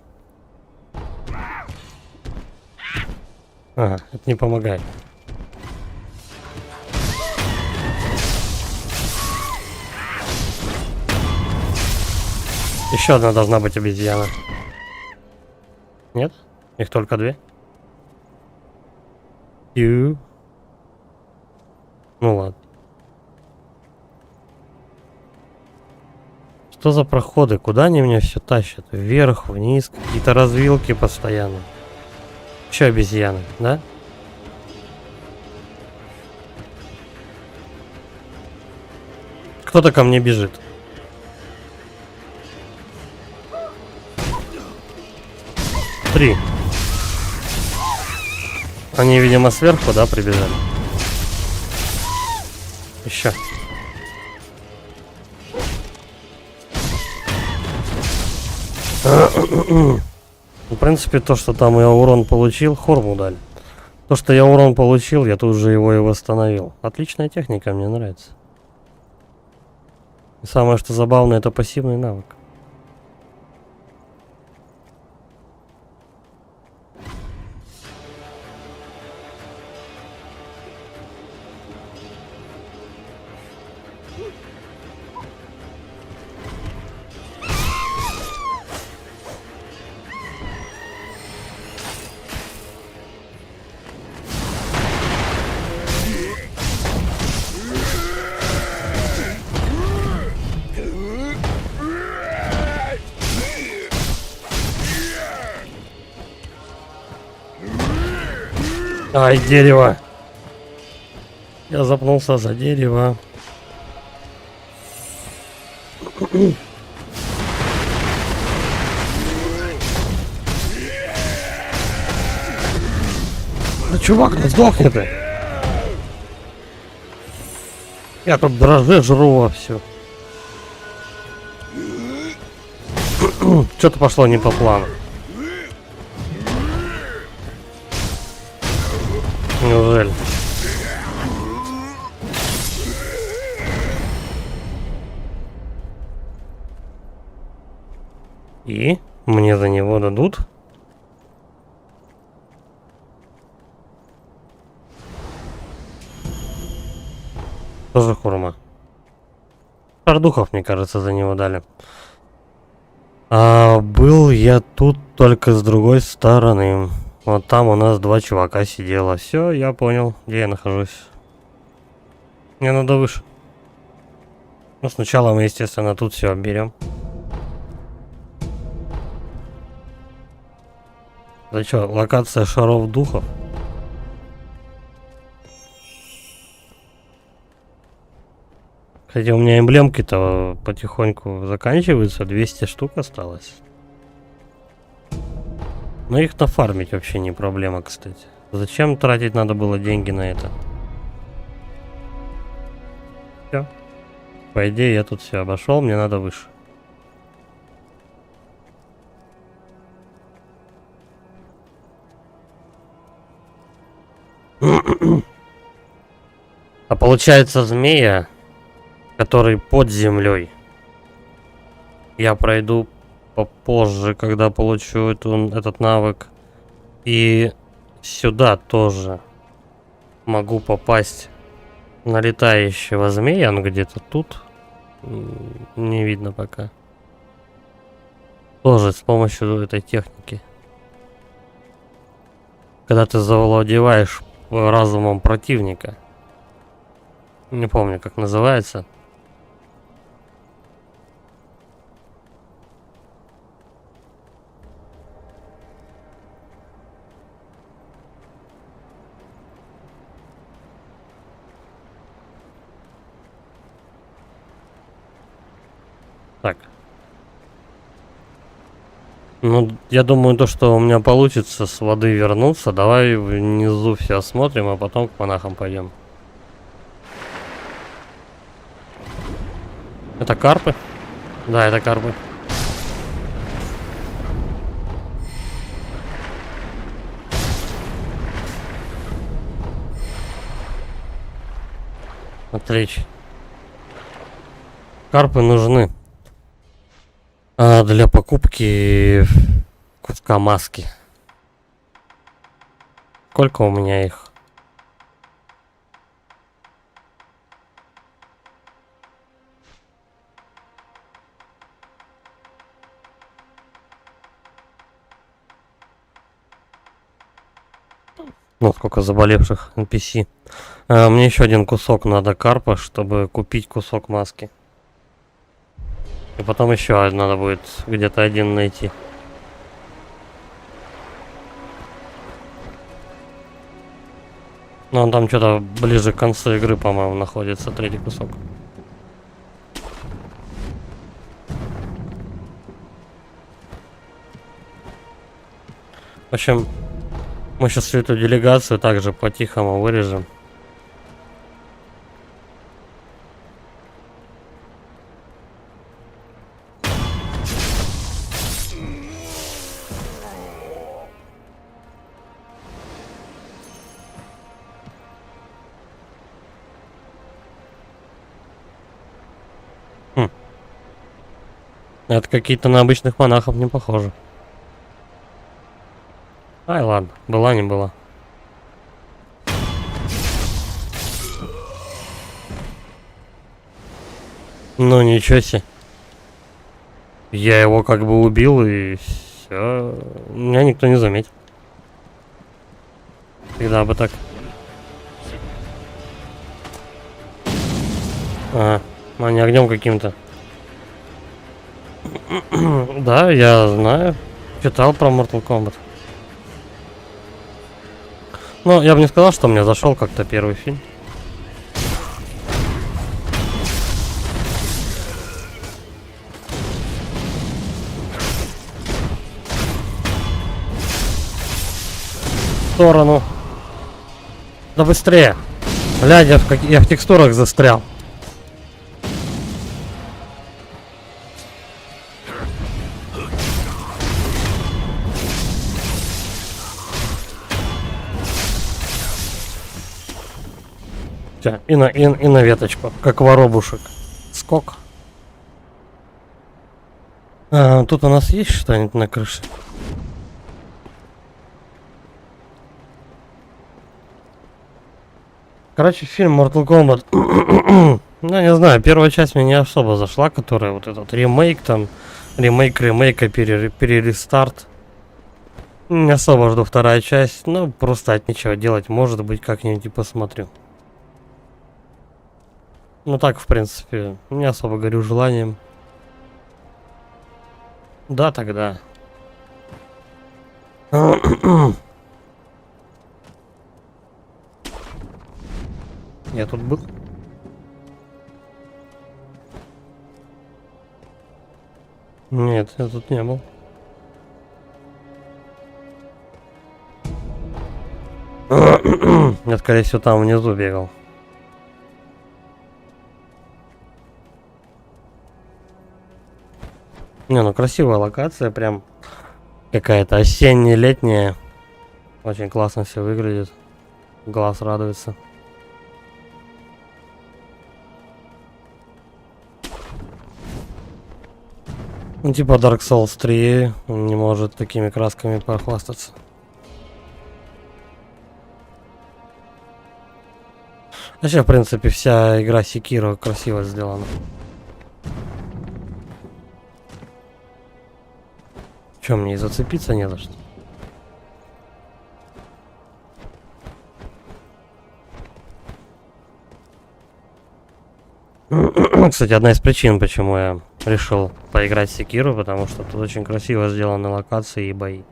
Ага, это не помогает. Еще одна должна быть обезьяна. Нет? Их только две? Ну ладно. Что за проходы? Куда они меня все тащат? Вверх, вниз, какие-то развилки постоянно. Еще обезьяны, да? Кто-то ко мне бежит. Три. Они, видимо, сверху, да, прибежали? Еще. В принципе, то, что там я урон получил, хорму дали. То, что я урон получил, я тут же его и восстановил. Отличная техника, мне нравится. И самое, что забавное, это пассивный навык. Ай, дерево. Я запнулся за дерево. Да чувак, ну сдохни ты. Я тут дрожжи жру вовсю. Что-то пошло не по плану. Неужели? И мне за него дадут? Тоже хурма. Шардухов, мне кажется, за него дали. А был я тут только с другой стороны. Вот там у нас два чувака сидело. Все, я понял, где я нахожусь. Мне надо выше. Ну, сначала мы, естественно, тут все обберем. Да чё, локация шаров духов? Хотя у меня эмблемки-то потихоньку заканчиваются, 200 штук осталось. Но их нафармить вообще не проблема, кстати. Зачем тратить надо было деньги на это? Все. По идее, я тут все обошел, мне надо выше. А получается, змея, который под землей, я пройду попозже, когда получу этот навык. И сюда тоже могу попасть на летающего змея. Он где-то тут. Не видно пока. Тоже с помощью этой техники. Когда ты завладеваешь разумом противника. Не помню, как называется. Так. Ну, я думаю, то, что у меня получится с воды вернуться. Давай внизу все осмотрим, а потом к монахам пойдем. Это карпы? Да, это карпы. Отлично. Карпы нужны для покупки куска маски. Сколько у меня их? Ну, сколько заболевших NPC. Мне еще один кусок надо карпа, чтобы купить кусок маски. И потом еще надо будет где-то один найти. Но он там что-то ближе к концу игры, по-моему, находится третий кусок. В общем, мы сейчас всю эту делегацию также по-тихому вырежем. Это какие-то на обычных монахов не похоже. Ай, ладно, была не была. Ну ничего себе. Я его как бы убил и все. Меня никто не заметил. Всегда бы так. Ага, они огнем каким-то. Да, я знаю. Читал про Mortal Kombat. Но я бы не сказал, что мне зашел как-то первый фильм. В сторону. Да быстрее. Блядь, я в текстурах застрял. И на веточку, как воробушек. Скок. Тут у нас есть что-нибудь на крыше? Короче, фильм Mortal Kombat. Ну, не знаю, первая часть мне не особо зашла, которая вот этот ремейк там, ремейка, перерестарт. Не особо жду вторая часть, но просто от нечего делать, может быть, как-нибудь и посмотрю. Ну так, в принципе, не особо горю желанием. Да, тогда. Я тут был? Нет, я тут не был. Я, скорее всего, там внизу бегал. Не, ну красивая локация, прям какая-то осенне-летняя. Очень классно все выглядит. Глаз радуется. Ну, типа Dark Souls 3 он не может такими красками похвастаться. Вообще, в принципе, вся игра Sekiro красиво сделана. Чё, мне и зацепиться не за что? Кстати, одна из причин, почему я решил поиграть в Sekiro, потому что тут очень красиво сделаны локации и бои.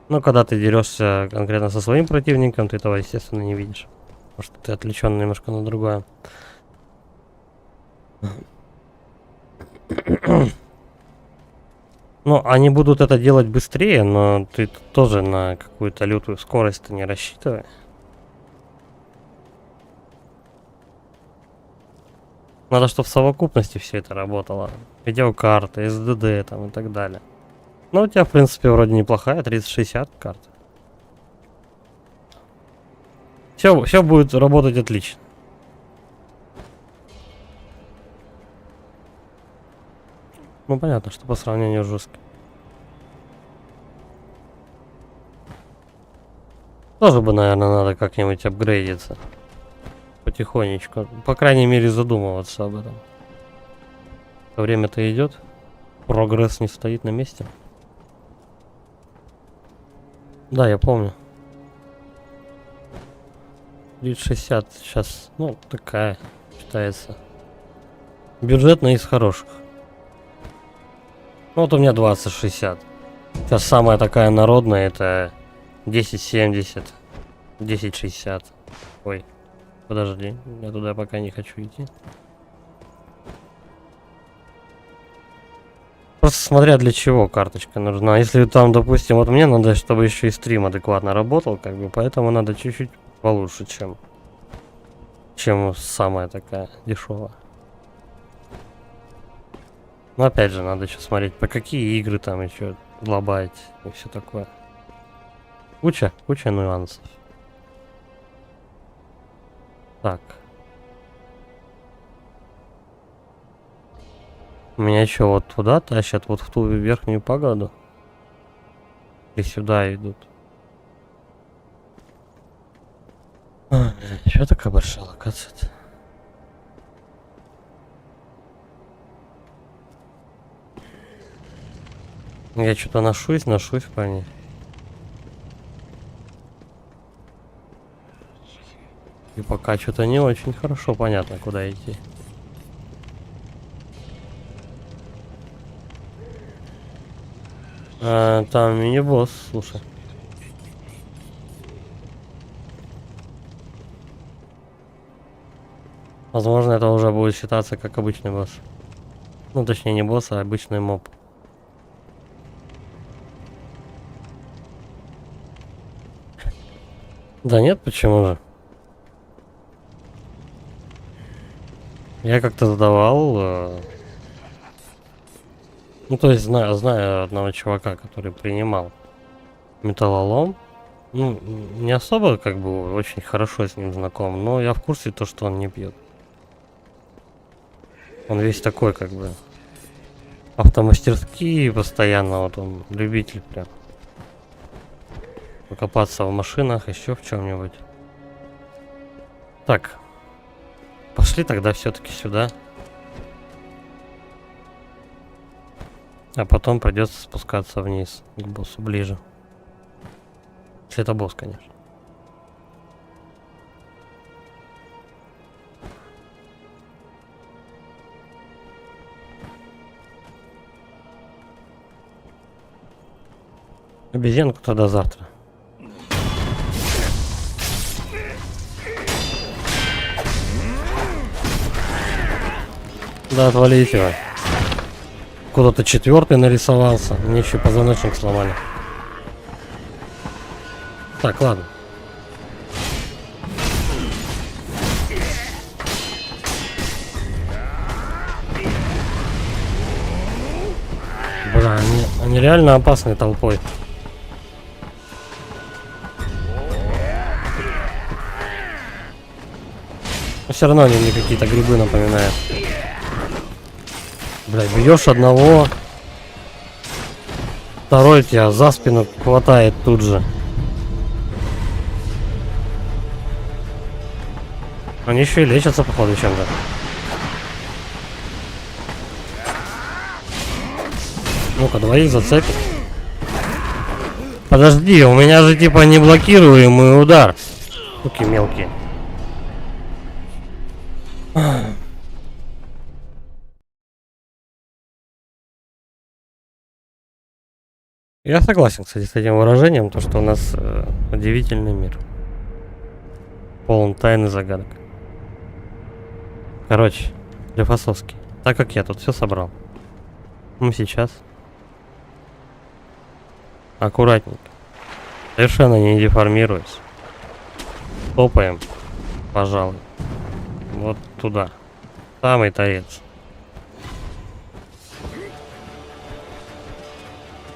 Но когда ты дерешься конкретно со своим противником, ты этого, естественно, не видишь. Потому что ты отвлечен немножко на другое. Ну, они будут это делать быстрее, но ты тоже на какую-то лютую скорость не рассчитывай. Надо, чтобы в совокупности все это работало. Видеокарта, SSD там и так далее. Ну, у тебя, в принципе, вроде неплохая, 3060 карта. Все будет работать отлично. Ну, понятно, что по сравнению с жестким. Тоже бы, наверное, надо как-нибудь апгрейдиться. Потихонечку. По крайней мере, задумываться об этом. Время-то идет. Прогресс не стоит на месте. Да, я помню. 3060 сейчас, ну, такая считается. Бюджетная из хороших. Ну, вот у меня 2060. Сейчас самая такая народная это 1070, 1060. Ой, подожди, я туда пока не хочу идти. Просто смотря для чего карточка нужна. Если там, допустим, вот мне надо, чтобы еще и стрим адекватно работал, как бы, поэтому надо чуть-чуть получше, чем самая такая дешевая. Но опять же, надо еще смотреть, по какие игры там еще лобать и все такое. Куча нюансов. Так. Меня еще вот туда тащат, вот в ту верхнюю пагоду. И сюда идут. Что такая большая локация-то? Я что-то ношусь по ней. И пока что-то не очень хорошо понятно, куда идти. Там мини-босс, слушай. Возможно, это уже будет считаться как обычный босс. Ну, точнее, не босс, а обычный моб. Да нет, почему же? Я как-то задавал... Ну, то есть, знаю одного чувака, который принимал металлолом. Ну, не особо, как бы, очень хорошо с ним знаком, но я в курсе то, что он не пьет. Он весь такой, как бы, автомастерские постоянно, вот он любитель прям. Покопаться в машинах, еще в чем-нибудь. Так. Пошли тогда все-таки сюда. А потом придется спускаться вниз к боссу ближе. Если это босс, конечно. Обезьянку тогда завтра. Да отвалить его. Куда-то четвертый нарисовался. Мне еще позвоночник сломали. Так, ладно. Бля, они реально опасные толпой. Но все равно они мне какие-то грибы напоминают. Бля, бьешь одного, второй тебя за спину хватает тут же. Они еще и лечатся, походу, чем-то. Ну-ка, двоих зацепит. Подожди, у меня же типа неблокируемый удар. Суки мелкие. Я согласен, кстати, с этим выражением, то что у нас удивительный мир. Полон тайн и загадок. Короче, Лефасовский, так как я тут все собрал, мы сейчас аккуратненько, совершенно не деформируясь, топаем, пожалуй, вот туда, самый торец.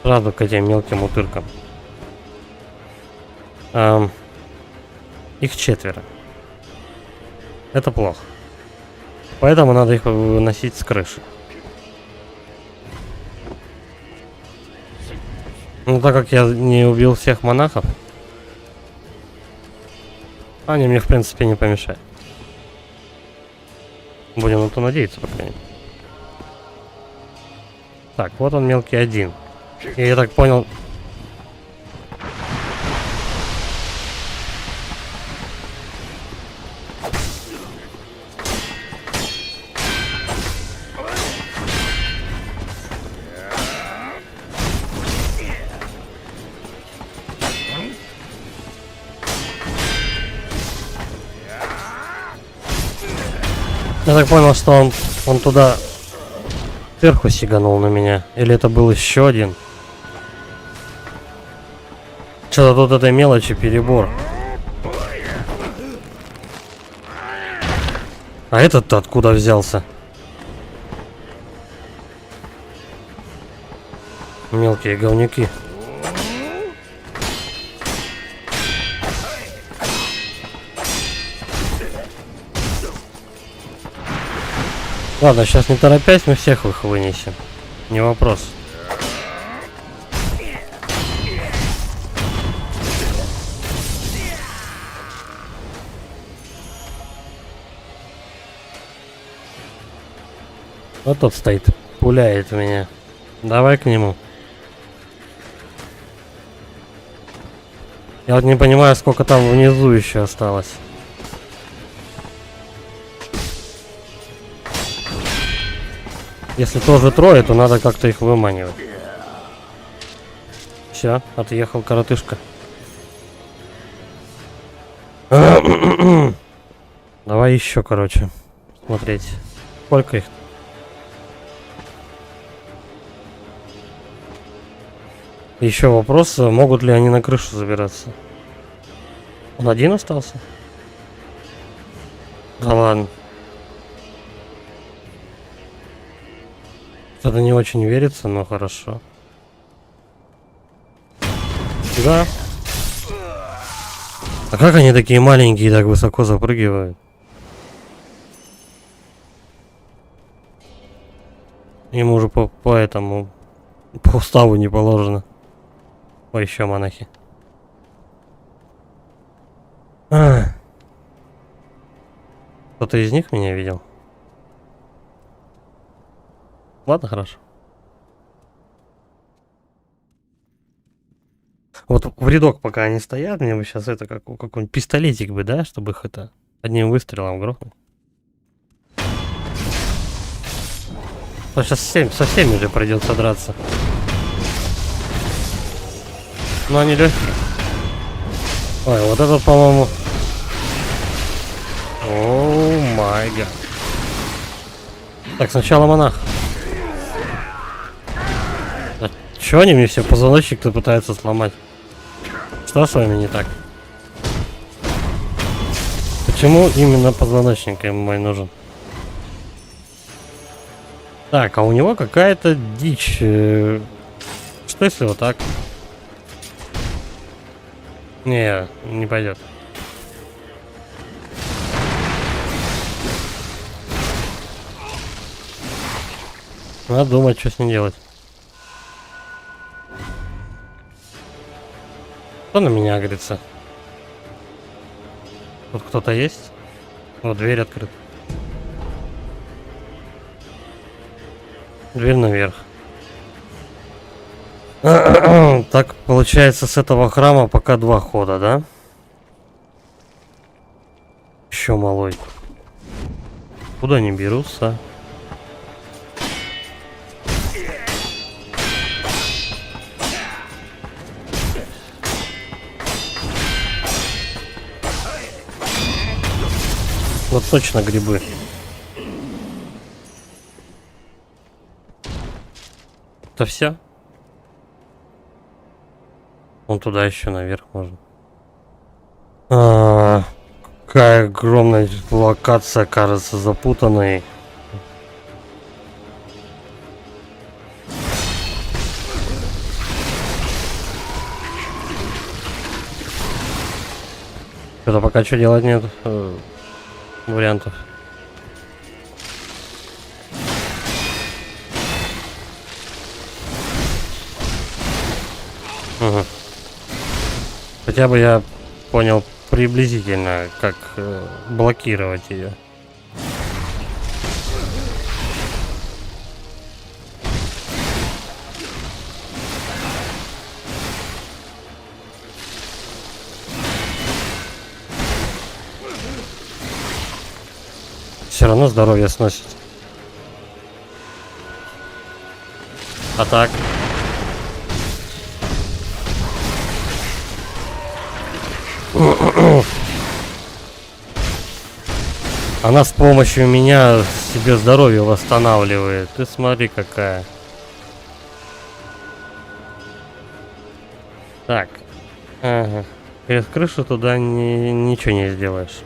Сразу к этим мелким утыркам. Их 4. Это плохо. Поэтому надо их выносить с крыши. Ну, так как я не убил всех монахов, они мне, в принципе, не помешают. Будем на то надеяться, по крайней мере. Так, вот он мелкий один. И я так понял... Я так понял, что он туда сверху сиганул на меня. Или это был еще один? Что-то тут этой мелочи перебор. А этот-то откуда взялся? Мелкие говнюки. Ладно, сейчас не торопясь, мы всех их вынесем. Не вопрос. Вот тот стоит, пуляет меня. Давай к нему. Я вот не понимаю, сколько там внизу еще осталось. Если тоже трое, то надо как-то их выманивать. Все, отъехал коротышка. Давай еще, короче, смотреть. Сколько их? Еще вопрос, могут ли они на крышу забираться? Он один остался? Да ладно. Это не очень верится, но хорошо. Да. А как они такие маленькие и так высоко запрыгивают? Ему уже по этому, по уставу не положено. Ой, еще монахи. Кто-то из них меня видел? Ладно, хорошо. Вот в рядок, пока они стоят, мне бы сейчас это как какой-нибудь пистолетик бы, да, чтобы их это одним выстрелом грохнуть. А сейчас со всеми же придется драться. Но они легкие. Ой, вот этот, по-моему. О май гад. Так, сначала монах. А чё они мне все позвоночник-то пытаются сломать? Что с вами не так? Почему именно позвоночник им мой нужен? Так, а у него какая-то дичь. Что если вот так? Не пойдет. Надо думать, что с ним делать. Кто на меня агрится? Тут кто-то есть? Вот дверь открыта. Дверь наверх. Так, получается, с этого храма пока 2 хода, да? Еще малой. Куда они берутся? Вот точно грибы. Это все? Вон туда еще наверх можно. Какая огромная локация, кажется, запутанной. Это пока что делать нет вариантов. Угу. Хотя бы я понял приблизительно, как блокировать ее. Все равно здоровье сносит. А так? Она с помощью меня себе здоровье восстанавливает. Ты смотри, какая. Так. Ага. Через крышу туда ничего не сделаешь.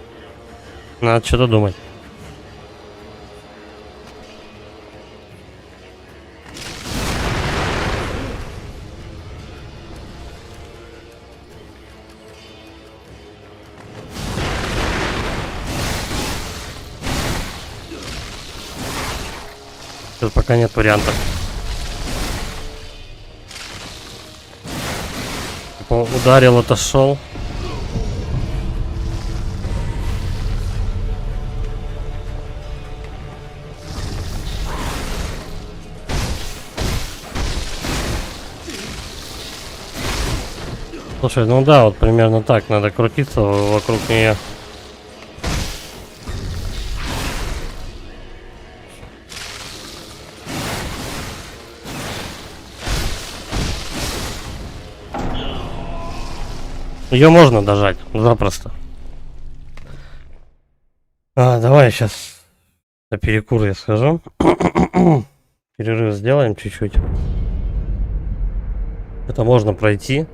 Надо что-то думать. Тут пока нет вариантов. Ударил, отошел. Слушай, ну да, вот примерно так надо крутиться вокруг нее. Ее можно дожать, запросто. Давай сейчас на перекур я схожу. Перерыв сделаем чуть-чуть. Это можно пройти.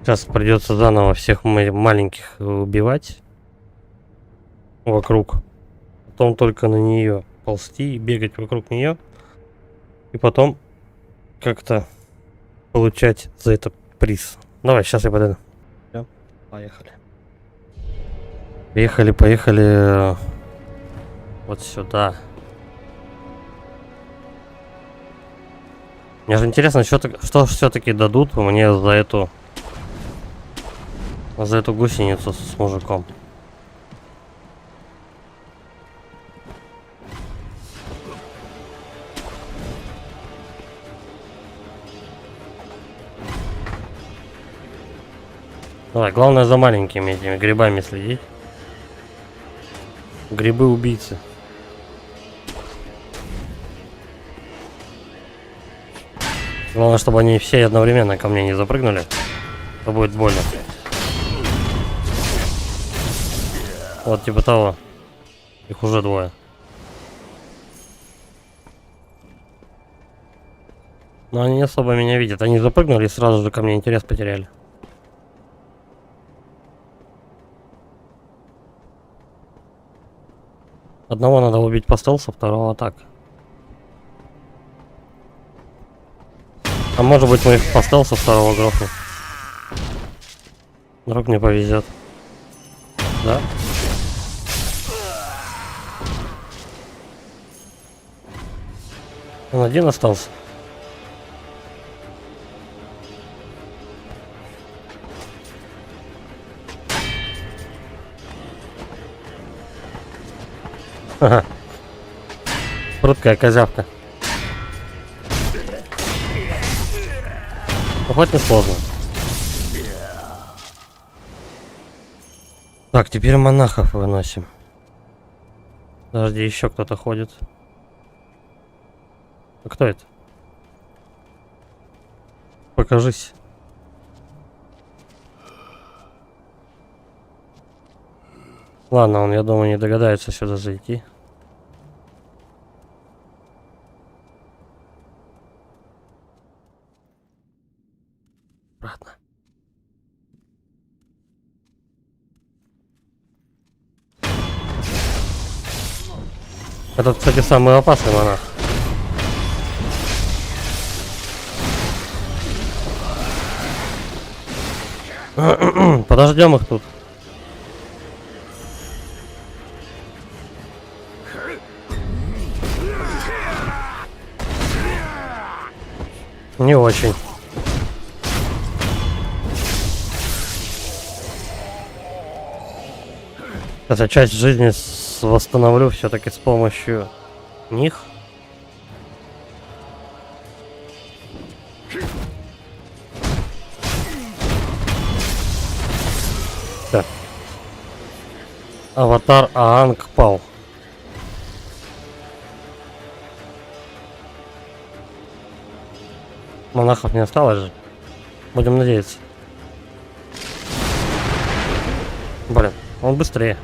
Сейчас придется заново всех маленьких убивать вокруг. Потом только на нее ползти и бегать вокруг нее. И потом как-то получать за это приз. Давай, сейчас я подойду. Все, поехали. Поехали вот сюда. Мне же интересно, что все-таки дадут мне за эту гусеницу с мужиком. Давай, главное за маленькими этими грибами следить. Грибы-убийцы. Главное, чтобы они все одновременно ко мне не запрыгнули. Это будет больно. Вот типа того. Их уже 2. Но они не особо меня видят. Они запрыгнули и сразу же ко мне интерес потеряли. Одного надо убить по стелсу, второго так. А может быть мы по стелсу второго грохнем. Вдруг мне повезет. Да? Он один остался. Ага. Прудкая козявка. Ну, хоть не сложно. Так, теперь монахов выносим. Подожди, еще кто-то ходит. А кто это? Покажись. Ладно, он, я думаю, не догадается сюда зайти. Обратно. Этот, кстати, самый опасный монах. Подождем их тут. Не очень. Эта часть жизни восстановлю все-таки с помощью них. Так. Аватар Аанг пал. Монахов не осталось же. Будем надеяться. Блин, он быстрее.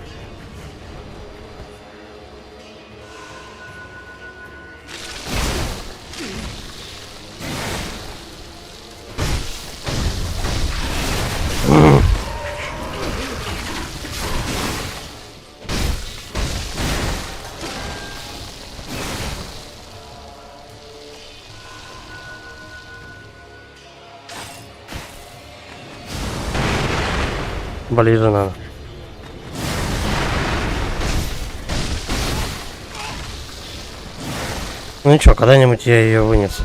Ближе надо. Ну ничего, когда-нибудь я ее вынесу.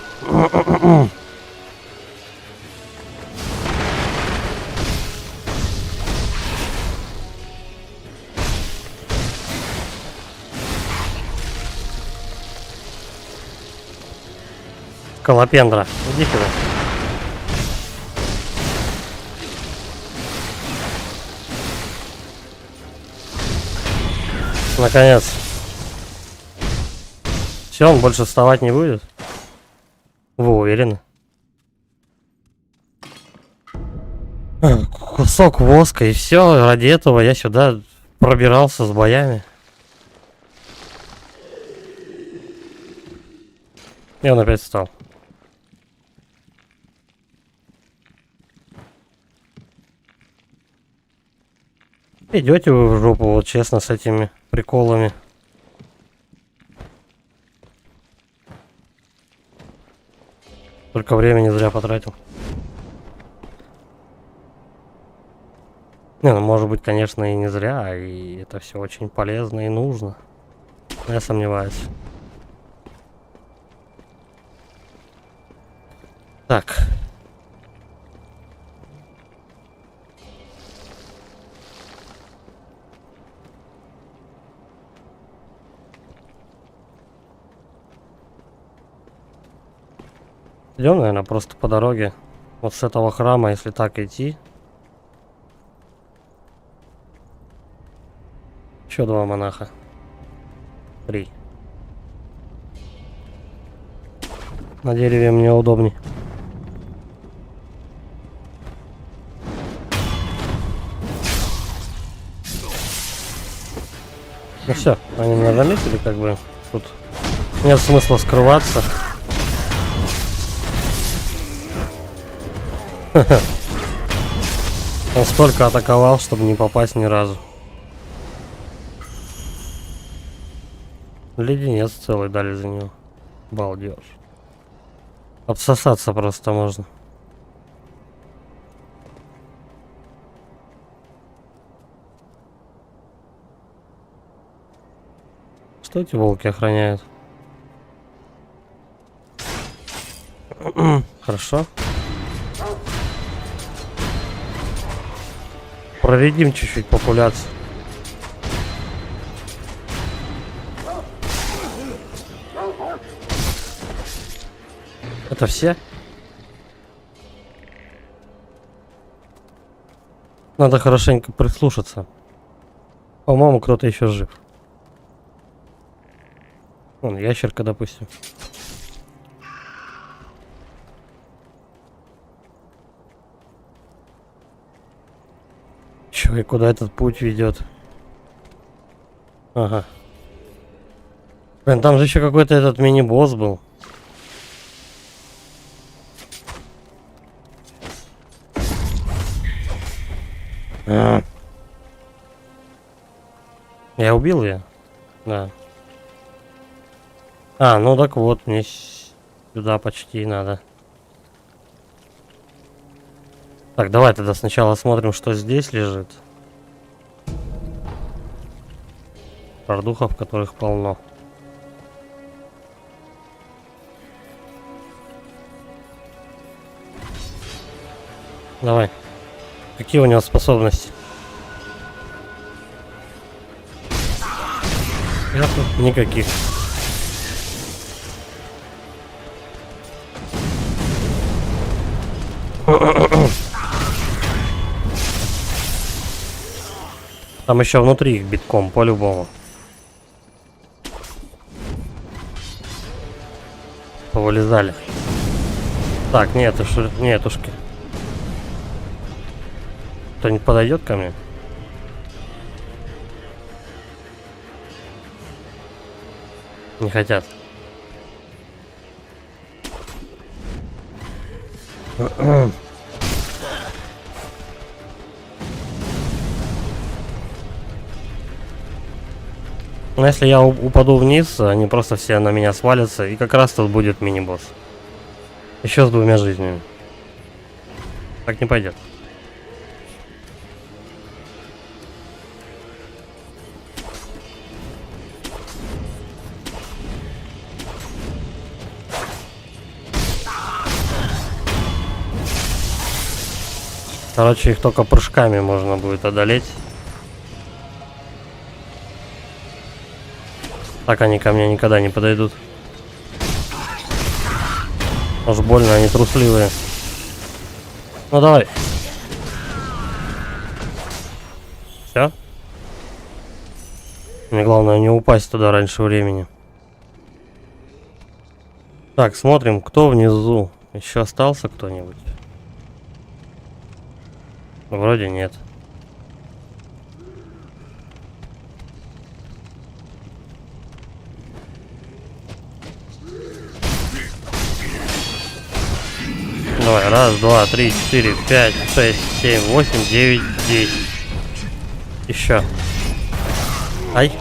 Колопендра, иди сюда. Наконец. Все, он больше вставать не будет. Вы уверены? Кусок воска и все. Ради этого я сюда пробирался с боями. И он опять встал. Идете вы в жопу, вот честно, с этими приколами. Только времени зря потратил. Не, ну может быть, конечно, и не зря, и это все очень полезно и нужно. Но я сомневаюсь. Так. Идем, наверное, просто по дороге. Вот с этого храма, если так идти. Еще 2 монаха. 3. На дереве мне удобней. Ну все, они меня заметили, как бы тут нет смысла скрываться. Он столько атаковал, чтобы не попасть ни разу. Леденец целый дали за него. Балдеж. Обсосаться просто можно. Что эти волки охраняют? Хорошо. Проредим чуть-чуть популяцию. Это все? Надо хорошенько прислушаться. По-моему, кто-то еще жив. Вон, ящерка, допустим. Чё, и куда этот путь ведет? Ага. Блин, там же еще какой-то этот мини-босс был. Я убил ее? Да. А, ну так вот, мне сюда почти надо. Так, давай тогда сначала смотрим, что здесь лежит. Продухов, которых полно. Давай. Какие у него способности? Никаких. Там еще внутри их битком, по-любому. Повылезали. Так, нетушки. Кто-нибудь подойдет ко мне? Не хотят. Но если я упаду вниз, они просто все на меня свалятся, и как раз тут будет мини-босс. Еще с 2 жизнями. Так не пойдет. Короче, их только прыжками можно будет одолеть. Так они ко мне никогда не подойдут. Уж больно они трусливые. Ну давай. Все? Мне главное не упасть туда раньше времени. Так, смотрим, кто внизу. Еще остался кто-нибудь? Вроде нет. Давай, 1, 2, 3, 4, 5, 6, 7, 8, 9, 10. Еще. Ай.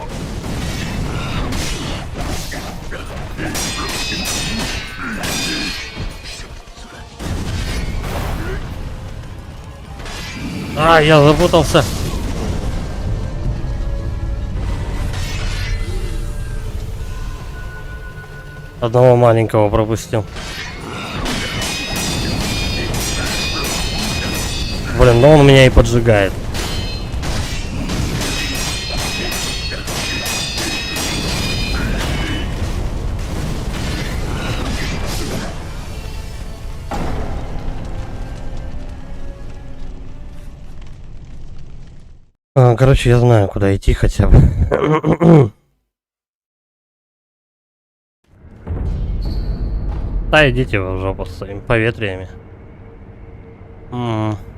А, я запутался. Одного маленького пропустил. Блин, но он меня и поджигает. Короче, я знаю, куда идти хотя бы. Да, идите в жопу с своими поветриями.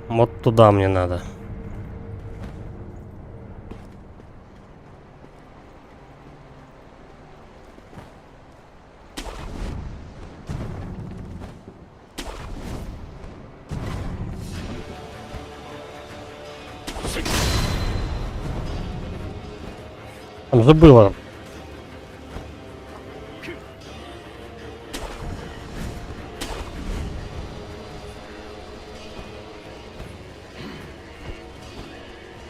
Вот туда мне надо. Там же было.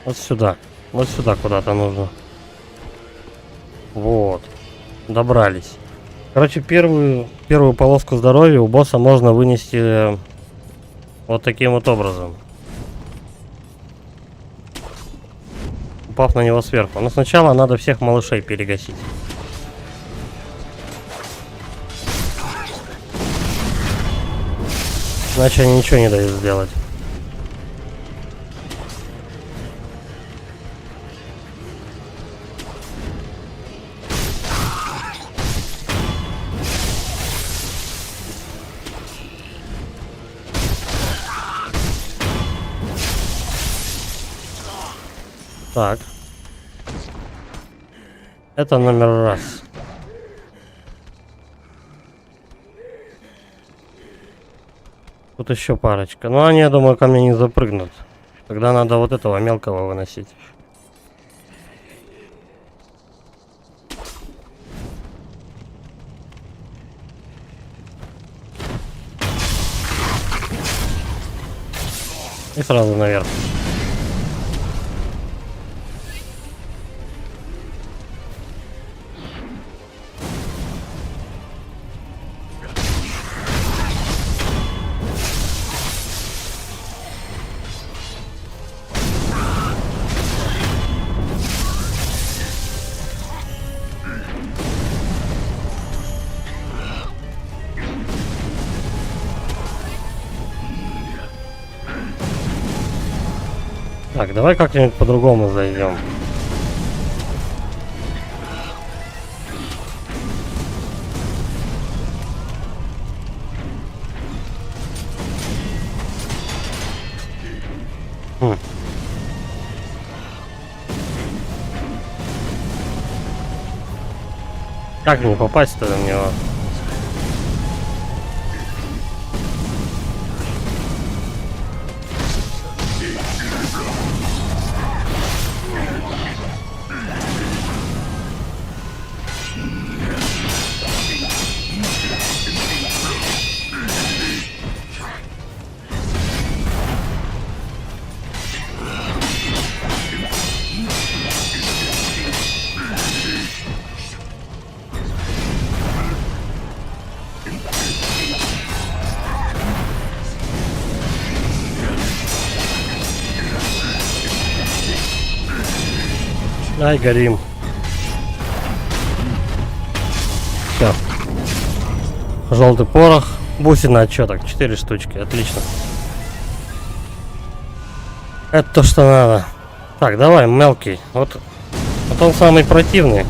Вот сюда. Вот сюда куда-то нужно. Вот. Добрались. Короче, первую полоску здоровья у босса можно вынести вот таким вот образом. Упав на него сверху. Но сначала надо всех малышей перегасить. Иначе они ничего не дают сделать. Так. Это номер раз. Тут еще парочка. Но они, я думаю, ко мне не запрыгнут. Тогда надо вот этого мелкого выносить. И сразу наверх. Так, давай как-нибудь по-другому зайдем. Как мне попасть-то на него? Ай, горим. Все. Желтый порох. Бусина отчеток. 4 штучки. Отлично. Это то, что надо. Так, давай, мелкий. Вот он самый противный.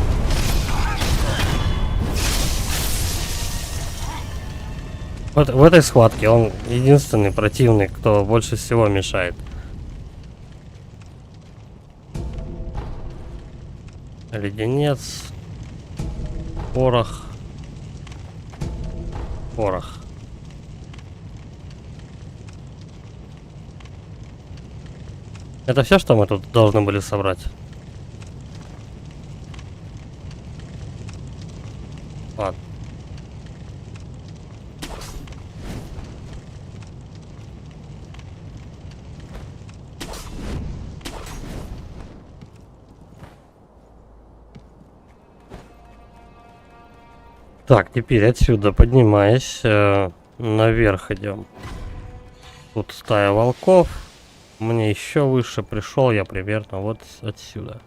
Вот в этой схватке он единственный противный, кто больше всего мешает. Леденец. Порох. Порох. Это все, что мы тут должны были собрать? Ладно. Так, теперь отсюда поднимаясь, наверх идем. Тут стая волков. Мне еще выше пришел я примерно вот отсюда.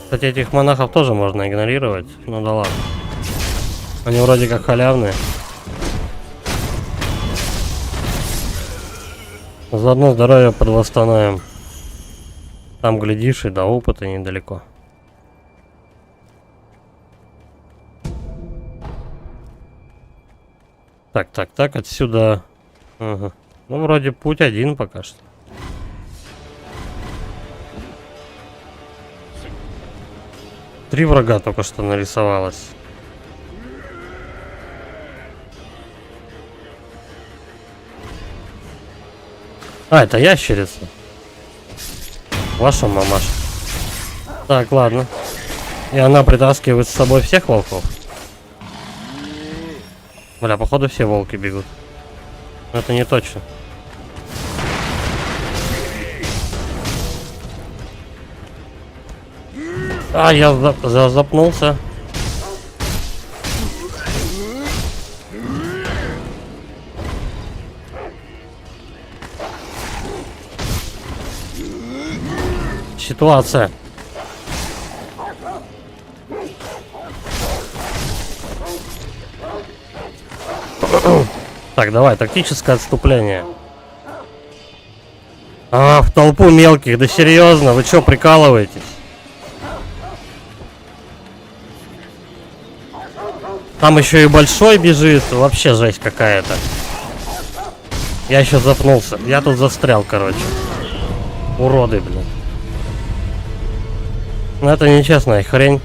Кстати, этих монахов тоже можно игнорировать. Ну да ладно. Они вроде как халявные. Заодно здоровье подвосстановим. Там, глядишь, и до опыта недалеко. Так, отсюда... Ага. Ну, вроде путь один пока что. Три врага только что нарисовалось. А, это ящерица. Ваша мамаша. Так, ладно. И она притаскивает с собой всех волков. Бля, походу все волки бегут. Но это не точно. А, я запнулся. Ситуация. Так, давай, тактическое отступление. А, в толпу мелких, да серьезно, вы чё, прикалываетесь? Там еще и большой бежит, вообще жесть какая-то. Я еще запнулся, я тут застрял, короче. Уроды, блин. Ну это нечестная хрень.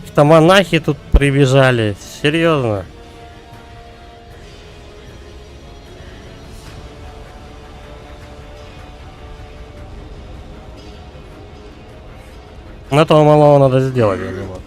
Что монахи тут прибежали, серьезно. Но этого малого надо сделать, я думаю.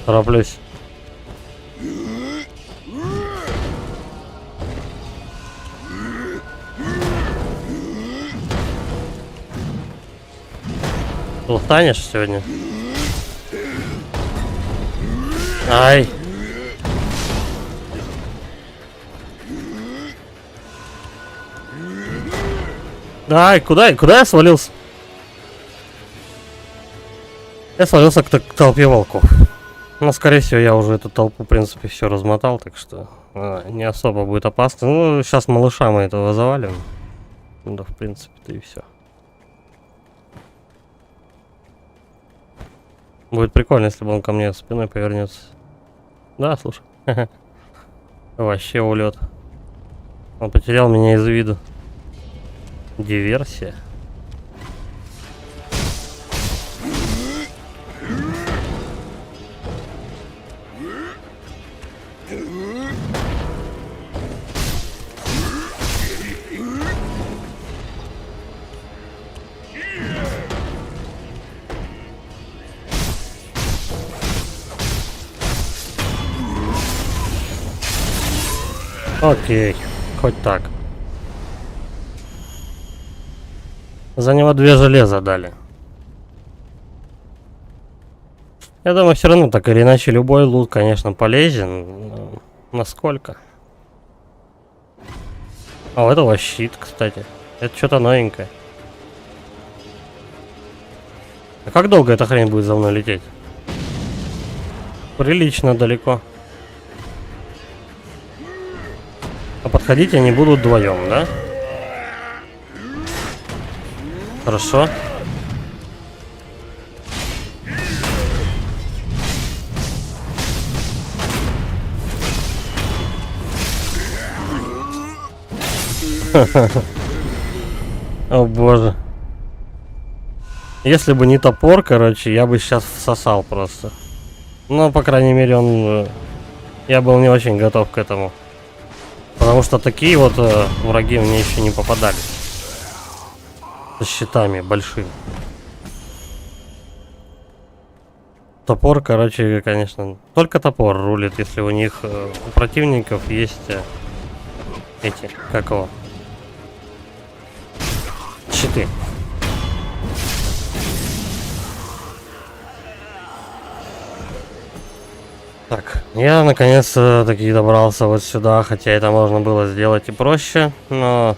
Тороплюсь. Устанешь сегодня? Ай. Ай, куда я свалился? Я свалился к толпе волков. Но, скорее всего, я уже эту толпу, в принципе, все размотал, так что не особо будет опасно. Ну, сейчас малыша мы этого завалим. Да, в принципе-то и все. Будет прикольно, если бы он ко мне спиной повернется. Да, слушай. Вообще улет. Он потерял меня из виду. Диверсия. Окей, хоть так. За него 2 железа дали. Я думаю, все равно так или иначе любой лут, конечно, полезен. Но насколько? А у этого щит, кстати. Это что-то новенькое. А как долго эта хрень будет за мной лететь? Прилично далеко. А подходить они будут вдвоем, да? Хорошо. О боже. Если бы не топор, короче, я бы сейчас всосал просто. Но, по крайней мере, он... Я был не очень готов к этому. Потому что такие вот враги мне еще не попадались. Со щитами большими. Топор, короче, конечно, только топор рулит, если у них, у противников есть эти, как его, щиты. Так, я наконец-таки добрался вот сюда, хотя это можно было сделать и проще, но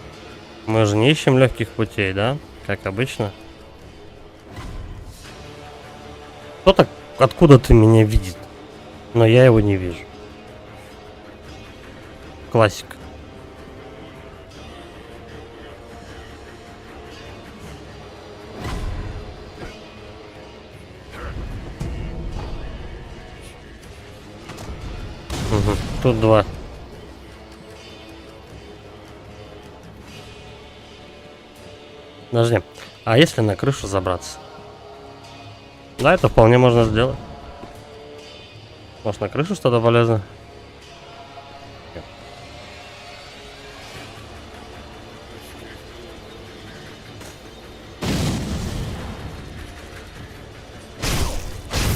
мы же не ищем легких путей, да, как обычно. Кто-то откуда-то меня видит, но я его не вижу. Классика. Угу. Тут 2. Подожди. А если на крышу забраться? Да, это вполне можно сделать. Может, на крышу что-то полезно?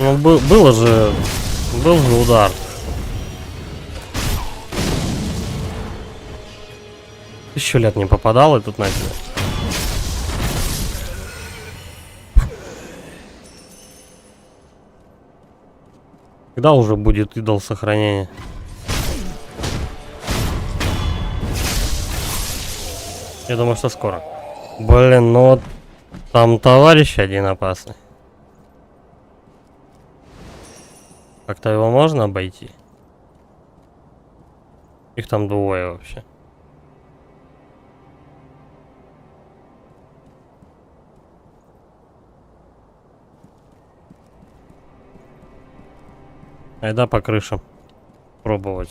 Ну, был же удар. Еще лет не попадал, и тут начали. Когда уже будет идол сохранения? Я думаю, что скоро. Блин, ну вот там товарищ один опасный. Как-то его можно обойти? Их там двое вообще. Айда по крышам пробовать.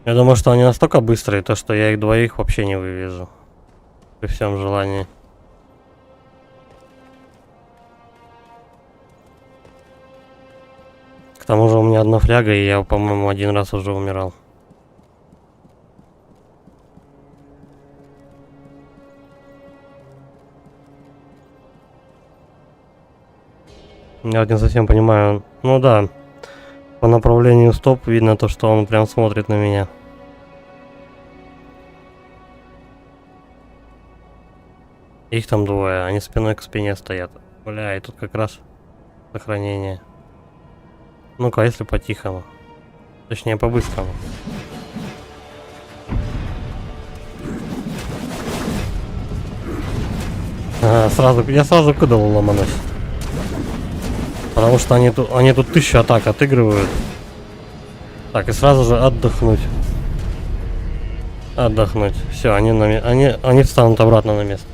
Я думаю, что они настолько быстрые, то что я их двоих вообще не вывезу. При всем желании. К тому же у меня одна фляга, и я, по-моему, один раз уже умирал. Я вот не совсем понимаю. Ну да, по направлению стоп видно то, что он прям смотрит на меня. Их там двое, они спиной к спине стоят. Бля, и тут как раз сохранение. Ну-ка, если по-тихому. Точнее, по-быстрому. Я сразу к идолу ломанусь. Потому что они тут 1000 атак отыгрывают. Так, и сразу же отдохнуть. Отдохнуть. Все, они встанут обратно на место.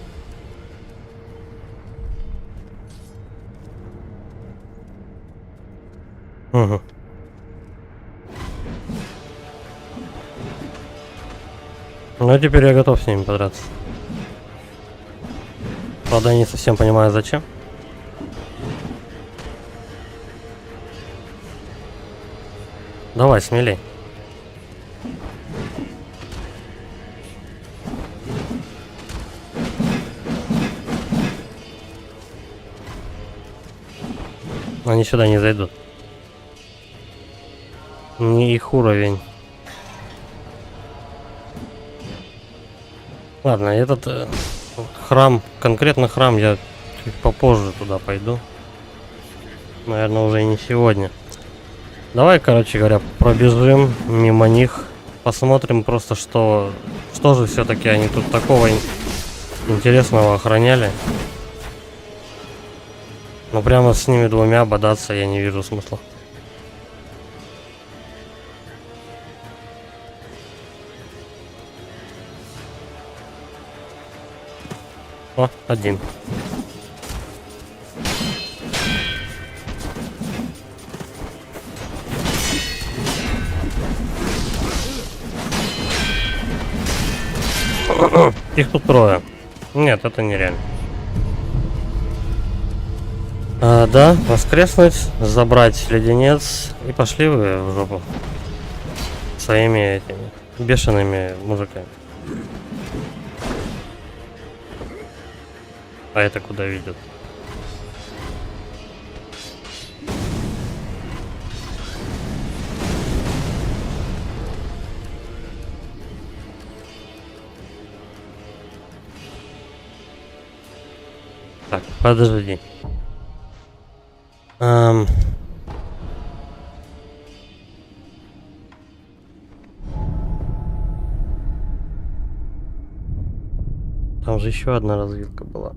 Угу. Ну, теперь я готов с ними подраться. Правда, я не совсем понимаю, зачем. Давай, смелей. Они сюда не зайдут. Не их уровень. Ладно, этот храм, конкретно храм, я чуть попозже туда пойду. Наверное, уже и не сегодня. Давай, короче говоря, пробежим мимо них. Посмотрим просто, что же все-таки они тут такого интересного охраняли. Но прямо с ними двумя бодаться я не вижу смысла. О, один. Их тут трое. Нет, это нереально. Да, воскреснуть, забрать леденец и пошли вы в жопу. Своими этими бешеными мужиками. А это куда ведет? Так, подожди. Там же еще одна развилка была.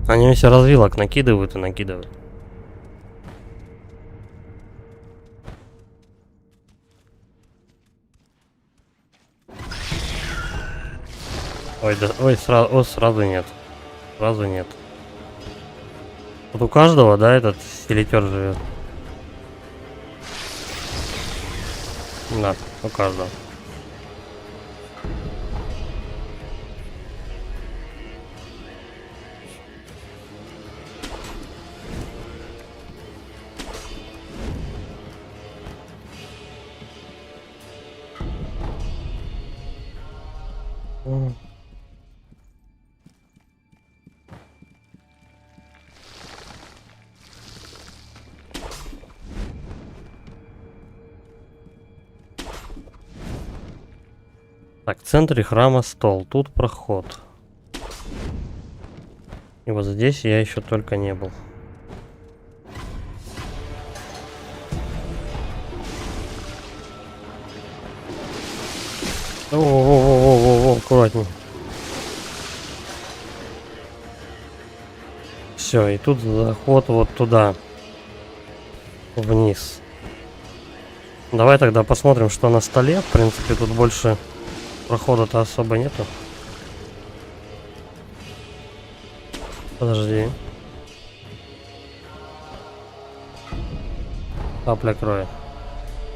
Они все развилок накидывают и накидывают. Ой, да, ой, сразу нет. Сразу нет. Вот у каждого, да, этот селитер живет? Да, у каждого. Так, в центре храма стол, тут проход. И вот здесь я еще только не был. О, аккуратней. Все, и тут заход вот туда. Вниз. Давай тогда посмотрим, что на столе. В принципе, тут больше прохода-то особо нету. Подожди. Капля крови.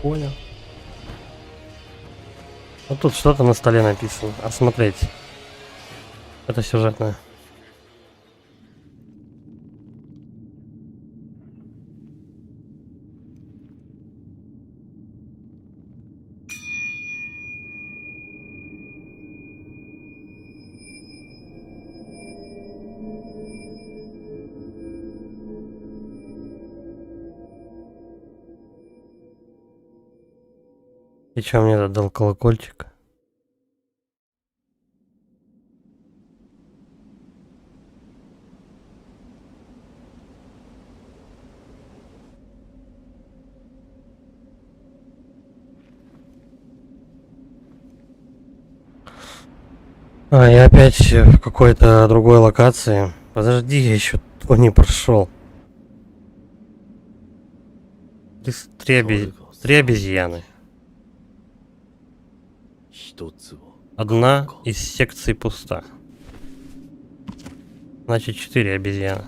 Понял. Вот тут что-то на столе написано. Осмотреть. Это сюжетное. И чё мне дал колокольчик? А, я опять в какой-то другой локации. Подожди, я еще то не прошел. Три обезьяны. Одна из секций пуста. Значит, 4 обезьяны.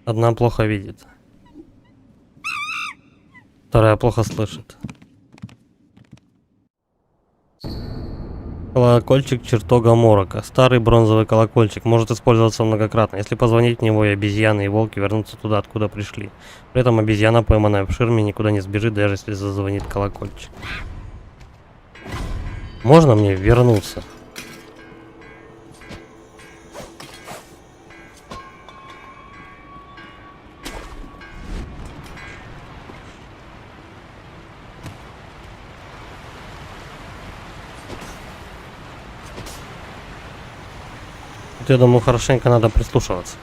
Одна плохо видит. Вторая плохо слышит. Колокольчик чертога морока. Старый бронзовый колокольчик. Может использоваться многократно. Если позвонить в него, и обезьяны, и волки вернутся туда, откуда пришли. При этом обезьяна, пойманная в ширме, никуда не сбежит, даже если зазвонит колокольчик. Можно мне вернуться? Тут, я думаю, хорошенько надо прислушиваться.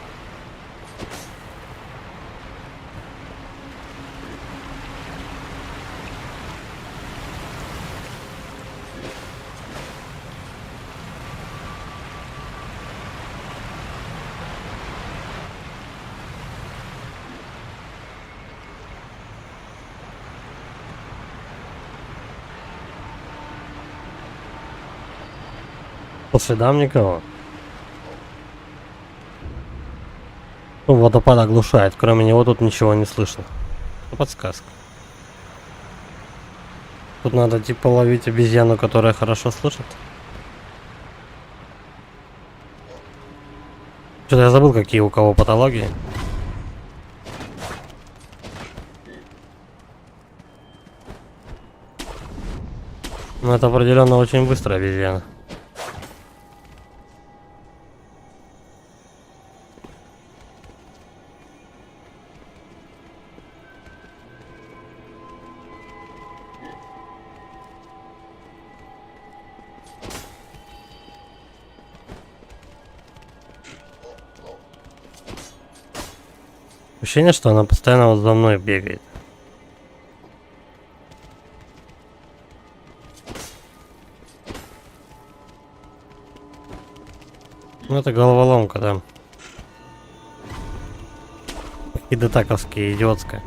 По следам никого. Ну, водопад оглушает, кроме него тут ничего не слышно. Подсказка. Тут надо типа ловить обезьяну, которая хорошо слышит. Что-то я забыл, какие у кого патологии. Но это определенно очень быстрая обезьяна. Ощущение, что она постоянно вот за мной бегает. Ну это головоломка, да. И детаковская, идиотская.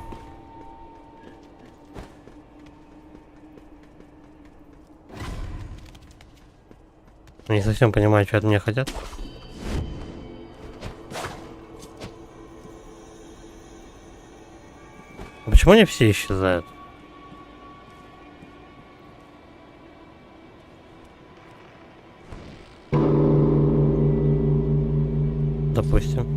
Не совсем понимаю, что от меня хотят. А почему они все исчезают? Допустим.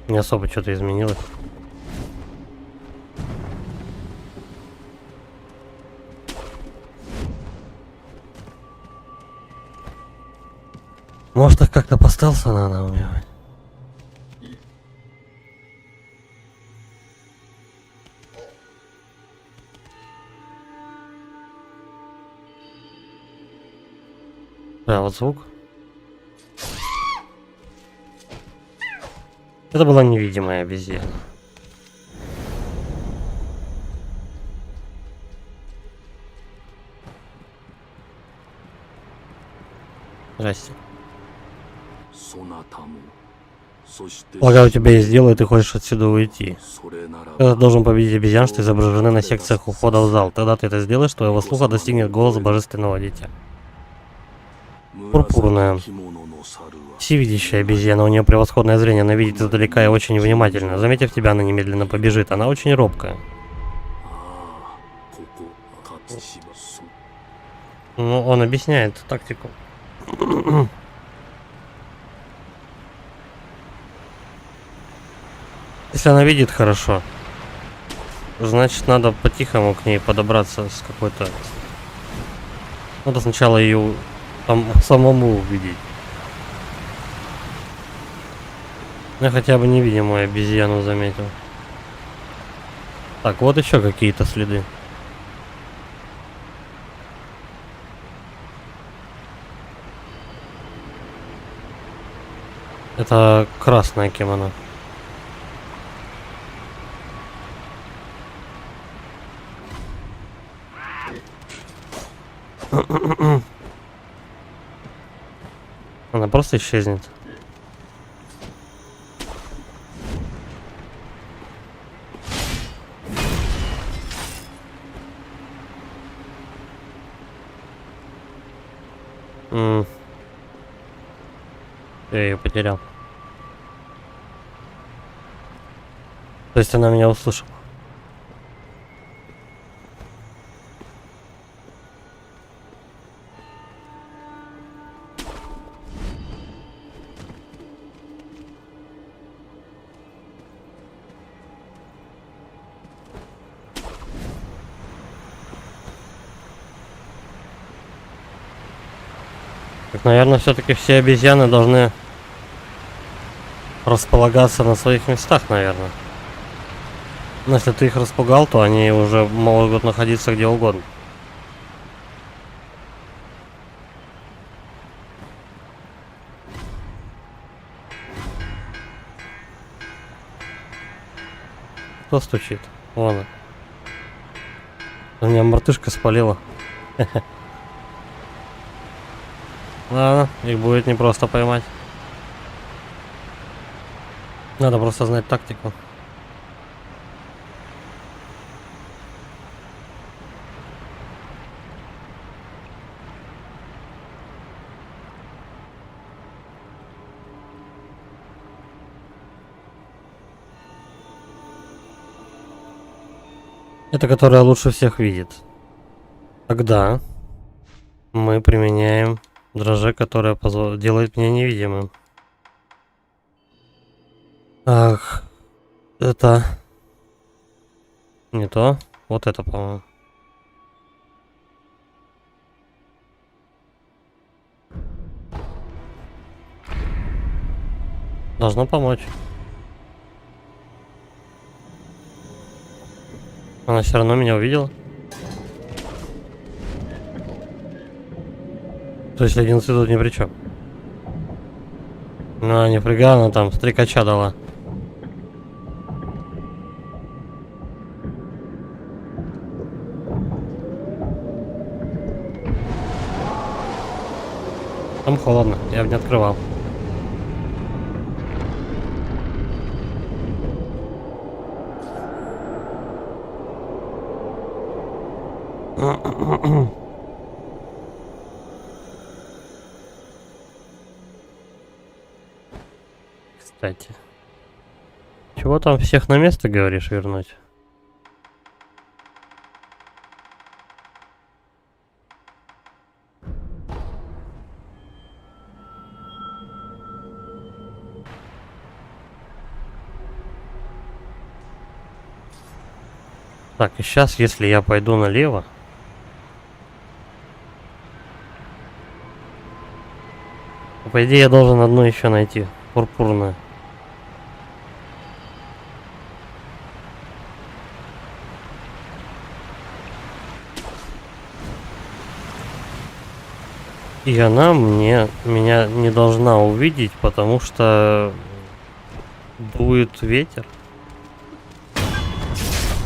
Не особо что-то изменилось. Может, их как-то по стелсу надо убивать? Да, вот звук. Это была невидимая обезьяна. Здрасте. Полагаю, у тебя есть дело, и ты хочешь отсюда уйти. Ты должен победить обезьян, что изображены на секциях у входа в зал. Тогда ты это сделаешь, твоего слуха достигнет голос божественного дитя. Пурпурная. Всевидящая обезьяна, у нее превосходное зрение, она видит издалека и очень внимательно. Заметив тебя, она немедленно побежит. Она очень робкая. Ну, он объясняет тактику. Если она видит хорошо, значит, надо по-тихому к ней подобраться с какой-то... Надо сначала ее там самому увидеть. Я хотя бы невидимую обезьяну заметил. Так, вот еще какие-то следы. Это красное кимоно. Она просто исчезнет. Я ее потерял. То есть она меня услышала. Так, наверное, все-таки все обезьяны должны располагаться на своих местах, наверное. Но если ты их распугал, то они уже могут находиться где угодно. Кто стучит? Вон он. У меня мартышка спалила. Ладно, их будет непросто поймать. Надо просто знать тактику. Это которая лучше всех видит. Тогда мы применяем дрожжи, которая делает меня невидимым. Ах, это не то. Вот это, по-моему. Должно помочь. Она все равно меня увидела. То есть 11 тут ни при чем. Ну, нифига, она там стрекача дала. Там холодно, я бы не открывал. Кстати. Чего там всех на место, говоришь, вернуть? Так, и сейчас, если я пойду налево... По идее, я должен одну еще найти. Пурпурную. И она меня не должна увидеть, потому что дует ветер.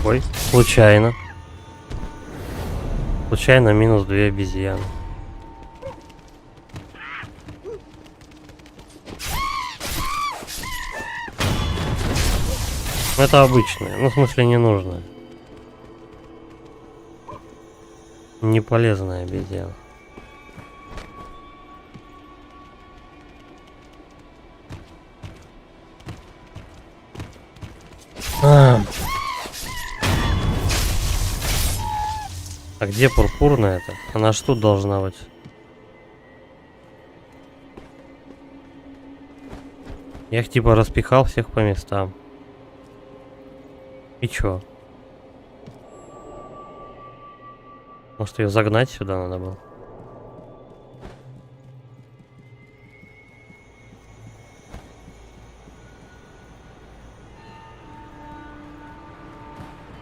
Ой, случайно. Случайно минус 2 обезьяны. Это обычное, ну в смысле не нужное. Не полезная обезьяна. А где пурпурная-то? Она ж тут должна быть. Я их типа распихал всех по местам. И чё? Может ее загнать сюда надо было?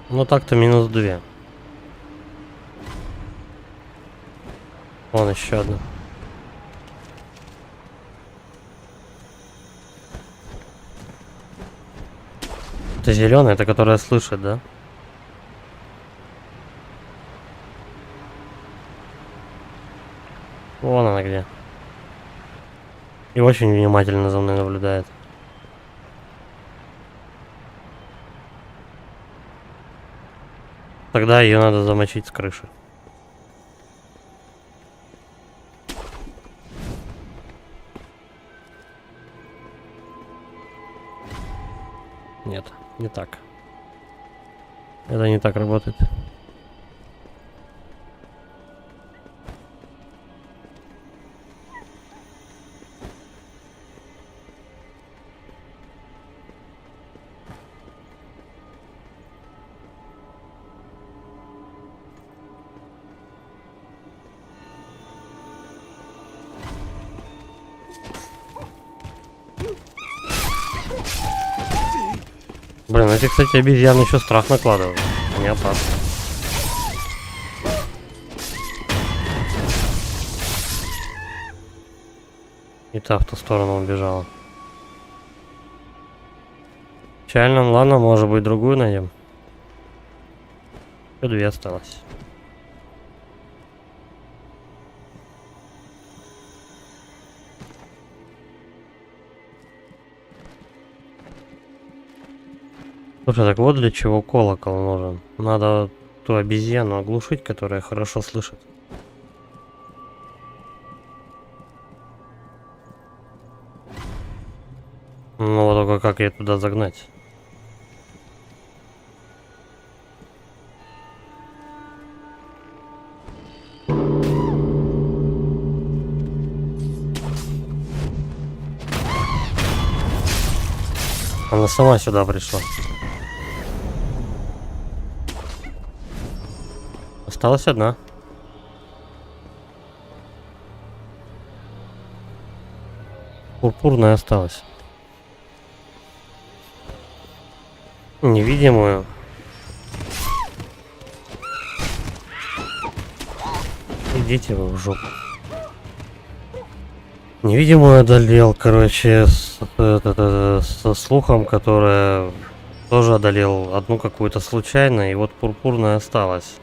Ну так-то минус 2. Вон еще одна. Это зеленая, это которая слышит, да? Вон она где. И очень внимательно за мной наблюдает. Тогда ее надо замочить с крыши. Нет, не так. Это не так работает. Блин, эти, кстати, обезьяны еще страх накладывают. Они опасны. И та в ту сторону убежала. Печально, ладно, может быть другую найдем. Еще 2 осталось. Слушай, так вот для чего колокол нужен. Надо ту обезьяну оглушить, которая хорошо слышит. Ну вот только как ее туда загнать? Она сама сюда пришла. Осталась одна. Пурпурная осталась. Невидимую. Идите вы в жопу. Невидимую одолел, короче, со слухом, которая тоже одолел одну какую-то случайно, и вот пурпурная осталась.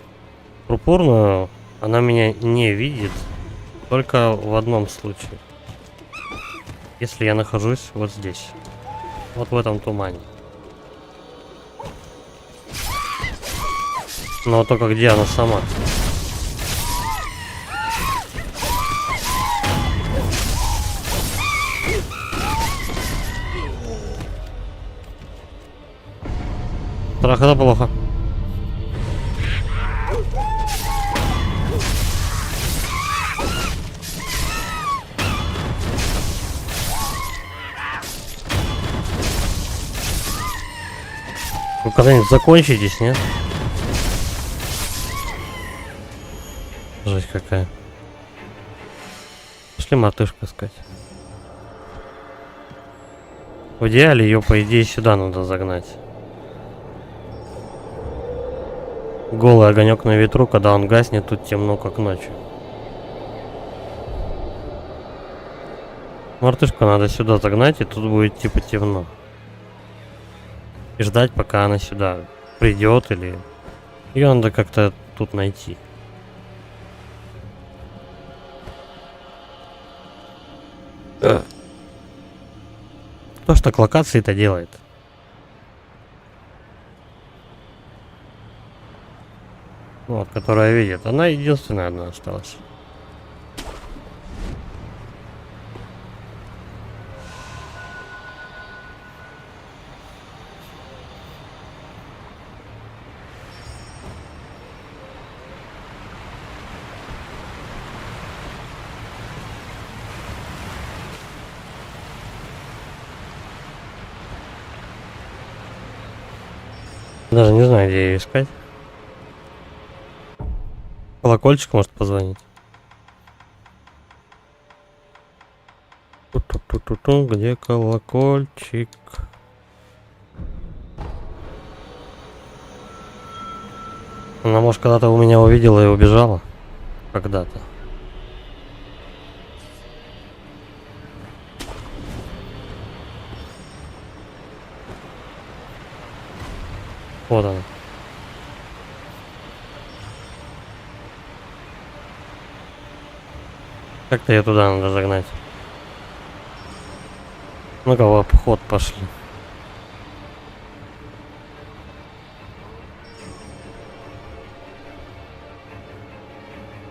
Пурпурную она меня не видит, только в одном случае. Если я нахожусь вот здесь, вот в этом тумане. Но только где она сама? Страх это плохо. Вы когда-нибудь закончитесь, нет? Жесть какая. Пошли мартышку искать. В идеале ее, по идее, сюда надо загнать. Голый огонек на ветру, когда он гаснет, тут темно, как ночью. Мартышку надо сюда загнать, и тут будет типа темно. И ждать, пока она сюда придет, или... Ее надо как-то тут найти. Кто ж так локации-то делает? Вот, которая видит. Она единственная одна осталась. Даже не знаю, где ее искать. Колокольчик может позвонить. Ту-ту-ту-ту-ту, где колокольчик? Она, может, когда-то у меня увидела и убежала. Когда-то. Вот она. Как-то ее туда надо загнать. Ну-ка, в обход пошли.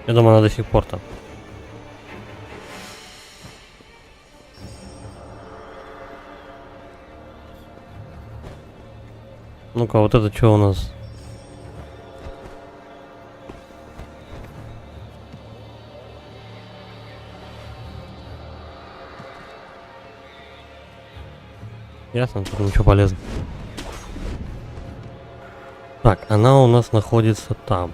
Я думаю, она до сих пор там. Ну-ка, вот это что у нас? Ясно, тут ничего полезного. Так, она у нас находится там.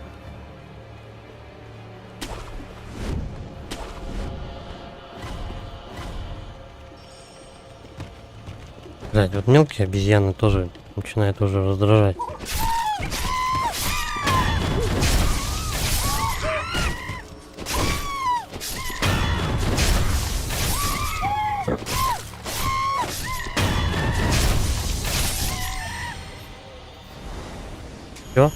Блять, вот мелкие обезьяны тоже начинают уже раздражать. Всё?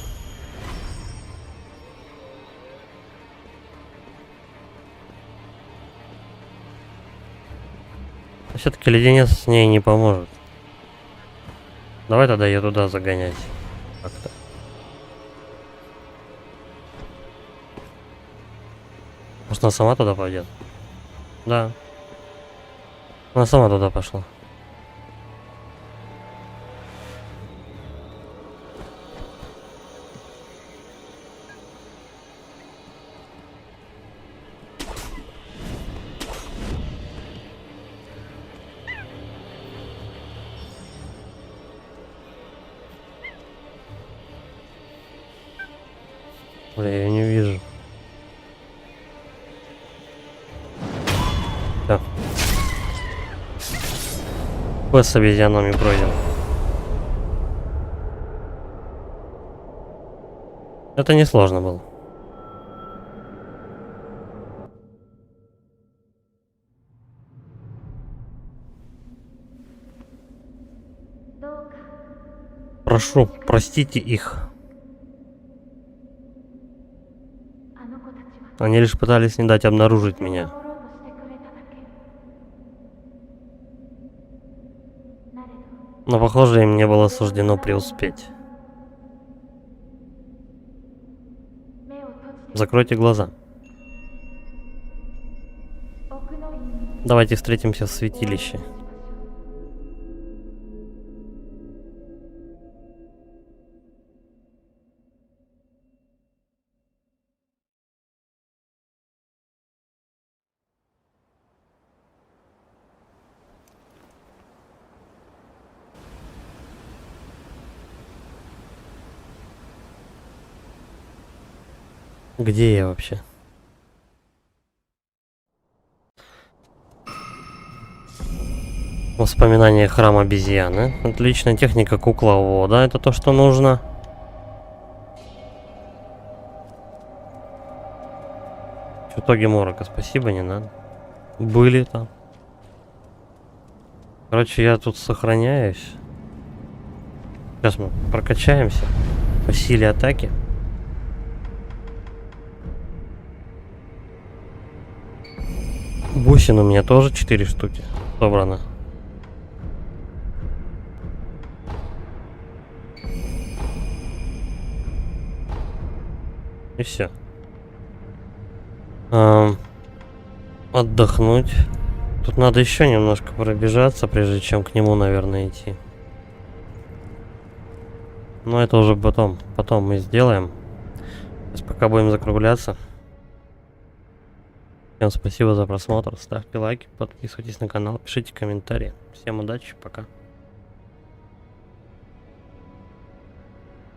Все-таки леденец с ней не поможет. Давай тогда ее туда загонять. Как-то. Может, она сама туда пойдет? Да. Она сама туда пошла. Бля, я не вижу. Да. Квест с обезьянами пройден. Это несложно было. Прошу, простите их. Они лишь пытались не дать обнаружить меня. Но, похоже, им не было суждено преуспеть. Закройте глаза. Давайте встретимся в святилище. Где я вообще? Воспоминания храма обезьяны. Отличная техника кукловода. Это то, что нужно. Чутоги морока, спасибо, не надо. Были там. Короче, я тут сохраняюсь. Сейчас мы прокачаемся по силе атаки. Бусин у меня тоже 4 штуки собрано. И все. Отдохнуть. Тут надо еще немножко пробежаться, прежде чем к нему, наверное, идти. Но это уже потом мы сделаем. Сейчас пока будем закругляться. Всем спасибо за просмотр. Ставьте лайки, подписывайтесь на канал, пишите комментарии. Всем удачи, пока.